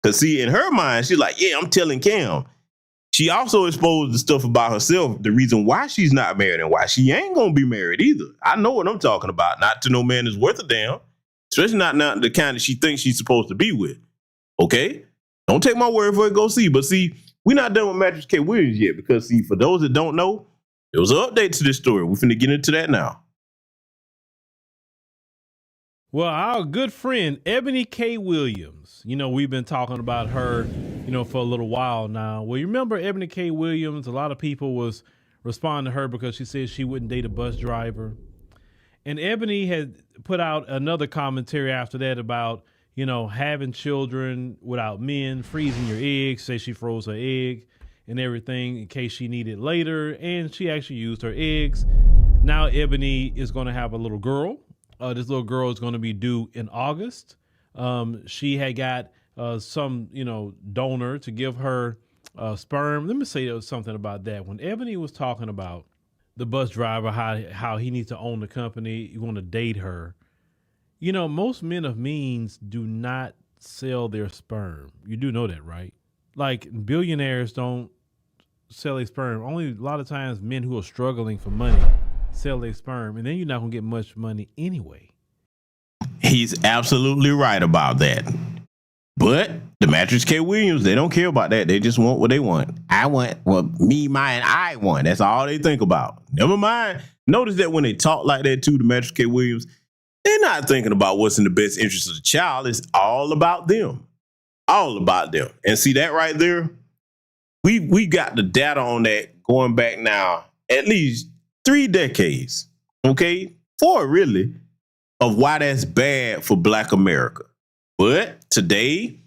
Because see, in her mind, she's like, yeah, I'm telling Cam. She also exposed the stuff about herself, the reason why she's not married and why she ain't going to be married either. I know what I'm talking about. Not to no man that's worth a damn. Especially not the kind that she thinks she's supposed to be with. Okay? Don't take my word for it, go see. But see, we're not done with Mattress K. Williams yet because, see, for those that don't know, there was an update to this story. We're finna get into that now. Well, our good friend, Ebony K. Williams, you know, we've been talking about her, you know, for a little while now. Well, you remember Ebony K. Williams, a lot of people was responding to her because she said she wouldn't date a bus driver. And Ebony had put out another commentary after that about, you know, having children without men, freezing your eggs, say she froze her egg and everything in case she needed later. And she actually used her eggs. Now Ebony is going to have a little girl. This little girl is going to be due in August. She had got some, you know, donor to give her sperm. Let me say something about that. When Ebony was talking about the bus driver, how he needs to own the company, you want to date her. You know, most men of means do not sell their sperm. You do know that, right? Like billionaires don't sell their sperm. Only a lot of times men who are struggling for money sell their sperm, and then you're not going to get much money anyway. He's absolutely right about that. But the Mattress K. Williams, they don't care about that. They just want what they want. I want what me, mine, I want. That's all they think about. Never mind. Notice that when they talk like that too, the Mattress K. Williams, they're not thinking about what's in the best interest of the child. It's all about them. All about them. And see that right there? We got the data on that going back now at least 3 decades. Okay? 4 really, of why that's bad for Black America. But today,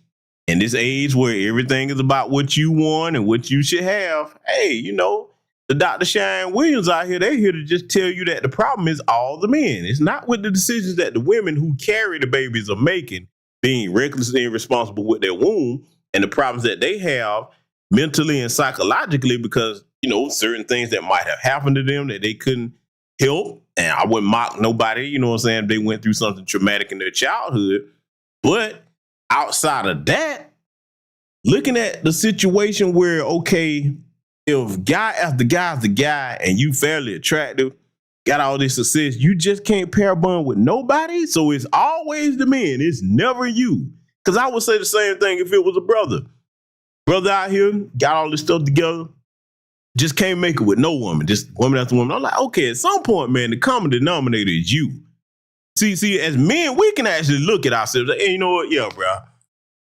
in this age where everything is about what you want and what you should have, hey, you know, the Dr. Cheyenne Williams out here, they're here to just tell you that the problem is all the men. It's not with the decisions that the women who carry the babies are making, being recklessly irresponsible with their womb and the problems that they have mentally and psychologically because, you know, certain things that might have happened to them that they couldn't help. And I wouldn't mock nobody, you know what I'm saying, if they went through something traumatic in their childhood. But outside of that, looking at the situation where, okay, if guy after guy after guy and you fairly attractive, got all this success, you just can't pair bond with nobody. So it's always the men. It's never you. Because I would say the same thing if it was a brother. Brother out here, got all this stuff together, just can't make it with no woman, just woman after woman. I'm like, okay, at some point, man, the common denominator is you. See, as men, we can actually look at ourselves like, hey, you know what? Yeah, bro,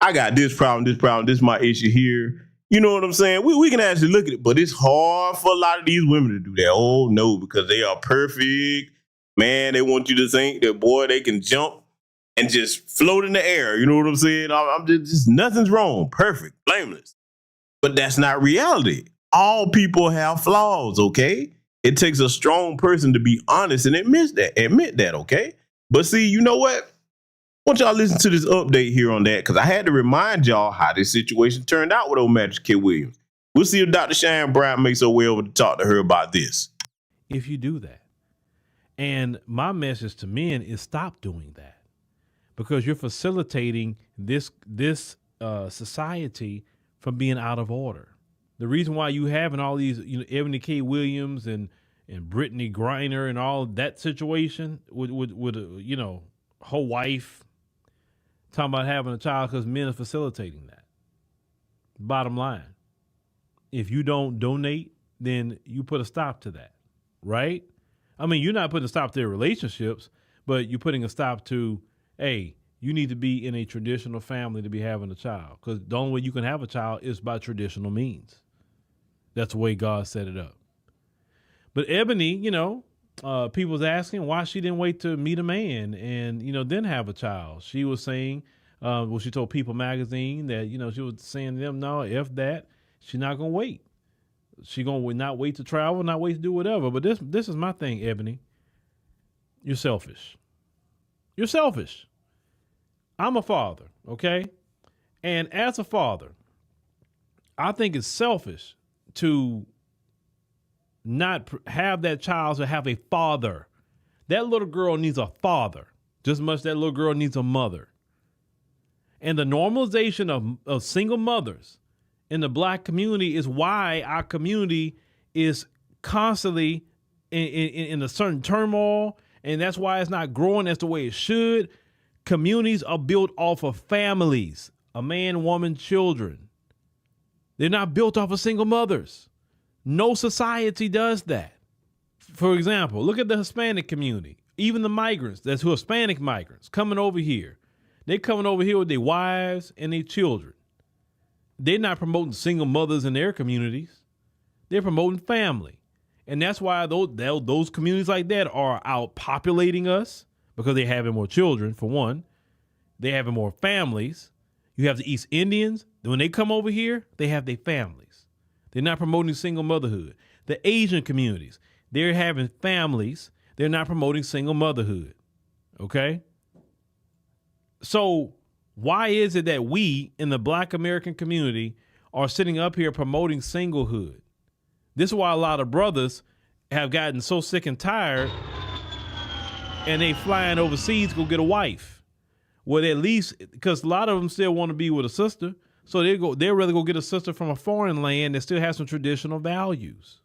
I got this problem, this is my issue here. You know what I'm saying? We can actually look at it, but it's hard for a lot of these women to do that. Oh, no, because they are perfect. Man, they want you to think that, boy, they can jump and just float in the air. You know what I'm saying? I'm just nothing's wrong. Perfect, blameless. But that's not reality. All people have flaws, okay? It takes a strong person to be honest and admit that, okay? But see, you know what? I want y'all to listen to this update here on that because I had to remind y'all how this situation turned out with old Mattress K. Williams. We'll see if Dr. Cheyenne Bryant makes her way over to talk to her about this. If you do that. And my message to men is stop doing that because you're facilitating this society from being out of order. The reason why you having all these, you know, Ebony K. Williams and Brittany Griner and all that situation with you know, her wife talking about having a child because men are facilitating that. Bottom line, if you don't donate, then you put a stop to that, right? I mean, you're not putting a stop to their relationships, but you're putting a stop to, hey, you need to be in a traditional family to be having a child, because the only way you can have a child is by traditional means. That's the way God set it up. But Ebony, people was asking why she didn't wait to meet a man and, then have a child. She was saying, she told People Magazine that, she was saying to them, no, if that, she's not going to wait. She going to not wait to travel, not wait to do whatever. But this is my thing, Ebony. You're selfish. You're selfish. I'm a father, okay? And as a father, I think it's selfish to not have that child to have a father. That little girl needs a father just as much that little girl needs a mother. And the normalization of single mothers in the Black community is why our community is constantly in a certain turmoil, and that's why it's not growing as the way it should. Communities are built off of families, a man, woman, children. They're not built off of single mothers. No society does that. For example, look at the Hispanic community, even the migrants, that's who Hispanic migrants coming over here. They're coming over here with their wives and their children. They're not promoting single mothers in their communities. They're promoting family. And that's why those communities like that are outpopulating us, because they're having more children, for one. They're having more families. You have the East Indians. When they come over here, they have their families. They're not promoting single motherhood. The Asian communities, they're having families. They're not promoting single motherhood. Okay? So why is it that we in the Black American community are sitting up here promoting singlehood? This is why a lot of brothers have gotten so sick and tired and they flying overseas to go get a wife. Well, at least, because a lot of them still want to be with a sister. So they'd rather go get a sister from a foreign land that still has some traditional values.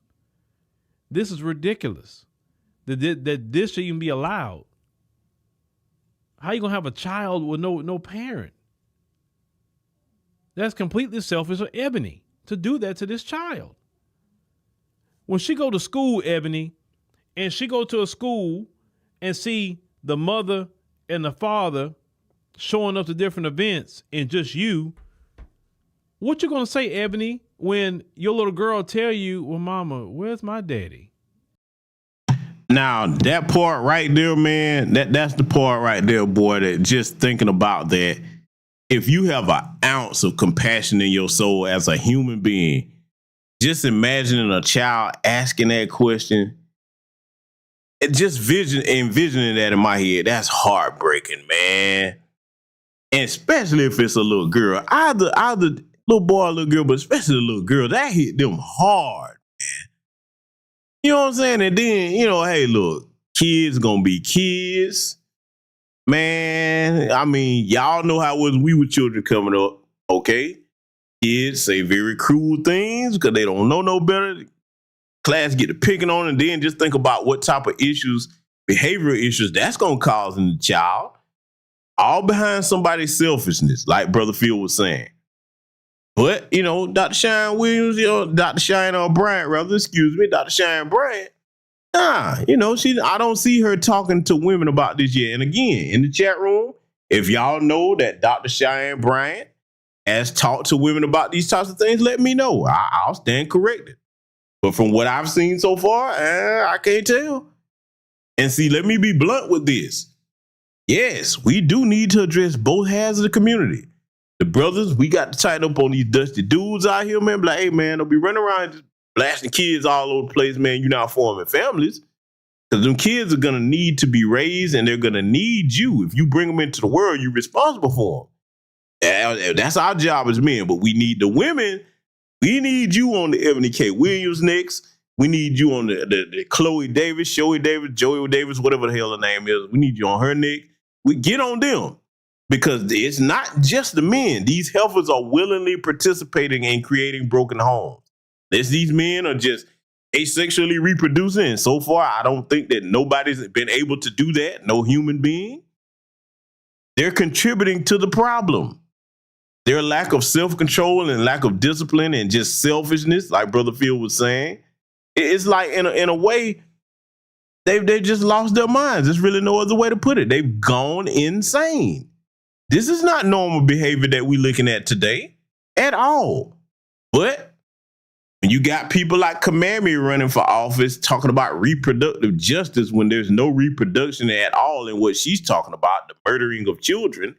This is ridiculous. That this should even be allowed. How you gonna have a child with no parent? That's completely selfish of Ebony to do that to this child. When she go to school, Ebony, and she go to a school and see the mother and the father showing up to different events and just you, what you gonna say, Ebony, when your little girl tell you, well, mama, where's my daddy? Now, that part right there, man, that's the part right there, boy, that just thinking about that, if you have an ounce of compassion in your soul as a human being, just imagining a child asking that question, just envisioning that in my head, that's heartbreaking, man. And especially if it's a little girl, either little boy or little girl, but especially the little girl, that hit them hard, man. You know what I'm saying? And then, hey, look, kids gonna be kids. Man, I mean, y'all know how we were children coming up, okay? Kids say very cruel things because they don't know no better. Class get to picking on, and then just think about what type of issues, behavioral issues, that's gonna cause in the child. All behind somebody's selfishness, like Brother Phil was saying. But, Dr. Shine Williams, Dr. Shine Bryant, Dr. Shine Bryant, I don't see her talking to women about this yet. And again, in the chat room, if y'all know that Dr. Shine Bryant has talked to women about these types of things, let me know. I'll stand corrected. But from what I've seen so far, I can't tell. And see, let me be blunt with this. Yes, we do need to address both halves of the community. The brothers, we got to tighten up on these dusty dudes out here, man. Be like, hey, man, don't be running around just blasting kids all over the place, man. You're not forming families. Because them kids are going to need to be raised, and they're going to need you. If you bring them into the world, you're responsible for them. That's our job as men. But we need the women. We need you on the Ebony K. Williams next. We need you on the Chloe Davis, Joey Davis, whatever the hell her name is. We need you on her neck. We get on them. Because it's not just the men. These heifers are willingly participating in creating broken homes. These men are just asexually reproducing. And so far, I don't think that nobody's been able to do that. No human being. They're contributing to the problem. Their lack of self-control and lack of discipline and just selfishness, like Brother Phil was saying, it's like in a way, they've just lost their minds. There's really no other way to put it. They've gone insane. This is not normal behavior that we're looking at today at all. But when you got people like Kamami running for office talking about reproductive justice when there's no reproduction at all in what she's talking about, the murdering of children,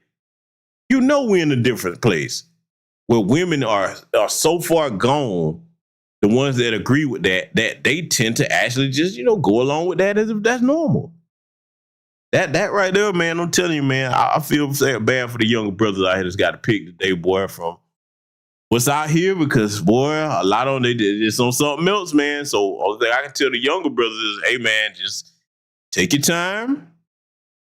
you know we're in a different place where women are so far gone, the ones that agree with that they tend to actually just, go along with that as if that's normal. That right there, man, I'm telling you, man, I feel bad for the younger brothers out here that's got to pick today, boy, from what's out here, because, boy, a lot on it's on something else, man. So all thing I can tell the younger brothers is, hey, man, just take your time,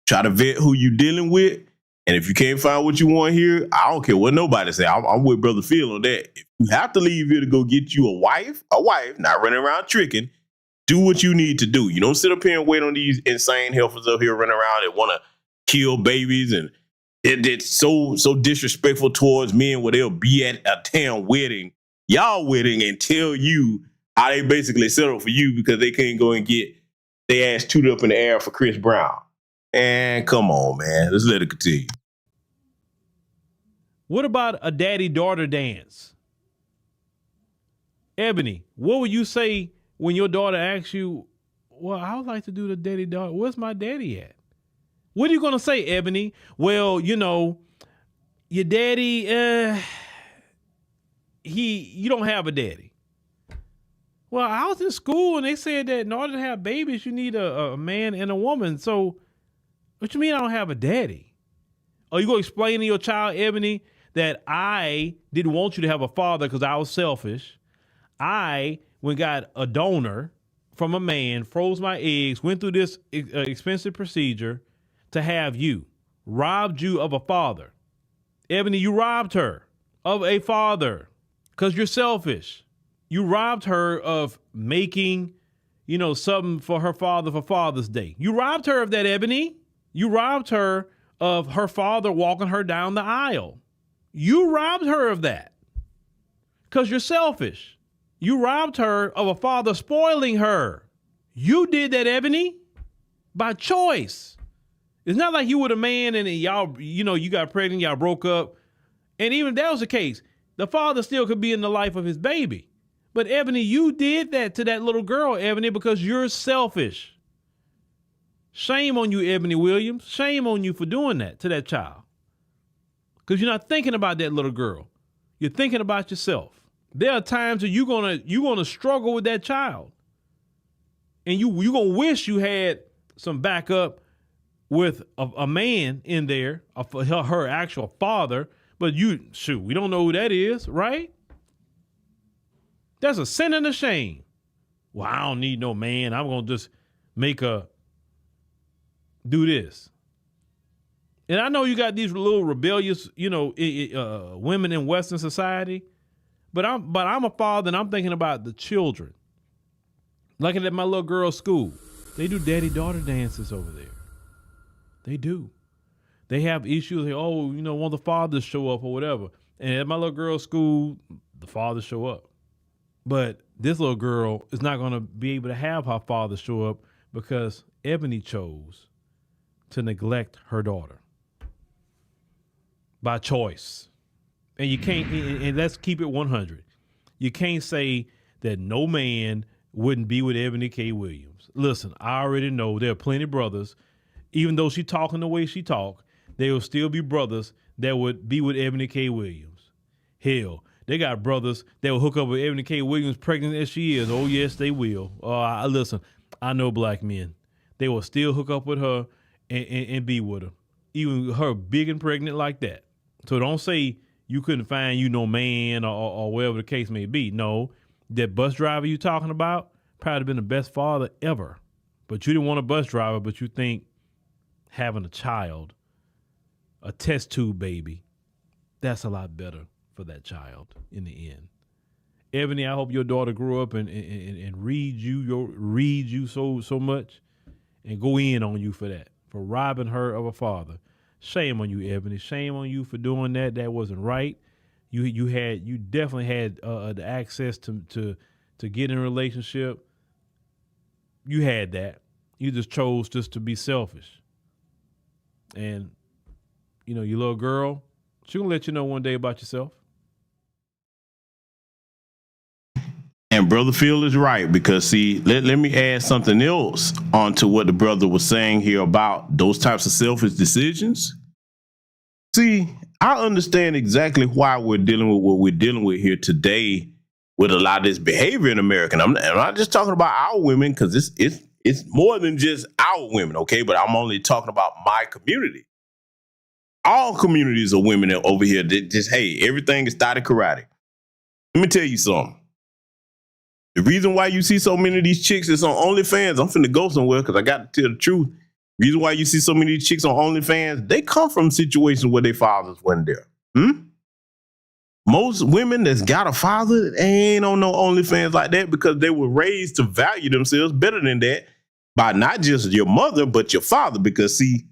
try to vet who you dealing with, and if you can't find what you want here, I don't care what nobody say. I'm with Brother Phil on that. If you have to leave here to go get you a wife, not running around tricking, do what you need to do. You don't sit up here and wait on these insane heifers up here running around that want to kill babies, and it's so disrespectful towards men where they'll be at a town wedding, y'all wedding, and tell you how they basically settle for you because they can't go and get their ass tooted up in the air for Chris Brown. And come on, man. Let's let it continue. What about a daddy-daughter dance? Ebony, what would you say when your daughter asks you, well, I would like to do the daddy-daughter. Where's my daddy at? What are you going to say, Ebony? Well, your daddy, you don't have a daddy. Well, I was in school and they said that in order to have babies, you need a man and a woman. So what you mean I don't have a daddy? Are you going to explain to your child, Ebony, that I didn't want you to have a father because I was selfish? I got a donor from a man, froze my eggs, went through this expensive procedure to have you, robbed you of a father. Ebony, you robbed her of a father because you're selfish. You robbed her of making, something for her father for Father's Day. You robbed her of that, Ebony. You robbed her of her father walking her down the aisle. You robbed her of that because you're selfish. You robbed her of a father spoiling her. You did that, Ebony, by choice. It's not like you were a man and y'all, you got pregnant, y'all broke up. And even if that was the case, the father still could be in the life of his baby. But Ebony, you did that to that little girl, Ebony, because you're selfish. Shame on you, Ebony Williams. Shame on you for doing that to that child. Because you're not thinking about that little girl. You're thinking about yourself. There are times that you're gonna struggle with that child. And you're going to wish you had some backup with a man in there, her actual father, but we don't know who that is, right? That's a sin and a shame. Well, I don't need no man. I'm going to just do this. And I know you got these little rebellious, women in Western society, but I'm a father and I'm thinking about the children. Like at my little girl's school, they do daddy-daughter dances over there. They do. They have issues. Want the fathers show up or whatever. And at my little girl's school, the fathers show up. But this little girl is not going to be able to have her father show up because Ebony chose to neglect her daughter by choice. And you can't, and let's keep it 100. You can't say that no man wouldn't be with Ebony K. Williams. Listen, I already know there are plenty of brothers, even though she talking the way she talk, there will still be brothers that would be with Ebony K. Williams. Hell, they got brothers that will hook up with Ebony K. Williams pregnant as she is. Oh, yes, they will. Listen, I know black men. They will still hook up with her and be with her, even her big and pregnant like that. So don't say you couldn't find no man or whatever the case may be. No, that bus driver you talking about probably been the best father ever. But you didn't want a bus driver, but you think having a child, a test tube baby, that's a lot better for that child in the end. Ebony, I hope your daughter grew up and read you so much and go in on you for that, for robbing her of a father. Shame on you, Ebony. Shame on you for doing that. That wasn't right. You definitely had the access to get in a relationship. You had that. You just chose just to be selfish. And your little girl, she gonna let you know one day about yourself. And Brother Phil is right, because see, let me add something else onto what the brother was saying here about those types of selfish decisions. See, I understand exactly why we're dealing with what we're dealing with here today with a lot of this behavior in America. And I'm not just talking about our women, because it's more than just our women, okay? But I'm only talking about my community. All communities of women over here that just, hey, everything is started karate. Let me tell you something. The reason why you see so many of these chicks that's on OnlyFans, I'm finna go somewhere because I got to tell the truth. The reason why you see so many of these chicks on OnlyFans, they come from situations where their fathers wasn't there. Most women that's got a father, they ain't on no OnlyFans like that because they were raised to value themselves better than that by not just your mother, but your father. Because see,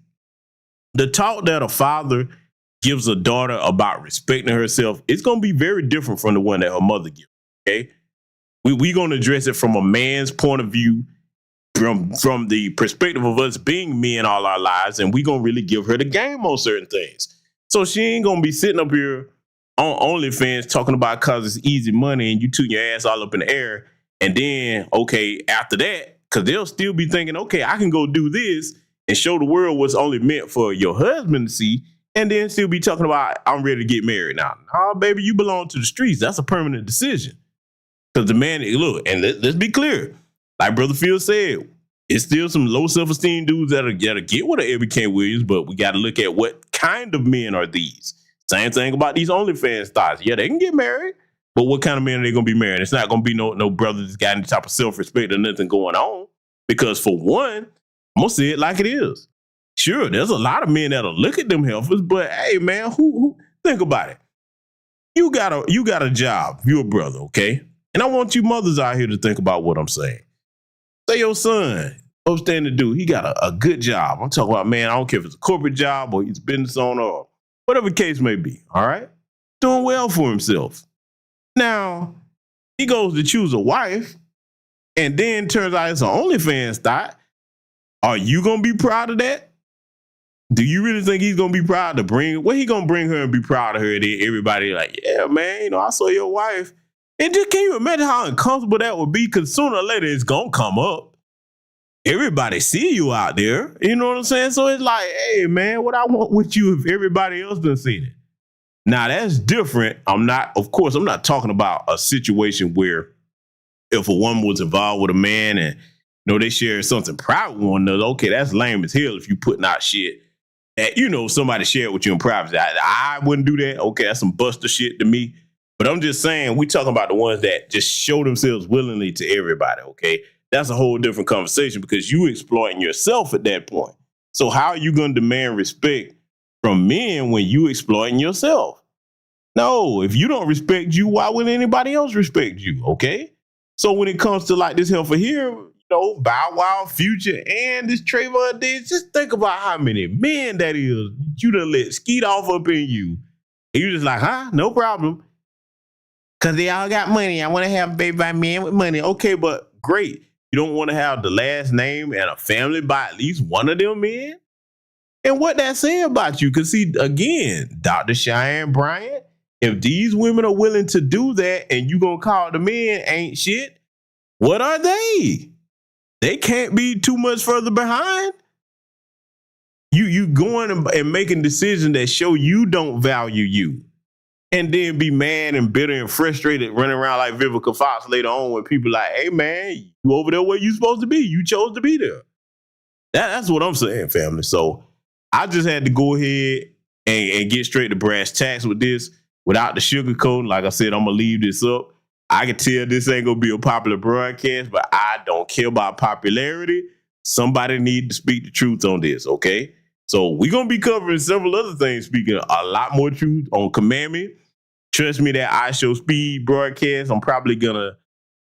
the talk that a father gives a daughter about respecting herself, it's going to be very different from the one that her mother gives, okay? We're going to address it from a man's point of view, from the perspective of us being men all our lives, and we're going to really give her the game on certain things. So she ain't going to be sitting up here on OnlyFans talking about because it's easy money and you tune your ass all up in the air. And then, okay, after that, because they'll still be thinking, okay, I can go do this and show the world what's only meant for your husband to see, and then still be talking about, I'm ready to get married now. Nah, baby, you belong to the streets. That's a permanent decision. Because the man, look, and let's be clear. Like Brother Phil said, it's still some low self-esteem dudes that'll get with an Ebony K. Williams, but we got to look at what kind of men are these. Same thing about these OnlyFans stars. Yeah, they can get married, but what kind of men are they going to be married? It's not going to be no brother that's got any type of self-respect or nothing going on. Because for one, I'm going to say it like it is. Sure, there's a lot of men that'll look at them heifers, but hey, man, who think about it. You got a job. You're a brother, okay? And I want you mothers out here to think about what I'm saying. Say your son, upstanding dude, he got a good job. I'm talking about, man, I don't care if it's a corporate job or he's business owner or whatever the case may be, all right? Doing well for himself. Now, he goes to choose a wife, and then turns out it's an OnlyFans thought. Are you going to be proud of that? Do you really think he's going to be proud to bring, what he going to bring her and be proud of her? And then everybody like, yeah, man, I saw your wife. And just, can you imagine how uncomfortable that would be? Because sooner or later, it's going to come up. Everybody see you out there. You know what I'm saying? So it's like, hey, man, what I want with you if everybody else done seen it. Now, that's different. I'm not talking about a situation where if a woman was involved with a man and, they share something private with one another, okay, that's lame as hell if you putting out shit that, somebody shared with you in privacy. I wouldn't do that. Okay, that's some buster shit to me. But I'm just saying, we talking about the ones that just show themselves willingly to everybody, okay? That's a whole different conversation because you exploiting yourself at that point. So how are you going to demand respect from men when you exploiting yourself? No, if you don't respect you, why would anybody else respect you, okay? So when it comes to like this heifer here, Bow Wow, Future, and this Trayvon Diggs, just think about how many men that is you done let skeet off up in you. And you just like, no problem. Because they all got money. I want to have a baby by men with money. Okay, but great. You don't want to have the last name and a family by at least one of them men? And what that say about you? Because see, again, Dr. Cheyenne Bryant, if these women are willing to do that and you going to call the men ain't shit, what are they? They can't be too much further behind. You going and making decisions that show you don't value you. And then be mad and bitter and frustrated running around like Vivica Fox later on when people like, hey, man, you over there where you supposed to be. You chose to be there. That's what I'm saying, family. So I just had to go ahead and get straight to brass tacks with this without the sugarcoating. Like I said, I'm going to leave this up. I can tell this ain't going to be a popular broadcast, but I don't care about popularity. Somebody need to speak the truth on this, okay? So we're going to be covering several other things, speaking a lot more truth on Command. Trust me, that I Show Speed broadcast, I'm probably gonna,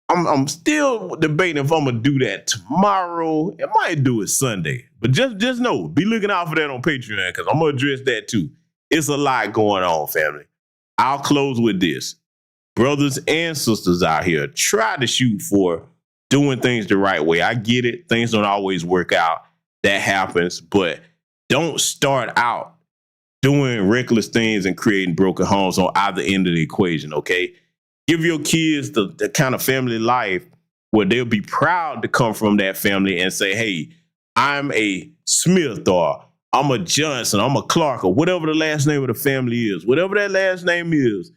I'm still debating if I'm gonna do that tomorrow. I might do it Sunday, but just know, be looking out for that on Patreon because I'm gonna address that too. It's a lot going on, family. I'll close with this. Brothers and sisters out here, try to shoot for doing things the right way. I get it. Things don't always work out. That happens, but don't start out doing reckless things and creating broken homes on either end of the equation, okay? Give your kids the kind of family life where they'll be proud to come from that family and say, hey, I'm a Smith, or I'm a Johnson, I'm a Clark, or whatever the last name of the family is. Whatever that last name is,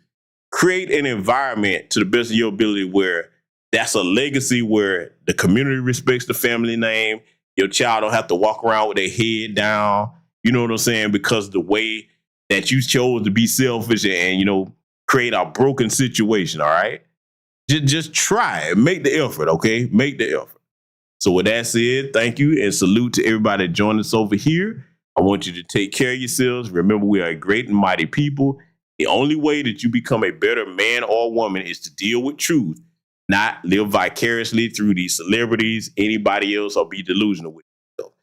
create an environment to the best of your ability where that's a legacy, where the community respects the family name. Your child don't have to walk around with their head down, you know what I'm saying, because the way that you chose to be selfish and you know, create a broken situation, all right? Just try it. Make the effort, okay? Make the effort. So with that said, thank you and salute to everybody that joined us over here. I want you to take care of yourselves. Remember, we are a great and mighty people. The only way that you become a better man or woman is to deal with truth, not live vicariously through these celebrities, anybody else, or be delusional with yourself.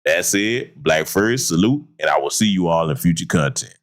That's it. Black first, salute, and I will see you all in future content.